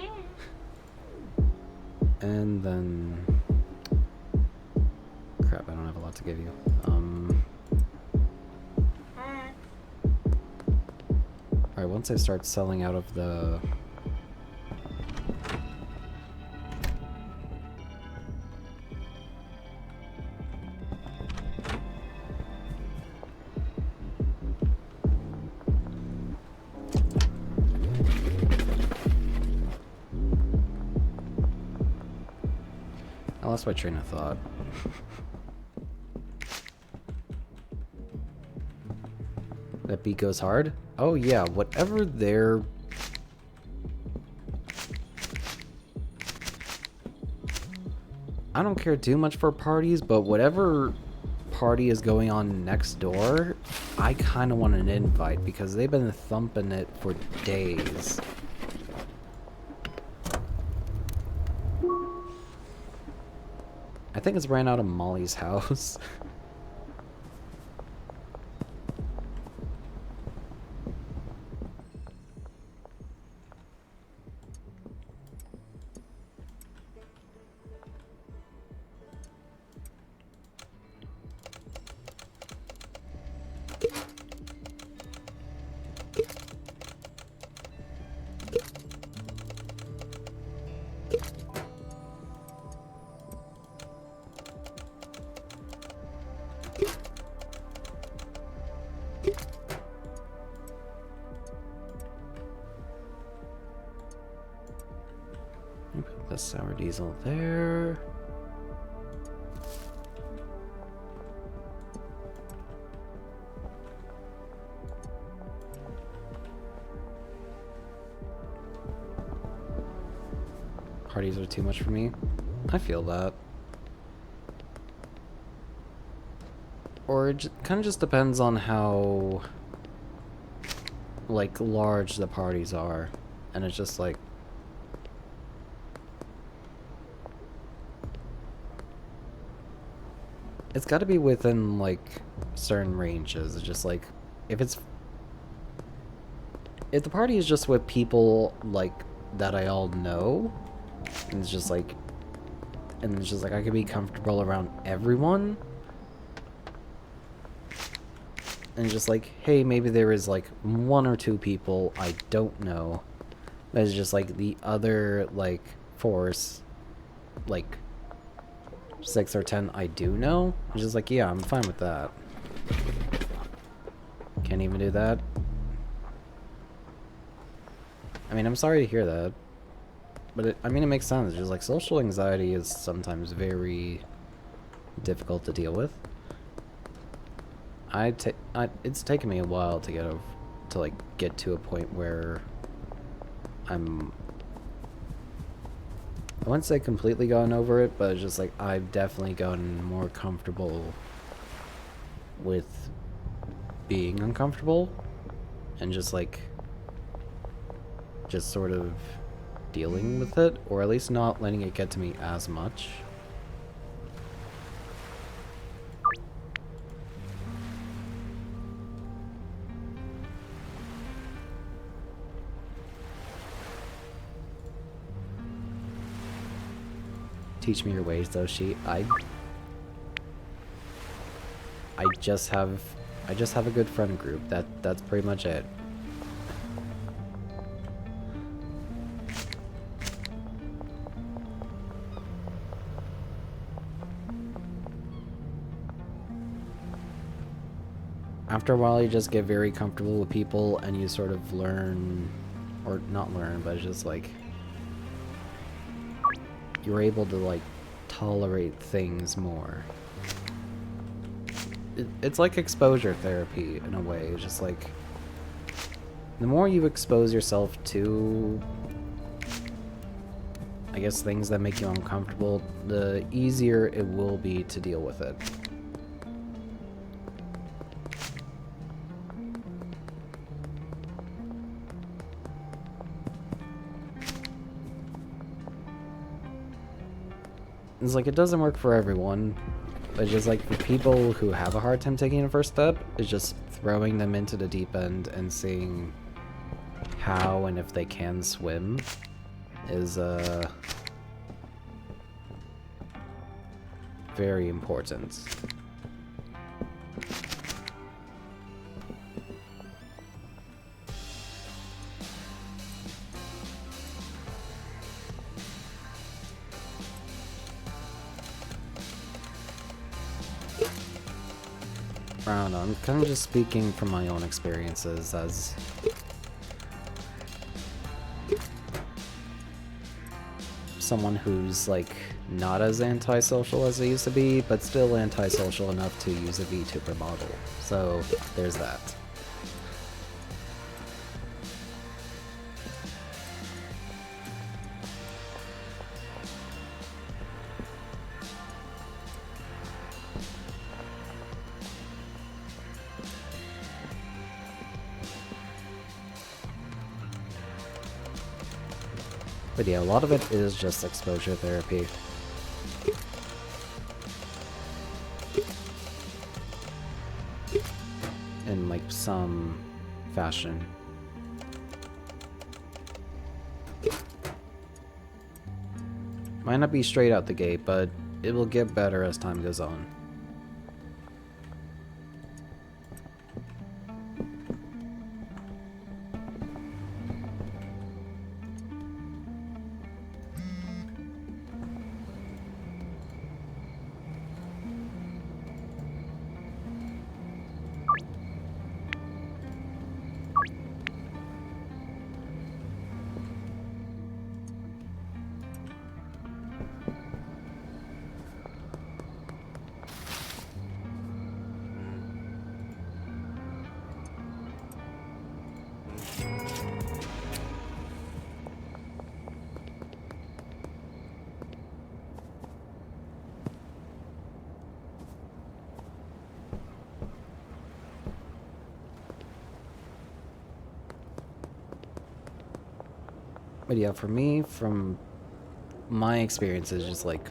And then... Crap, I don't have a lot to give you. Alright, once I start selling out of the... I lost my train of thought. That beat goes hard? Oh yeah, whatever their... I don't care too much for parties, but whatever party is going on next door, I kind of want an invite because they've been thumping it for days. I think it's ran out of Molly's house. Put the sour diesel there. Parties are too much for me. I feel that. Or it kind of just depends on how, like, large the parties are. And it's just like... It's got to be within, like, certain ranges. It's just like, if the party is just with people, like, that I all know, and it's just like I could be comfortable around everyone, and just like, hey, maybe there is like one or two people I don't know, but it's just like the other like force, like 6 or 10 I do know. It's just like, yeah, I'm fine with that. Can't even do that. I mean, I'm sorry to hear that. But I mean, it makes sense. Just like social anxiety is sometimes very difficult to deal with. It's taken me a while to get to a point where I wouldn't say completely gotten over it, but it's just like I've definitely gotten more comfortable with being uncomfortable and just sort of dealing with it, or at least not letting it get to me as much. Teach me your ways, though, I just have a good friend group. That's pretty much it. After a while, you just get very comfortable with people, and you sort of learn, or not learn, but it's just like you're able to like tolerate things more. It's like exposure therapy in a way. It's just like the more you expose yourself to I guess, things that make you uncomfortable, the easier it will be to deal with it. It's like, it doesn't work for everyone, but just like for people who have a hard time taking the first step, it's just throwing them into the deep end and seeing how and if they can swim is very important. I don't know, I'm kind of just speaking from my own experiences as someone who's like not as antisocial as I used to be, but still antisocial enough to use a VTuber model. So there's that. But yeah, a lot of it is just exposure therapy. In like some fashion. Might not be straight out the gate, but it will get better as time goes on. But yeah, for me, from my experiences, just like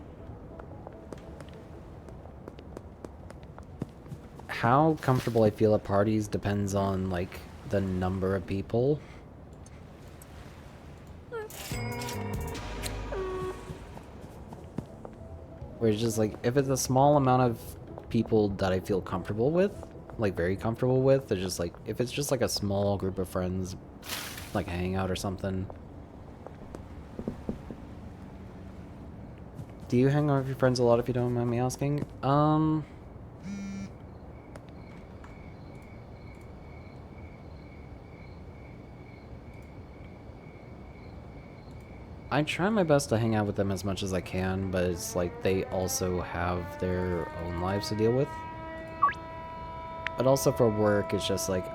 how comfortable I feel at parties depends on like the number of people. Where it's just like, if it's a small amount of people that I feel comfortable with, like very comfortable with, they're just like, if it's just like a small group of friends, like hanging out or something. Do you hang out with your friends a lot, if you don't mind me asking? I try my best to hang out with them as much as I can, but it's like they also have their own lives to deal with. But also for work, it's just like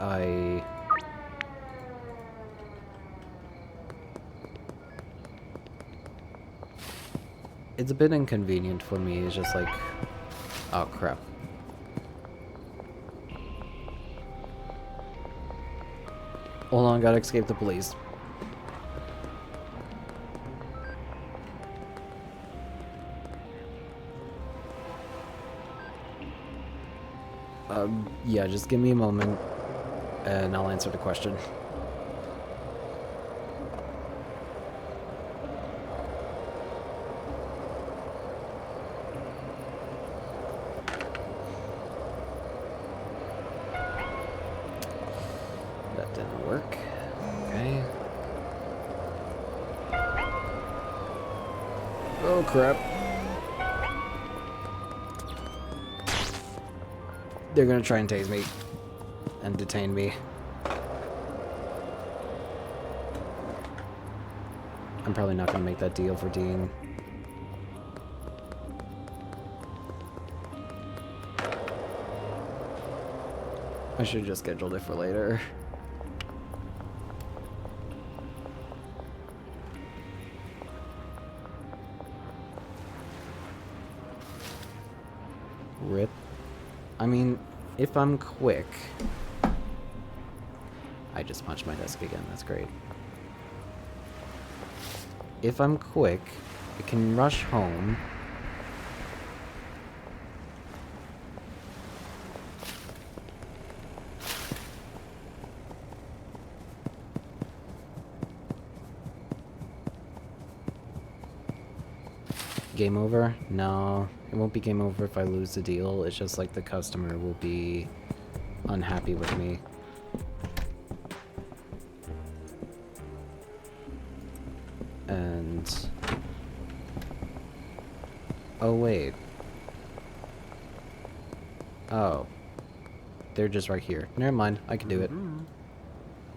it's a bit inconvenient for me. It's just like, oh crap. Hold on, gotta escape the police. Yeah, just give me a moment, and I'll answer the question. That didn't work. Okay. Oh, crap. They're gonna try and tase me and detain me. I'm probably not gonna make that deal for Dean. I should have just scheduled it for later. Rip. I mean, if I'm quick... I just punched my desk again, that's great. If I'm quick, I can rush home. Game over? No, it won't be game over if I lose the deal. It's just like the customer will be unhappy with me. And... oh, wait. Oh. They're just right here. Never mind, I can do it.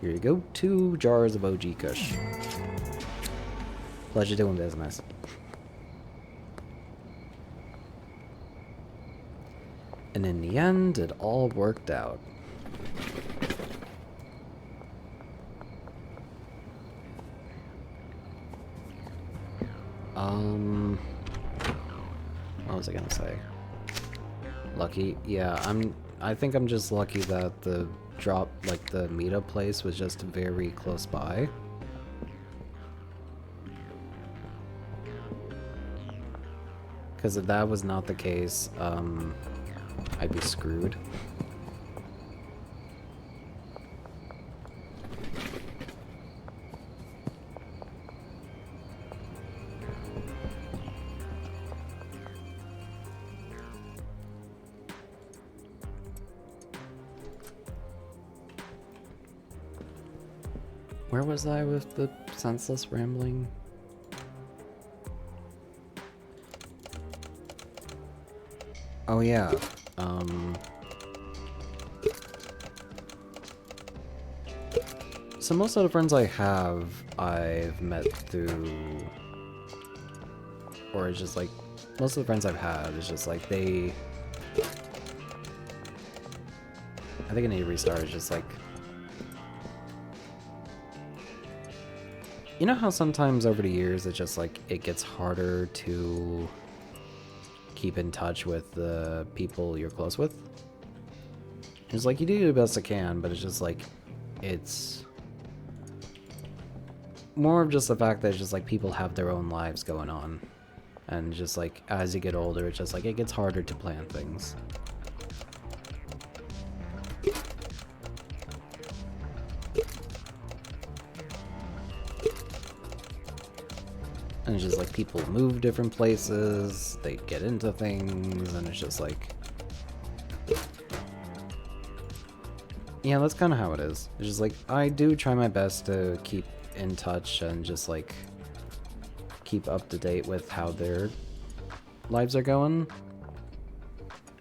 Here you go, 2 jars of OG Kush. Pleasure doing business. And in the end, it all worked out. What was I gonna say? Lucky? Yeah, I think I'm just lucky that the drop, like the meetup place was just very close by. Because if that was not the case, I'd be screwed. Where was I with the senseless rambling? Oh yeah, so most of the friends I have, I've met through, or it's just like, most of the friends I've had, it's just like they, I think I need to restart, it's just like, you know how sometimes over the years it's just like, it gets harder to keep in touch with the people you're close with? It's like, you do the best you can, but it's just like, it's more of just the fact that it's just like people have their own lives going on. And just like, as you get older, it's just like, it gets harder to plan things. And it's just like, people move different places, they get into things, and it's just like... yeah, that's kind of how it is. It's just like, I do try my best to keep in touch and just like, keep up to date with how their lives are going.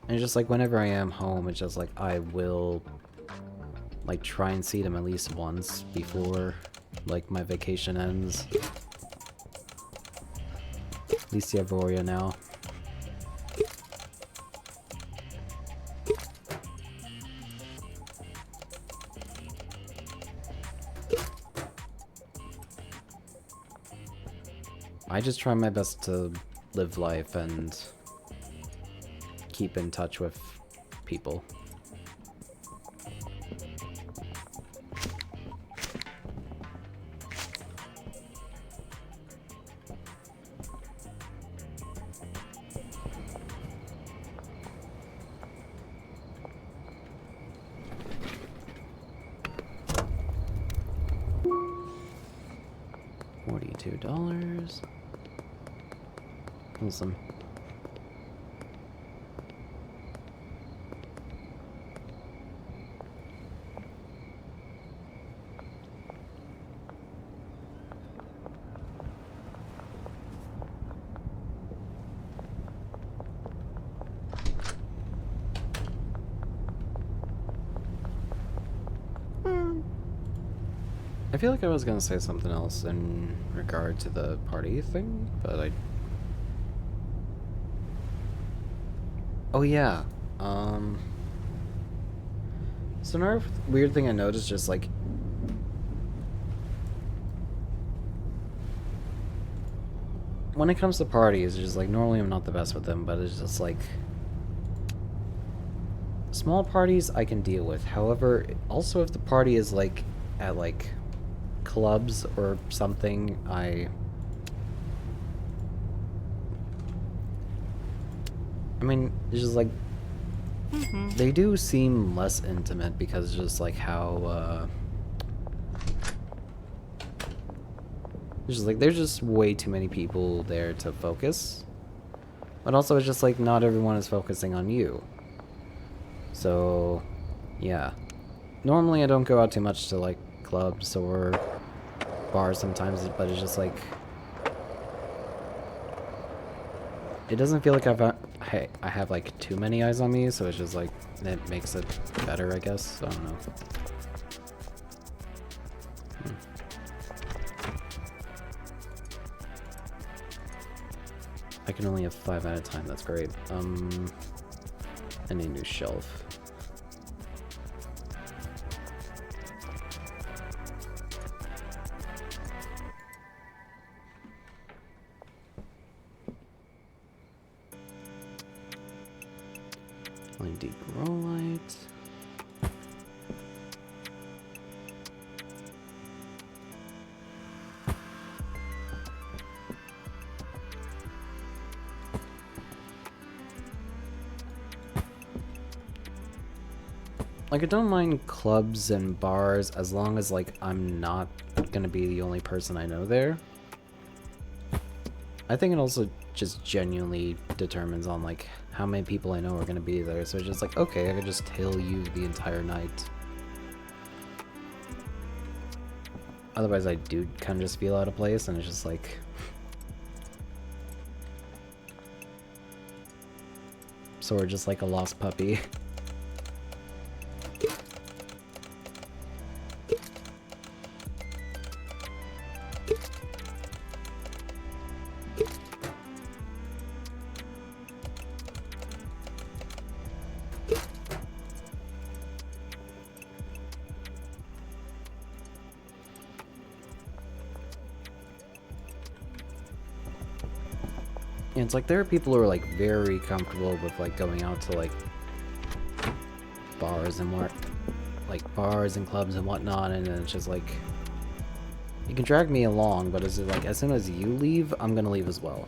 And it's just like, whenever I am home, it's just like, I will like try and see them at least once before like my vacation ends. At least you have Voria now. I just try my best to live life and keep in touch with people. $42. Awesome. I feel like I was gonna say something else in regard to the party thing, but I... oh yeah, so another weird thing I noticed, just like... when it comes to parties, it's just like, normally I'm not the best with them, but it's just like... small parties I can deal with. However, also if the party is like at like clubs or something, I mean, it's just like they do seem less intimate because just like how it's just like there's just way too many people there to focus. But also it's just like not everyone is focusing on you. So yeah. Normally I don't go out too much to like clubs or bars sometimes, but it's just like it doesn't feel like I have like too many eyes on me, so it's just like it makes it better, I guess. I don't know. I can only have 5 at a time, that's great. I need a new shelf. LED grow light. Like, I don't mind clubs and bars as long as, like, I'm not gonna be the only person I know there. I think it also just genuinely determines on, like, how many people I know are gonna be there. So it's just like, okay, I could just tail you the entire night. Otherwise, I do kind of just feel out of place, and it's just like... So we're just like a lost puppy. It's like there are people who are like very comfortable with like going out to like bars and bars and clubs and whatnot, and then it's just like you can drag me along, but is it like as soon as you leave, I'm gonna leave as well.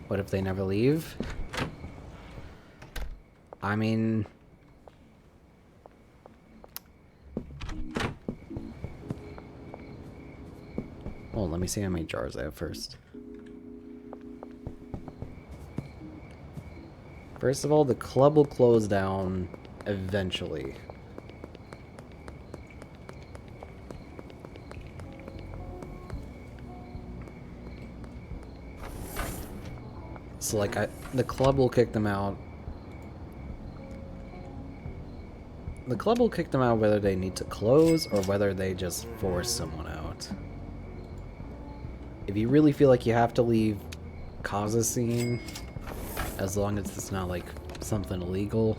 What if they never leave? I mean... Well, let me see how many jars I have first. First of all, the club will close down eventually. So, like, the club will kick them out. The club will kick them out whether they need to close or whether they just force someone out. If you really feel like you have to leave, cause a scene, as long as it's not, like, something illegal.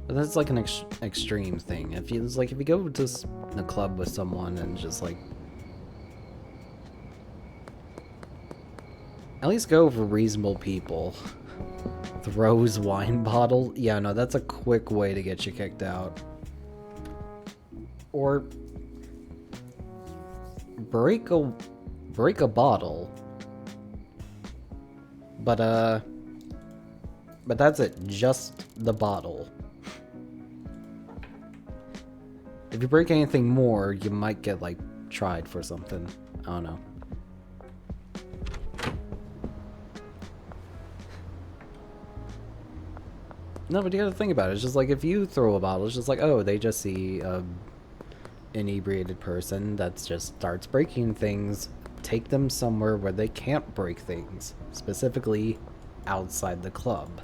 But that's like an extreme thing. If you go to a club with someone and just like, at least go for reasonable people. Throws wine bottle. Yeah, no, that's a quick way to get you kicked out. Or break a bottle. But that's it. Just the bottle. If you break anything more, you might get, like, tried for something. I don't know. No, but you gotta think about it. It's just like, if you throw a bottle, it's just like, oh, they just see a inebriated person that just starts breaking things. take them somewhere where they can't break things, specifically outside the club.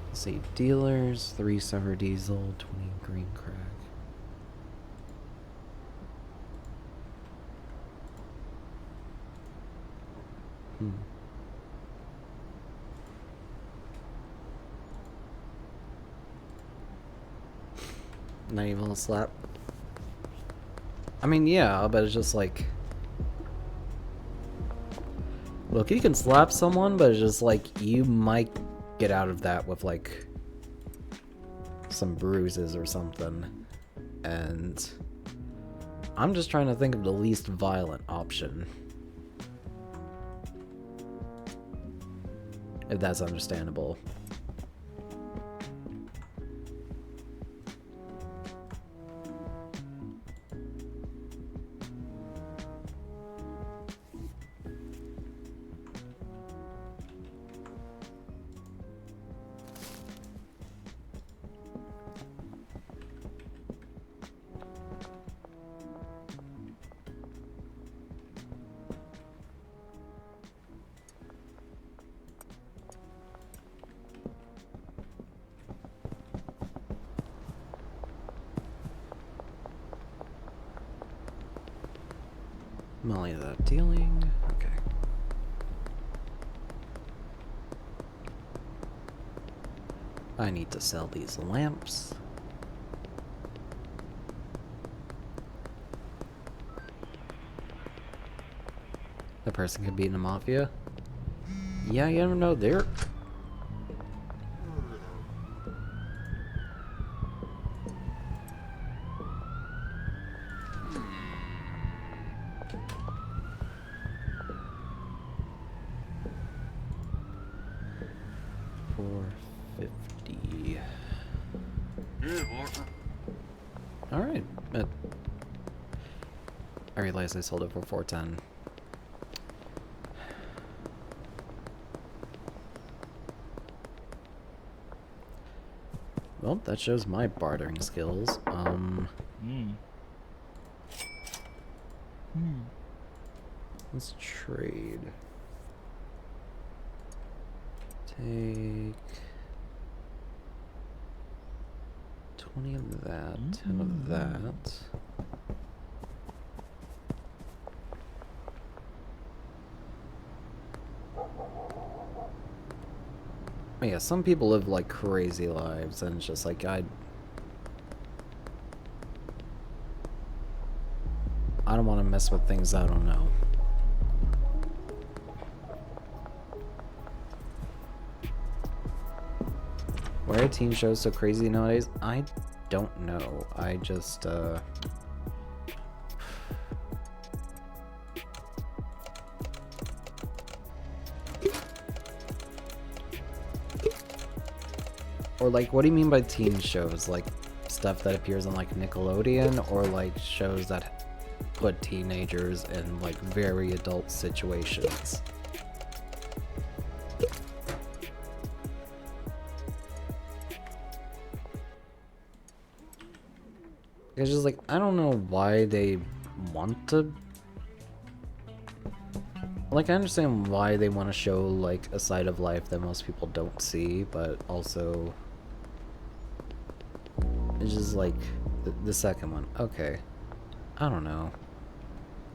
Let's see, dealers, 3 sour diesel, 20 green crack. Not even a slap. I mean, yeah, but it's just like... Look, you can slap someone, but it's just like, you might get out of that with like some bruises or something. And I'm just trying to think of the least violent option. If that's understandable. Molly that dealing. Okay. I need to sell these lamps. The person could be in the mafia. Yeah, you never know. They're... $450. Alright. I realized I sold it for $410. Well, that shows my bartering skills. Let's trade. Take 20 of that, 10 of that. Yeah, some people live like crazy lives, and it's just like I don't want to mess with things I don't know. Why are teen shows so crazy nowadays? I don't know. I just or like, what do you mean by teen shows? Like stuff that appears on like Nickelodeon, or like shows that put teenagers in like very adult situations? It's just like, I don't know why they want to... Like, I understand why they want to show, like, a side of life that most people don't see, but also... It's just like, the second one. Okay. I don't know.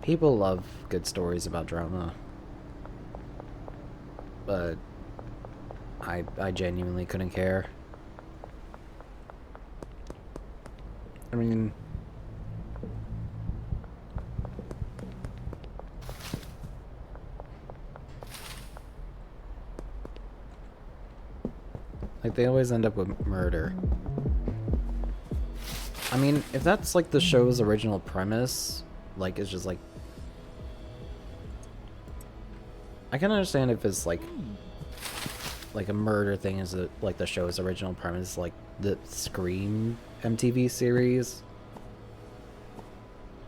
People love good stories about drama. But... I genuinely couldn't care. I mean... Like, they always end up with murder. I mean, if that's, like, the show's original premise, like, it's just, like... I can understand if it's, like a murder thing is, like, the show's original premise, like, the Scream MTV series.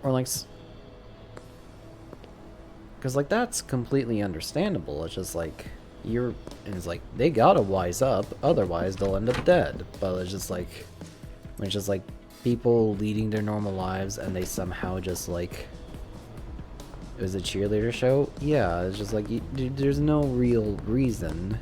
Or, like... Because, like, that's completely understandable. It's just, like... And it's like, they gotta wise up, otherwise they'll end up dead. But it's just like, Which is like people leading their normal lives and they somehow just like... It was a cheerleader show? Yeah, it's just like, there's no real reason.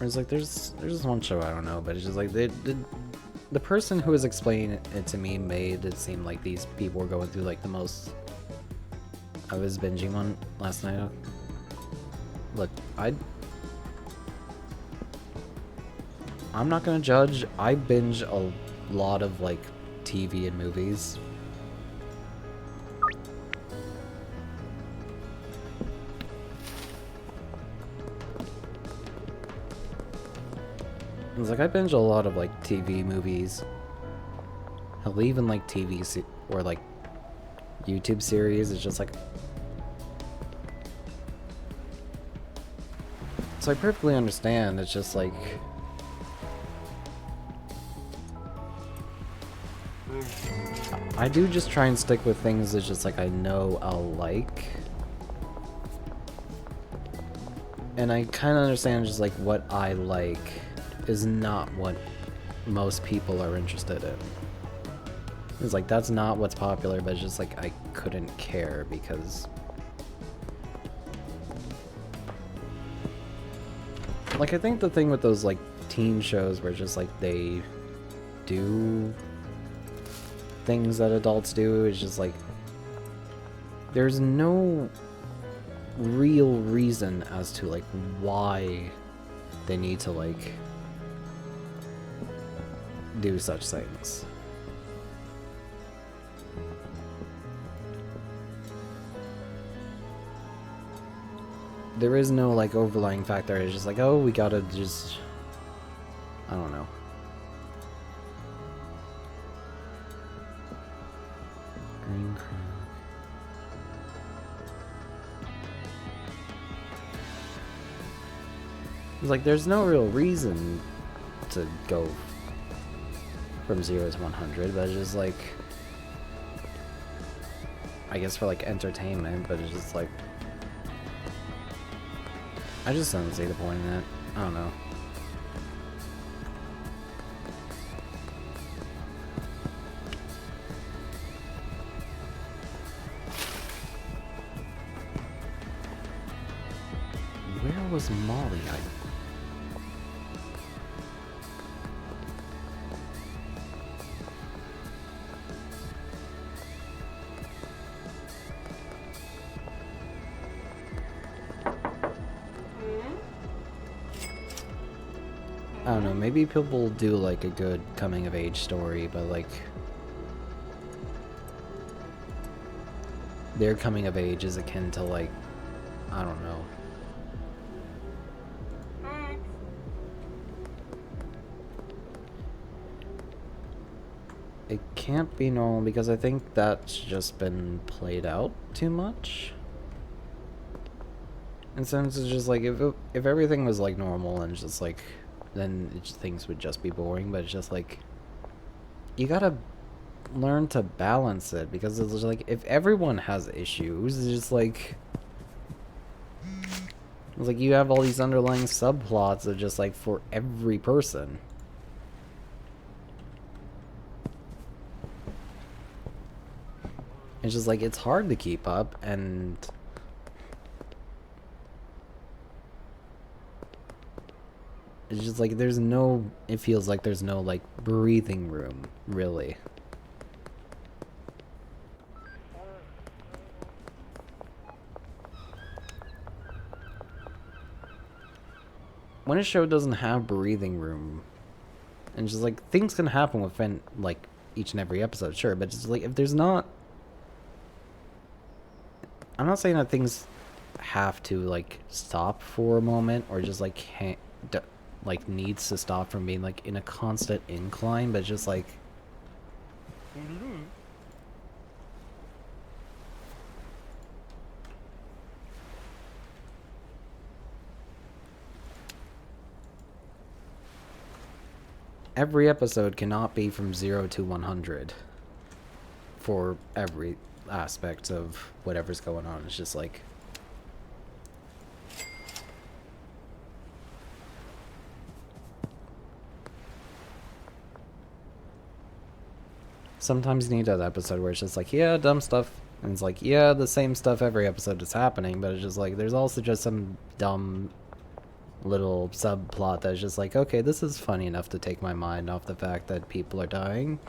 It's like there's this one show, I don't know, but it's just like the person who was explaining it to me made it seem like these people were going through like the most... I was binging one last night. Look, I'm not gonna judge. I binge a lot of like TV and movies. It's like I binge a lot of like TV movies. Hell, even like or like YouTube series. It's just like... So I perfectly understand. It's just like... I do just try and stick with things that just like I know I'll like. And I kind of understand just like what I like is not what most people are interested in. It's like, that's not what's popular, but it's just like, I couldn't care because... Like, I think the thing with those, like, teen shows where just, like, they do things that adults do is just, like, there's no real reason as to, like, why they need to, like, do such things. There is no, like, overlying factor. It's just like, oh, we gotta just... I don't know. Green crab. It's like, there's no real reason to go from 0 to 100, but it's just like... I guess for, like, entertainment, but it's just like... I just don't see the point in that. I don't know. Where was Molly? I don't know, maybe people do like a good coming of age story, but like their coming of age is akin to like, I don't know. It can't be normal because I think that's just been played out too much. In sense, it's just like if everything was like normal and just like, then things would just be boring, but it's just like, you gotta learn to balance it, because it's just like, if everyone has issues, it's just like, it's like you have all these underlying subplots of just like, for every person. It's just like, it's hard to keep up, and... It's just like, there's no... It feels like there's no, like, breathing room, really. When a show doesn't have breathing room, and just like, things can happen within, like, each and every episode, sure, but just like, if there's not... I'm not saying that things have to, like, stop for a moment, or just, like, can't... like needs to stop from being like in a constant incline, but just like every episode cannot be from 0 to 100 for every aspect of whatever's going on. It's just like sometimes you need that episode where it's just like, yeah, dumb stuff, and it's like, yeah, the same stuff every episode is happening, but it's just like there's also just some dumb little subplot that's just like, okay, this is funny enough to take my mind off the fact that people are dying.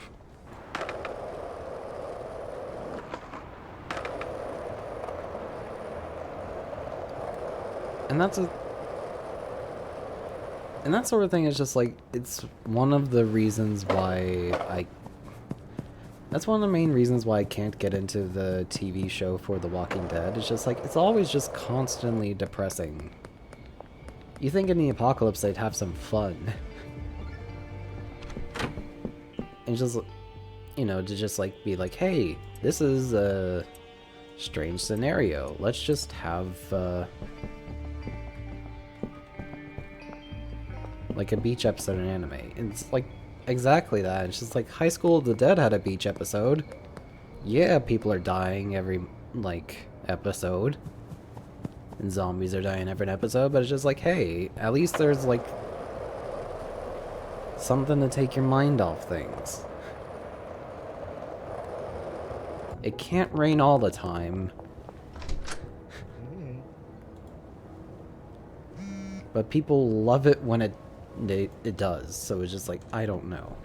And that sort of thing is just like, it's one of the reasons why that's one of the main reasons why I can't get into the TV show for The Walking Dead. It's just like, it's always just constantly depressing. You think in the apocalypse they'd have some fun. And just, you know, to just like be like, hey, this is a strange scenario. Let's just have like a beach episode in anime. And it's like exactly that. It's just like High School of the Dead had a beach episode. Yeah, people are dying every like episode. And zombies are dying every episode, but it's just like, hey, at least there's like something to take your mind off things. It can't rain all the time. But people love it when it does, so it's just like, I don't know.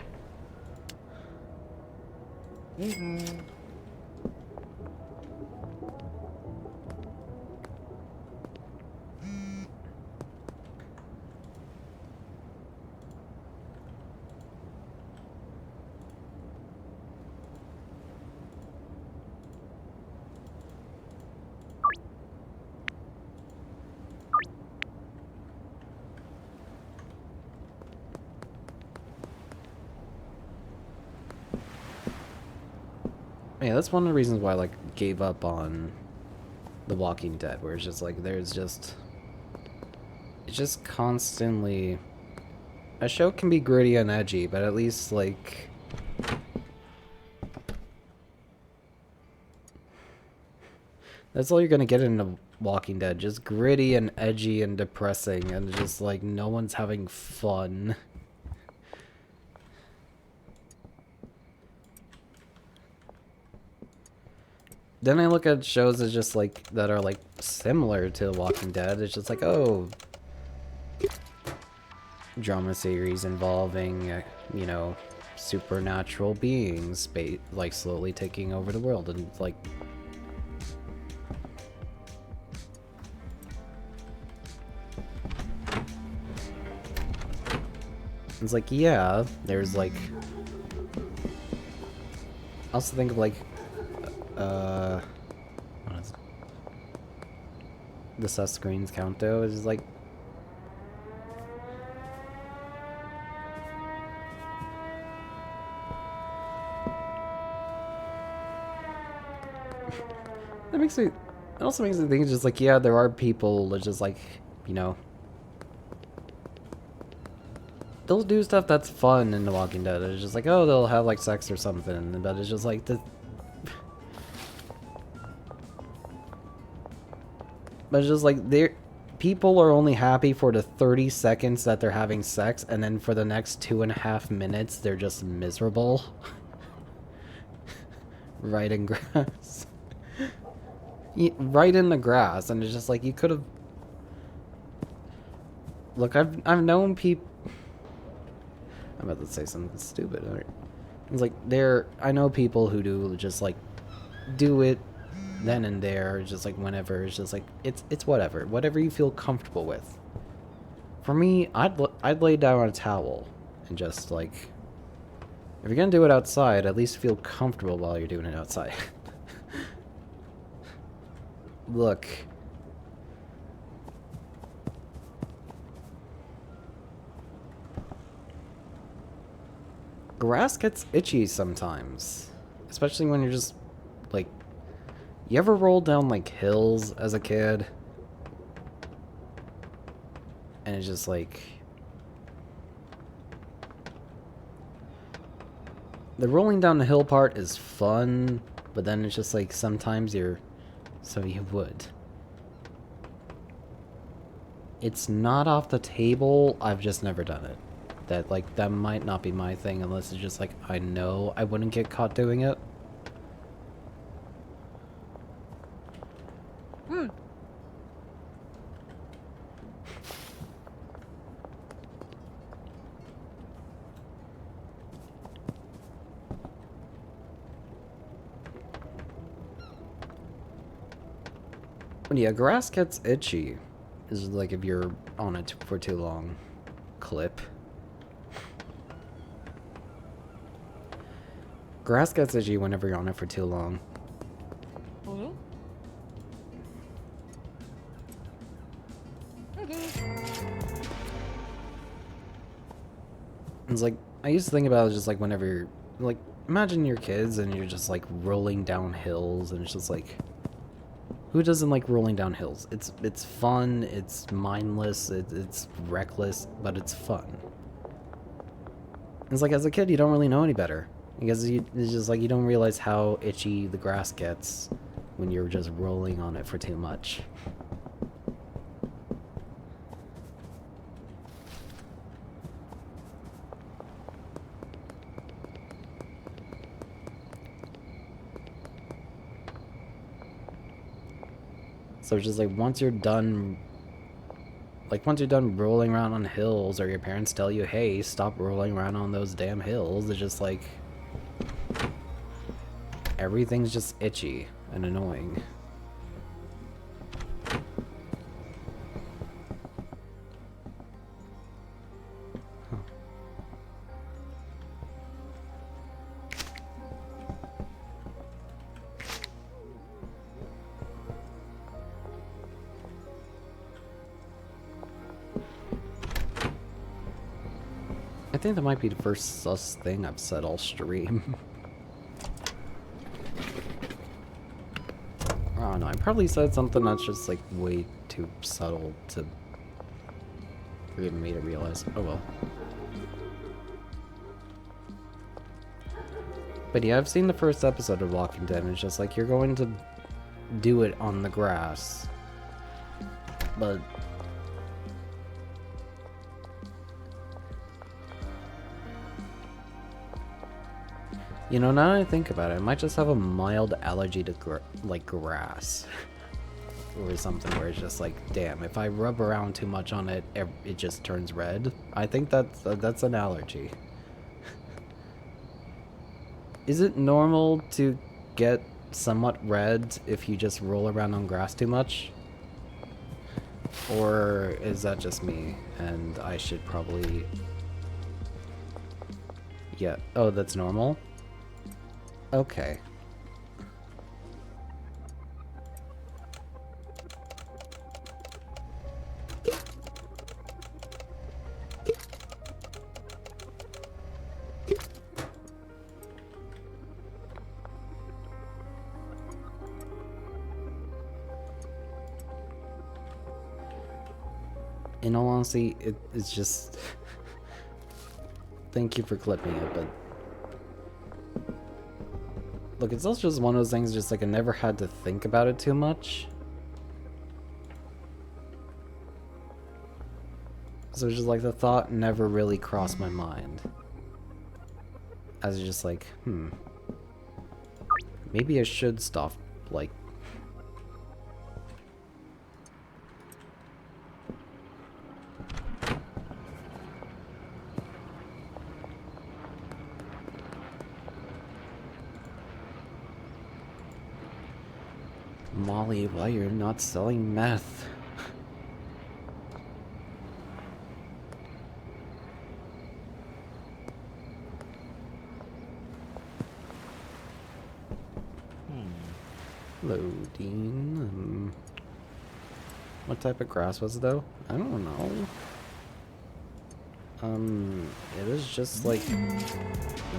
Yeah, that's one of the reasons why I like gave up on The Walking Dead, where it's just like it's just constantly, a show can be gritty and edgy, but at least like that's all you're gonna get in The Walking Dead, just gritty and edgy and depressing, and just like no one's having fun. Then I look at shows that just like that are like similar to The Walking Dead. It's just like, oh, drama series involving you know, supernatural beings like slowly taking over the world, and like it's like, yeah, there's like, I also think of like what is it? The sus screens count though is like it also makes me think it's just like, yeah, there are people that just like, you know, they'll do stuff that's fun in The Walking Dead. It's just like, oh, they'll have like sex or something, but it's just like but it's just like people are only happy for the 30 seconds that they're having sex, and then for the next 2.5 minutes they're just miserable. Right in grass. Right in the grass, and it's just like, you could have. Look, I've known people. I'm about to say something stupid. Right? It's like I know people who do just like do it then and there, just like whenever. It's just like it's whatever you feel comfortable with. For me, I'd lay down on a towel and just like, if you're gonna do it outside, at least feel comfortable while you're doing it outside. Look. Grass gets itchy sometimes. Especially when you're just, like... You ever roll down, like, hills as a kid? And it's just, like... The rolling down the hill part is fun, but then it's just, like, sometimes you're... So you would. It's not off the table, I've just never done it. That, like, that might not be my thing unless it's just, like, I know I wouldn't get caught doing it. But yeah, grass gets itchy. Is like if you're on it for too long. Clip. Grass gets itchy whenever you're on it for too long. It's like, I used to think about it just like whenever you're, like, imagine your kids and you're just like rolling down hills and it's just like, who doesn't like rolling down hills? It's fun, it's mindless, it's reckless, but it's fun. It's like as a kid you don't really know any better. Because it's just like you don't realize how itchy the grass gets when you're just rolling on it for too much. So it's just like once you're done rolling around on hills, or your parents tell you, hey, stop rolling around on those damn hills, it's just like everything's just itchy and annoying. I think that might be the first sus thing I've said all stream. I don't know, I probably said something that's just like way too subtle to for even me to realize. Oh well. But yeah, I've seen the first episode of Walking Dead and it's just like you're going to do it on the grass. But you know, now that I think about it, I might just have a mild allergy to grass. Or something where it's just like, damn, if I rub around too much on it, it just turns red. I think that's an allergy. Is it normal to get somewhat red if you just roll around on grass too much? Or is that just me and I should probably... Yeah, oh, that's normal? Okay. In all honesty, it's just... Thank you for clipping it, but... Look, it's also just one of those things just like I never had to think about it too much. So it's just like the thought never really crossed my mind. I was just like, maybe I should stop, like... Molly, why you're not selling meth? Loading. What type of grass was it though? I don't know. It is just like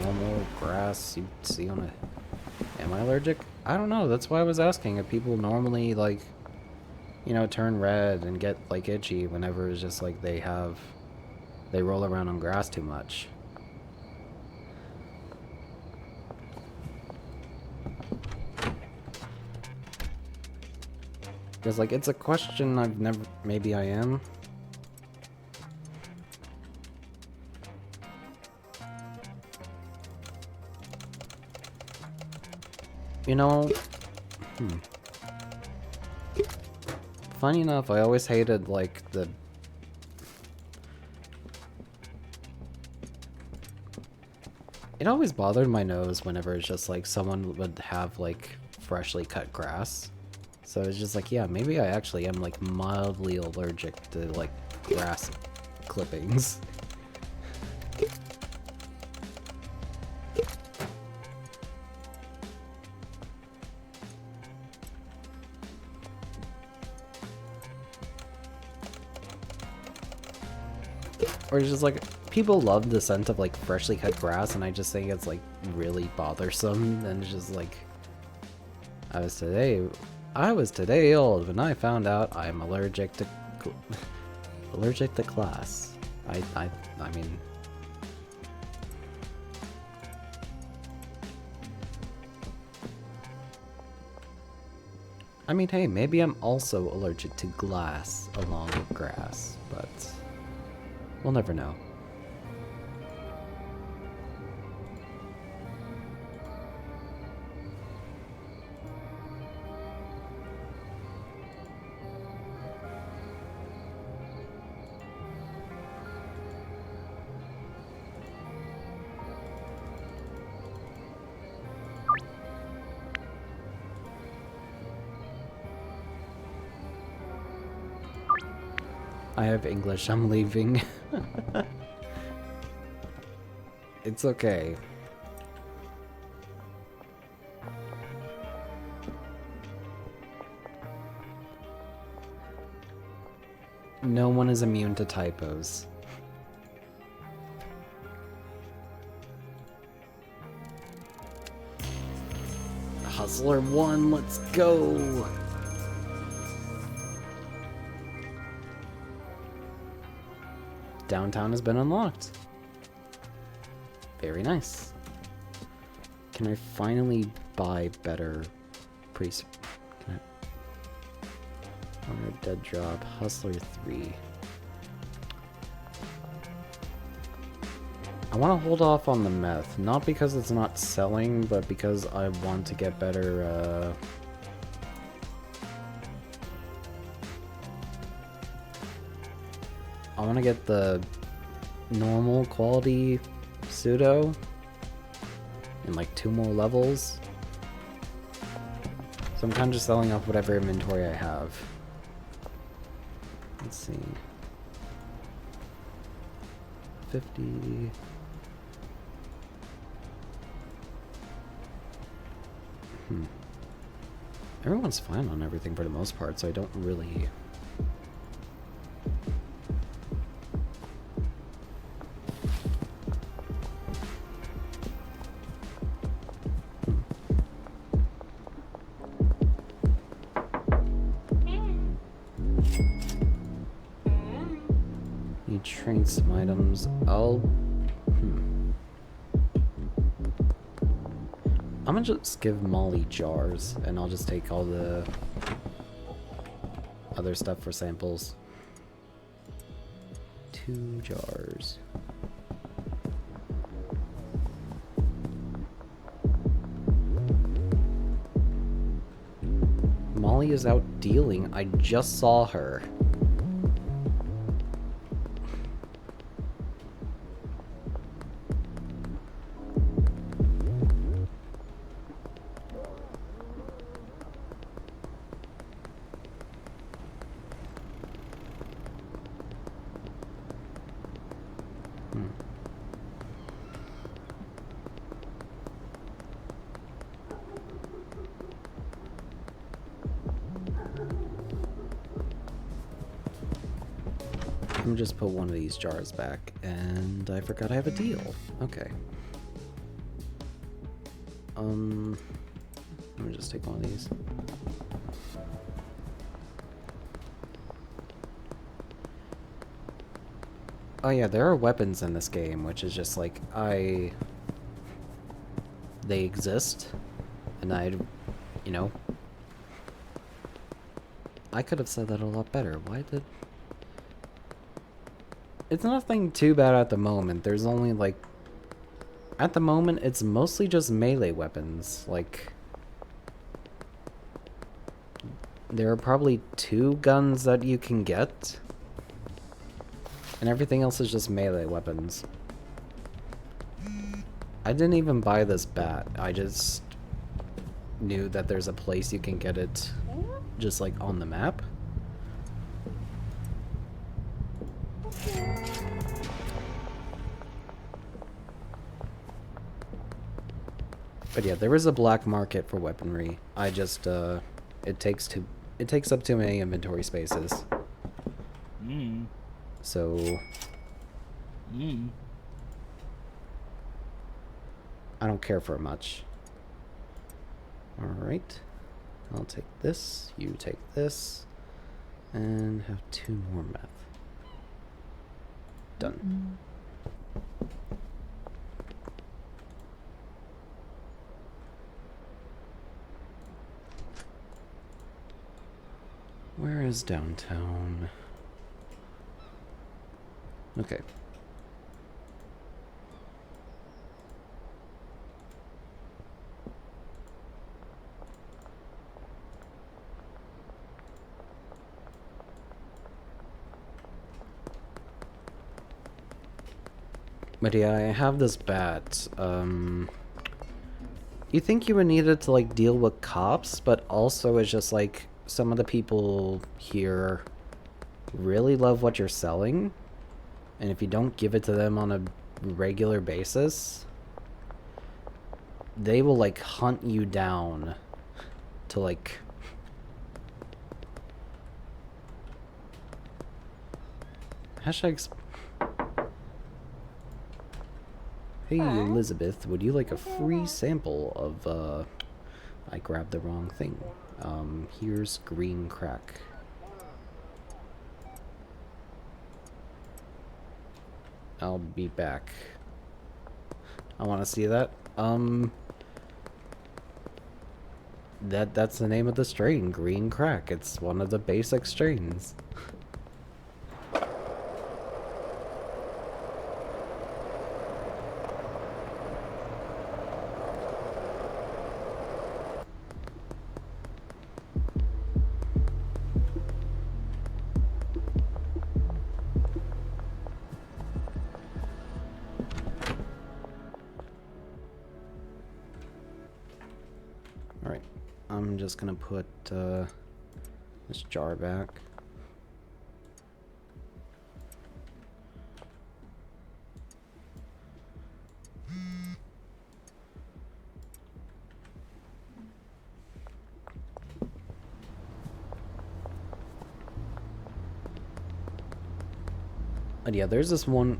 normal grass you see on a... Am I allergic? I don't know, that's why I was asking if people normally, like, you know, turn red and get, like, itchy whenever it's just like they roll around on grass too much. Because, like, it's a question I've never... Maybe I am. You know... Funny enough, I always hated, like, the... It always bothered my nose whenever it's just, like, someone would have, like, freshly cut grass. So it's just like, yeah, maybe I actually am, like, mildly allergic to, like, grass clippings. Or it's just like, people love the scent of like freshly cut grass, and I just think it's like really bothersome. And it's just like, I was today old when I found out I'm allergic to glass. I mean, hey, maybe I'm also allergic to glass along with grass, but we'll never know. I have English, I'm leaving. It's okay. No one is immune to typos. Hustler 1, let's go! Downtown has been unlocked. Very nice. Can I finally buy better priest? Can I... Honor Dead Drop, Hustler 3. I want to hold off on the meth, not because it's not selling, but because I want to get better, I want to get the normal quality pseudo in like 2 more levels. So I'm kind of just selling off whatever inventory I have. Let's see. 50. Everyone's fine on everything for the most part, so I don't really... Need train some items. I'm gonna just give Molly jars, and I'll just take all the other stuff for samples. 2 jars. Molly is out dealing. I just saw her. Let me just put one of these jars back, and I forgot I have a deal. Okay. Let me just take one of these. Oh yeah, there are weapons in this game, which is just like, they exist, and you know, I could have said that a lot better. Why did... It's nothing too bad at the moment. There's only, like... At the moment, it's mostly just melee weapons. Like... There are probably 2 guns that you can get. And everything else is just melee weapons. I didn't even buy this bat. I just knew that there's a place you can get it just, like, on the map. But yeah, there is a black market for weaponry. I just, it takes up too many inventory spaces. So... I don't care for much. Alright. I'll take this, you take this, and have 2 more meth. Done. Where is downtown? Okay. But yeah, I have this bat. You think you would need it to, like, deal with cops, but also it's just, like, some of the people here really love what you're selling. And if you don't give it to them on a regular basis, they will, like, hunt you down to, like... Hashtags... Hey, Elizabeth, would you like a free sample of, I grabbed the wrong thing. Here's green crack. I'll be back. I want to see that. That's the name of the strain, green crack. It's one of the basic strains. Alright, I'm just gonna put this jar back. And yeah, there's this one...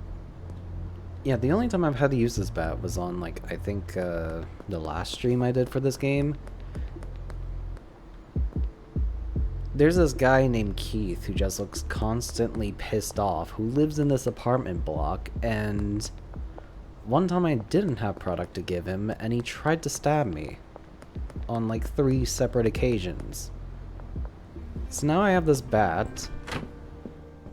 Yeah, the only time I've had to use this bat was on, like, I think, the last stream I did for this game. There's this guy named Keith who just looks constantly pissed off, who lives in this apartment block, and one time I didn't have product to give him, and he tried to stab me on, like, 3 separate occasions. So now I have this bat,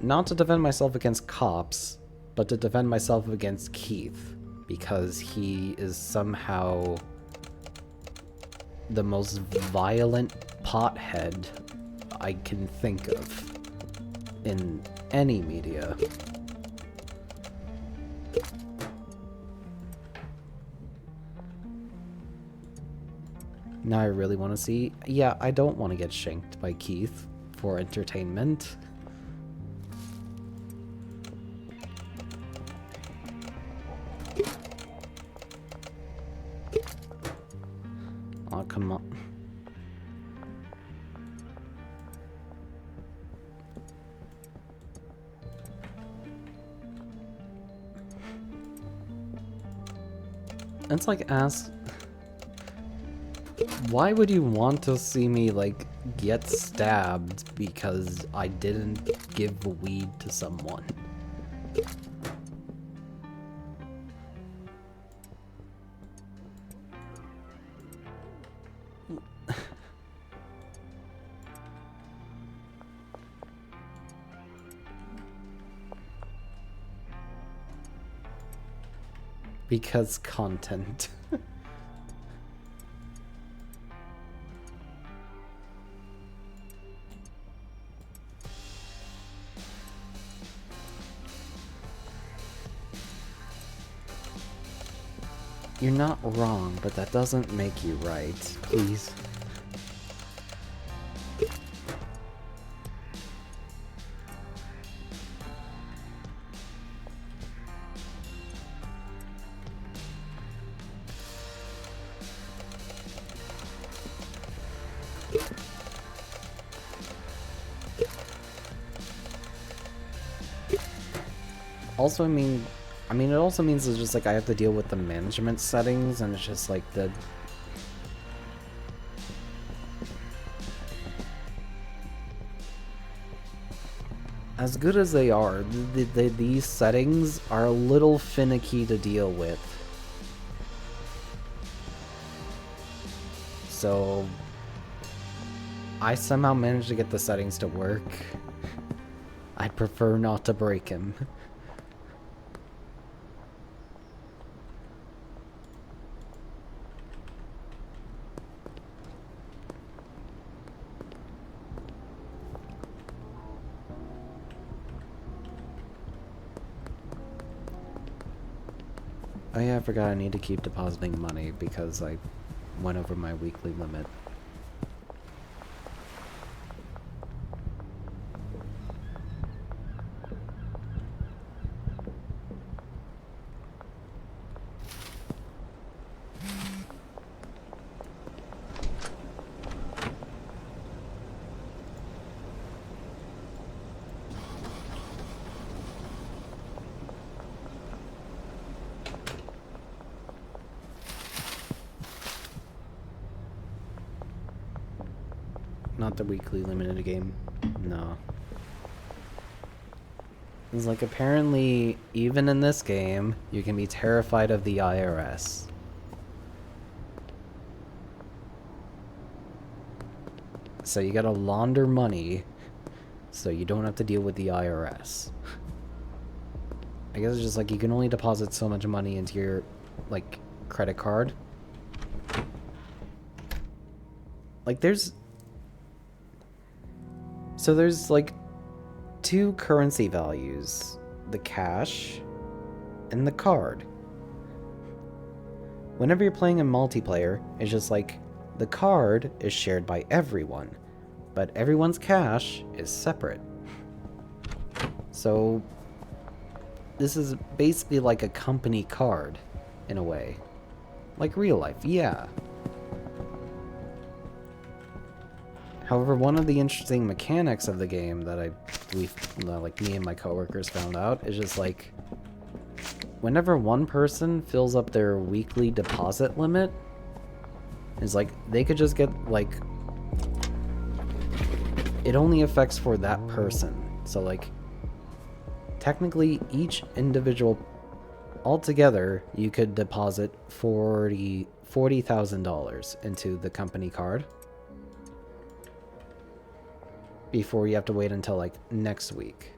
not to defend myself against cops, but to defend myself against Keith, because he is somehow the most violent pothead I can think of in any media. Now I really want to see... Yeah, I don't want to get shanked by Keith for entertainment. Oh, come on. It's like, why would you want to see me, like, get stabbed because I didn't give weed to someone? Because content. You're not wrong, but that doesn't make you right. Please. Also, I mean, it also means it's just like I have to deal with the management settings, and it's just like the... As good as they are, these settings are a little finicky to deal with. So... I somehow managed to get the settings to work. I'd prefer not to break him. Oh yeah, I forgot I need to keep depositing money because I went over my weekly limit. Not the weekly limited game. No. It's like, apparently, even in this game, you can be terrified of the IRS. So you gotta launder money so you don't have to deal with the IRS. I guess it's just like you can only deposit so much money into your, like, credit card. Like, there's like two currency values, the cash and the card. Whenever you're playing in multiplayer, it's just like the card is shared by everyone, but everyone's cash is separate. So this is basically like a company card in a way. Like real life, yeah. However, one of the interesting mechanics of the game that like me and my coworkers found out is just like, whenever one person fills up their weekly deposit limit, is like they could just get like, it only affects for that person. So like, technically each individual, altogether, you could deposit $40,000 into the company card before you have to wait until like next week.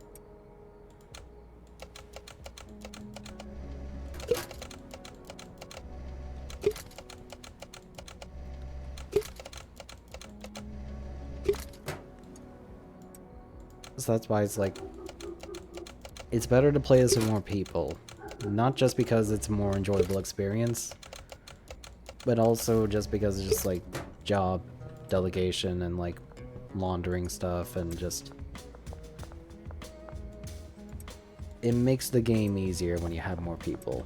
So that's why it's like, it's better to play this with more people. Not just because it's a more enjoyable experience, but also just because it's just like job delegation and like laundering stuff, and just it makes the game easier when you have more people.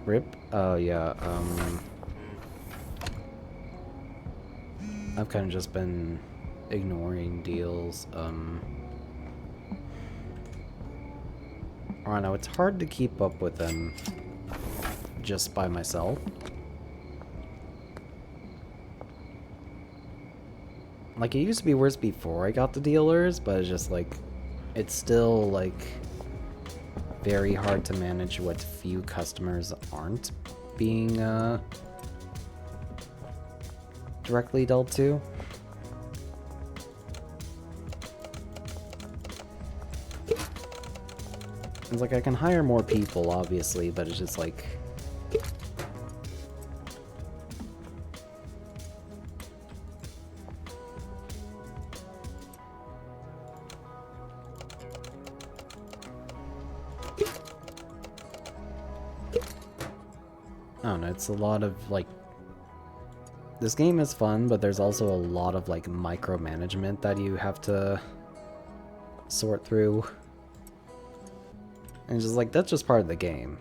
Rip? Oh, yeah, I've kind of just been ignoring deals, I don't know, it's hard to keep up with them just by myself. Like, it used to be worse before I got the dealers, but it's just, like, it's still, like, very hard to manage what few customers aren't being, directly dealt to. It's like, I can hire more people, obviously, but it's just, like... I don't know, it's a lot of, like... This game is fun, but there's also a lot of, like, micromanagement that you have to sort through. And it's just, like, that's just part of the game.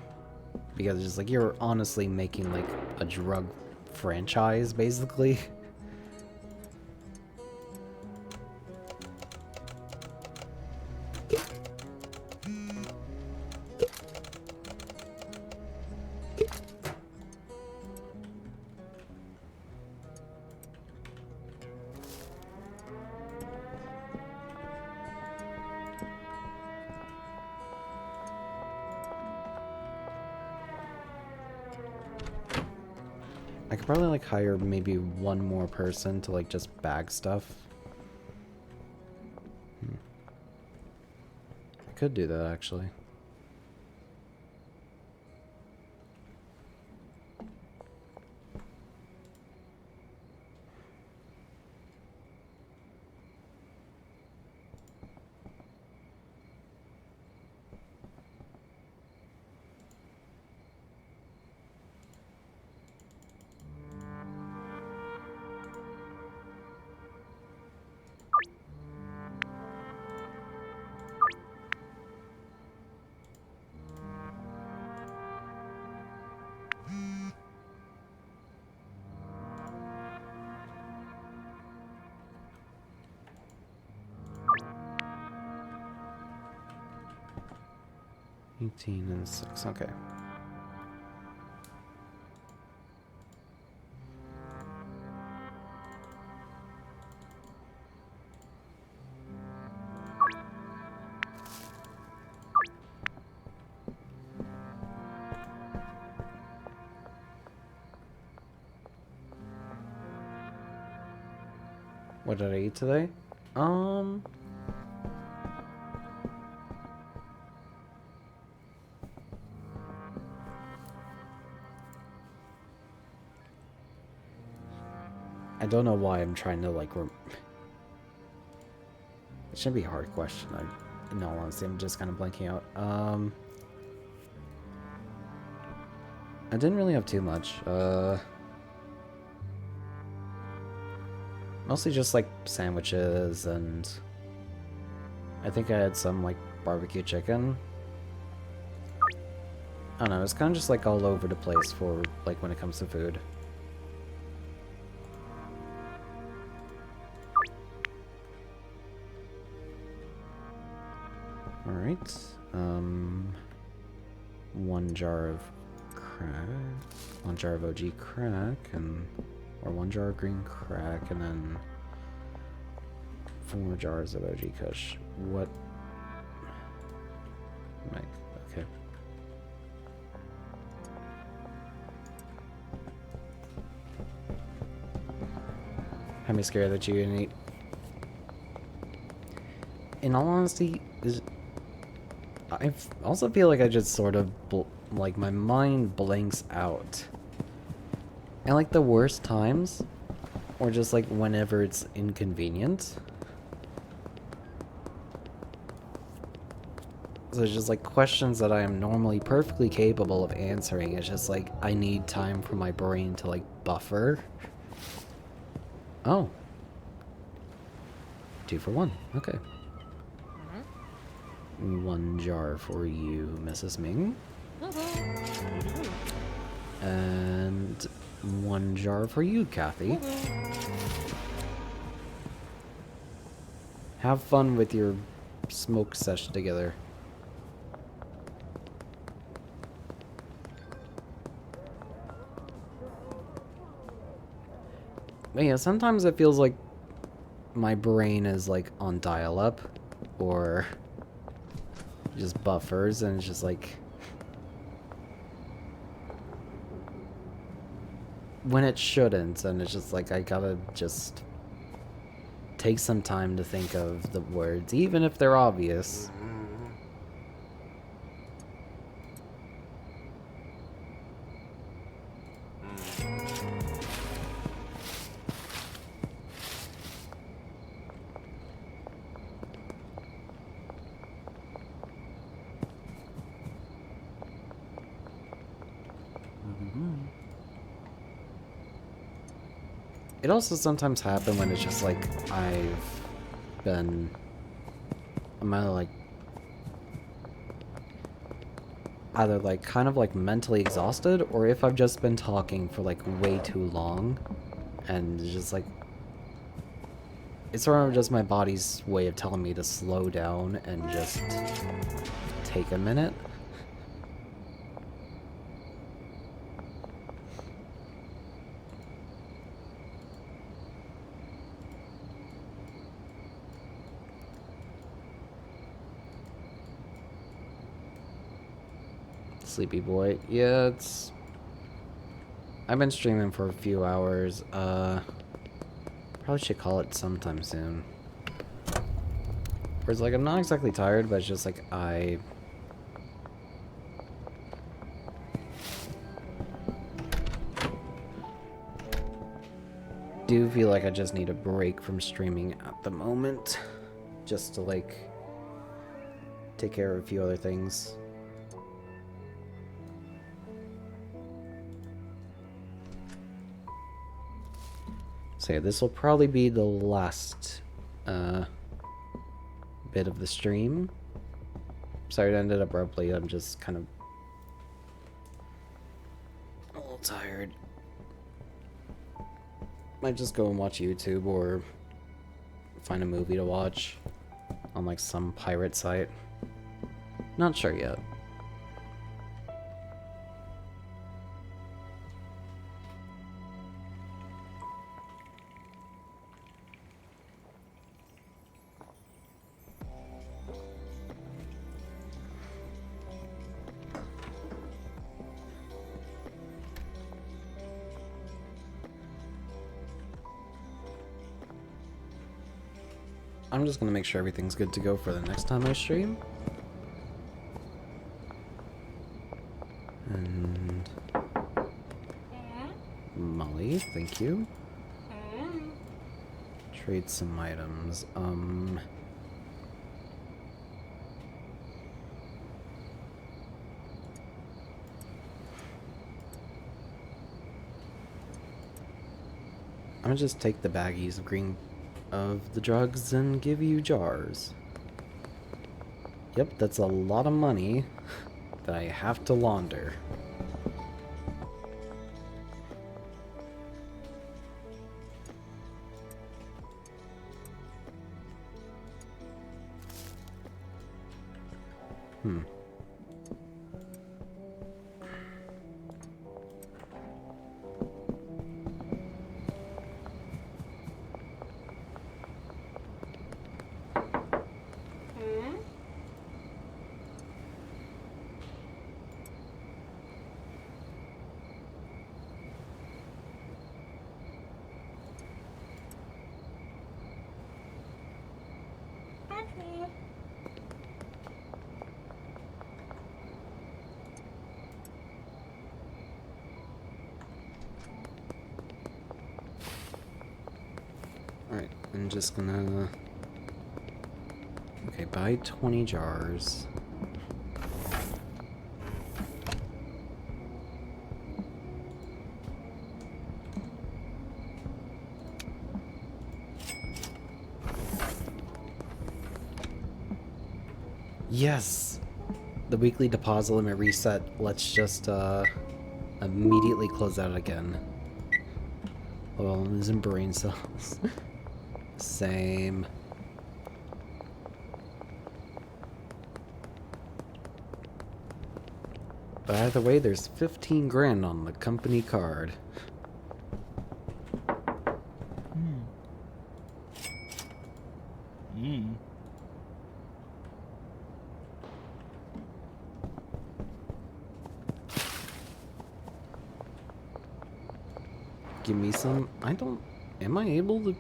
Because it's just, like, you're honestly making, like, a drug franchise, basically. I could probably, like, hire maybe one more person to, like, just bag stuff. I could do that, actually. $18 and $6, okay. What did I eat today? I don't know why I'm trying to, like, it shouldn't be a hard question. In all honesty, I'm just kind of blanking out. I didn't really have too much. Mostly just, like, sandwiches, and I think I had some, like, barbecue chicken. I don't know, it's kind of just, like, all over the place for, like, when it comes to food. Alright, one jar of crack, one jar of OG crack, or one jar of green crack, and then 4 jars of OG Kush. What? Okay. I'm scared that you didn't eat. In all honesty, I also feel like I just sort of, like, my mind blanks out. And, like, the worst times, or just, like, whenever it's inconvenient. So it's just, like, questions that I am normally perfectly capable of answering. It's just, like, I need time for my brain to, like, buffer. Oh. 2 for 1. Okay. 1 jar for you, Mrs. Ming. And 1 jar for you, Kathy. Have fun with your smoke sesh together. But yeah, sometimes it feels like my brain is like on dial-up or just buffers, and it's just like when it shouldn't, and it's just like I gotta just take some time to think of the words, even if they're obvious. It also sometimes happens when it's just like I'm either like kind of like mentally exhausted, or if I've just been talking for like way too long, and it's just like it's sort of just my body's way of telling me to slow down and just take a minute. Sleepy boy. Yeah, it's... I've been streaming for a few hours. Probably should call it sometime soon. Where it's like, I'm not exactly tired, but it's just like, I do feel like I just need a break from streaming at the moment. Just to, like, take care of a few other things. So yeah, this will probably be the last bit of the stream. Sorry it ended abruptly, I'm just kind of a little tired. Might just go and watch YouTube or find a movie to watch on like some pirate site. Not sure yet. I'm just gonna make sure everything's good to go for the next time I stream. And Molly, thank you. Trade some items. I'm gonna just take the baggies of the drugs and give you jars. Yep, that's a lot of money that I have to launder. Alright, I'm just gonna... Okay, buy 20 jars. Yes! The weekly deposit limit reset. Let's just immediately close out again. Well, I'm losing brain cells. Same. But either way, there's 15 grand on the company card. Give me some. Am I able to?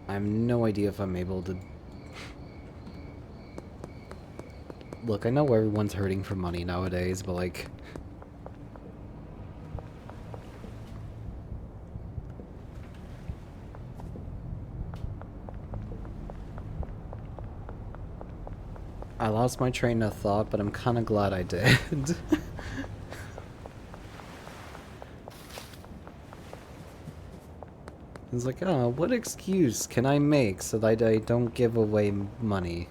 I have no idea if I'm able to. Look, I know everyone's hurting for money nowadays, but like. I lost my train of thought, but I'm kind of glad I did. It's like, oh, what excuse can I make so that I don't give away money?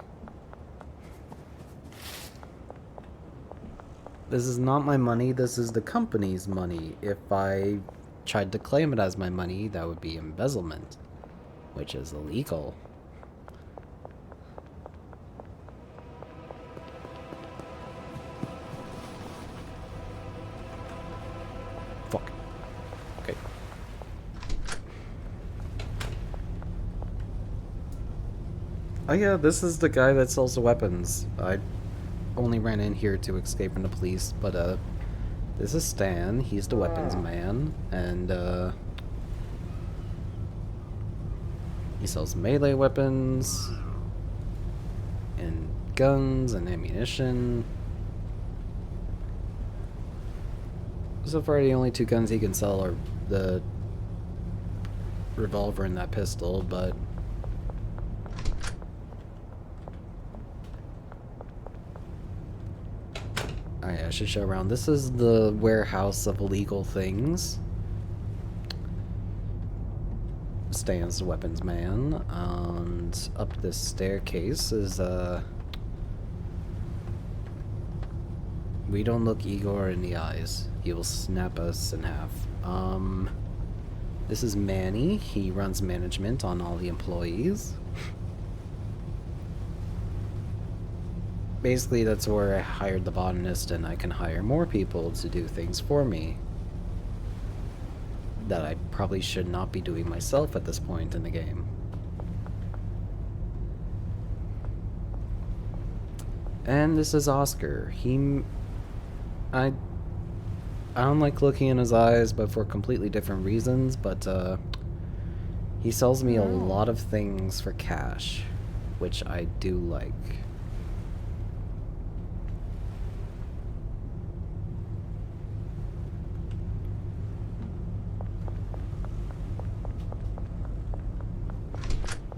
This is not my money, this is the company's money. If I tried to claim it as my money, that would be embezzlement, which is illegal. Fuck. Okay. Oh yeah, this is the guy that sells the weapons. I only ran in here to escape from the police, but this is Stan, he's the weapons man, and he sells melee weapons, and guns, and ammunition. So far the only 2 guns he can sell are the revolver and that pistol, but I should show around. This is the warehouse of illegal things. Stands the weapons man, and up this staircase is we don't look Igor in the eyes. He will snap us in half. This is Manny. He runs management on all the employees. Basically, that's where I hired the botanist, and I can hire more people to do things for me that I probably should not be doing myself at this point in the game. And this is Oscar. I don't like looking in his eyes, but for completely different reasons, but he sells me a lot of things for cash, which I do like.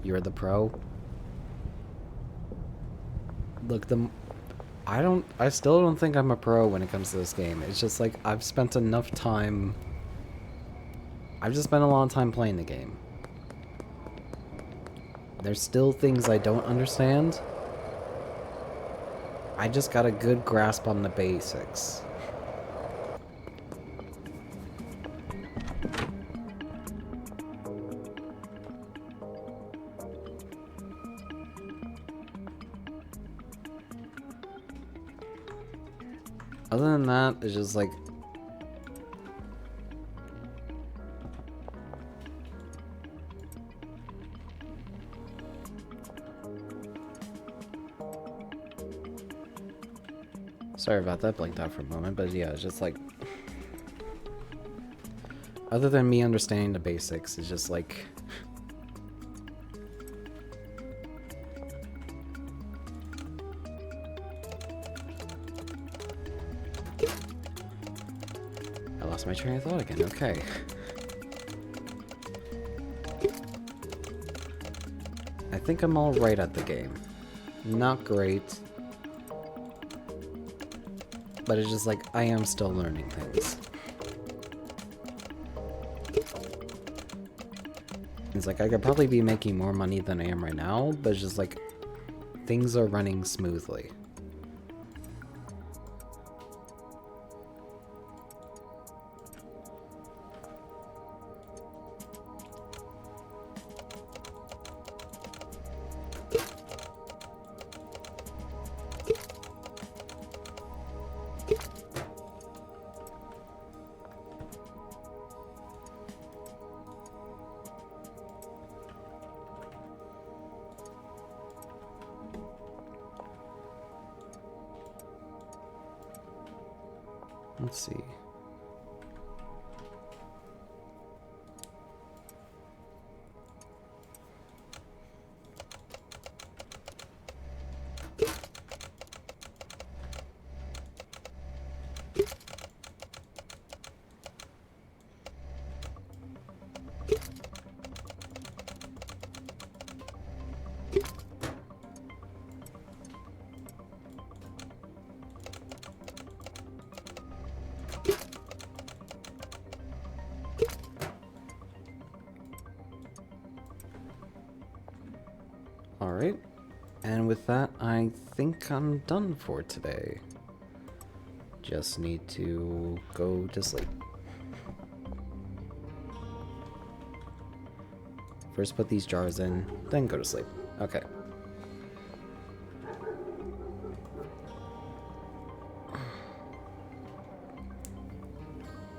You're the pro. Look, I still don't think I'm a pro when it comes to this game. It's just like, I've spent enough time. I've just spent a long time playing the game. There's still things I don't understand. I just got a good grasp on the basics. Other than that, it's just like... Sorry about that, blinked out for a moment, but yeah, it's just like... Other than me understanding the basics, it's just like... I lost my train of thought again, okay. I think I'm alright at the game. Not great. But it's just like, I am still learning things. It's like, I could probably be making more money than I am right now, but it's just like, things are running smoothly. Let's see. Alright, and with that, I think I'm done for today. Just need to go to sleep. First put these jars in, then go to sleep. Okay.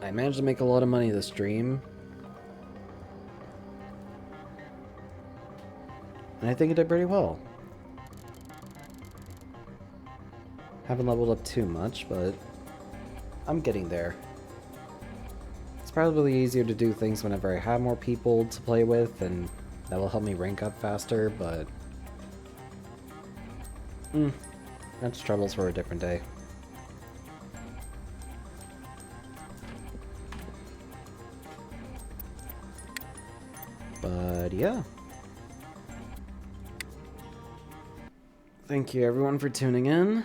I managed to make a lot of money this stream. And I think I did pretty well. Haven't leveled up too much, but I'm getting there. It's probably easier to do things whenever I have more people to play with, and that will help me rank up faster, but... that's troubles for a different day. But yeah. Thank you everyone for tuning in.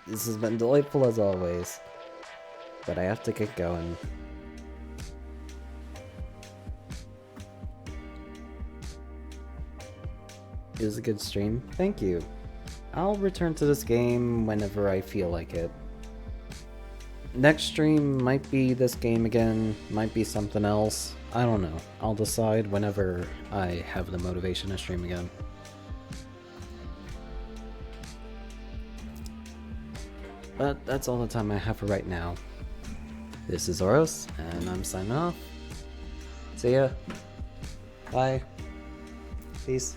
This has been delightful as always. But I have to get going. It was a good stream. Thank you. I'll return to this game whenever I feel like it. Next stream might be this game again, might be something else. I don't know. I'll decide whenever I have the motivation to stream again. But that's all the time I have for right now. This is Oros, and I'm signing off. See ya. Bye. Peace.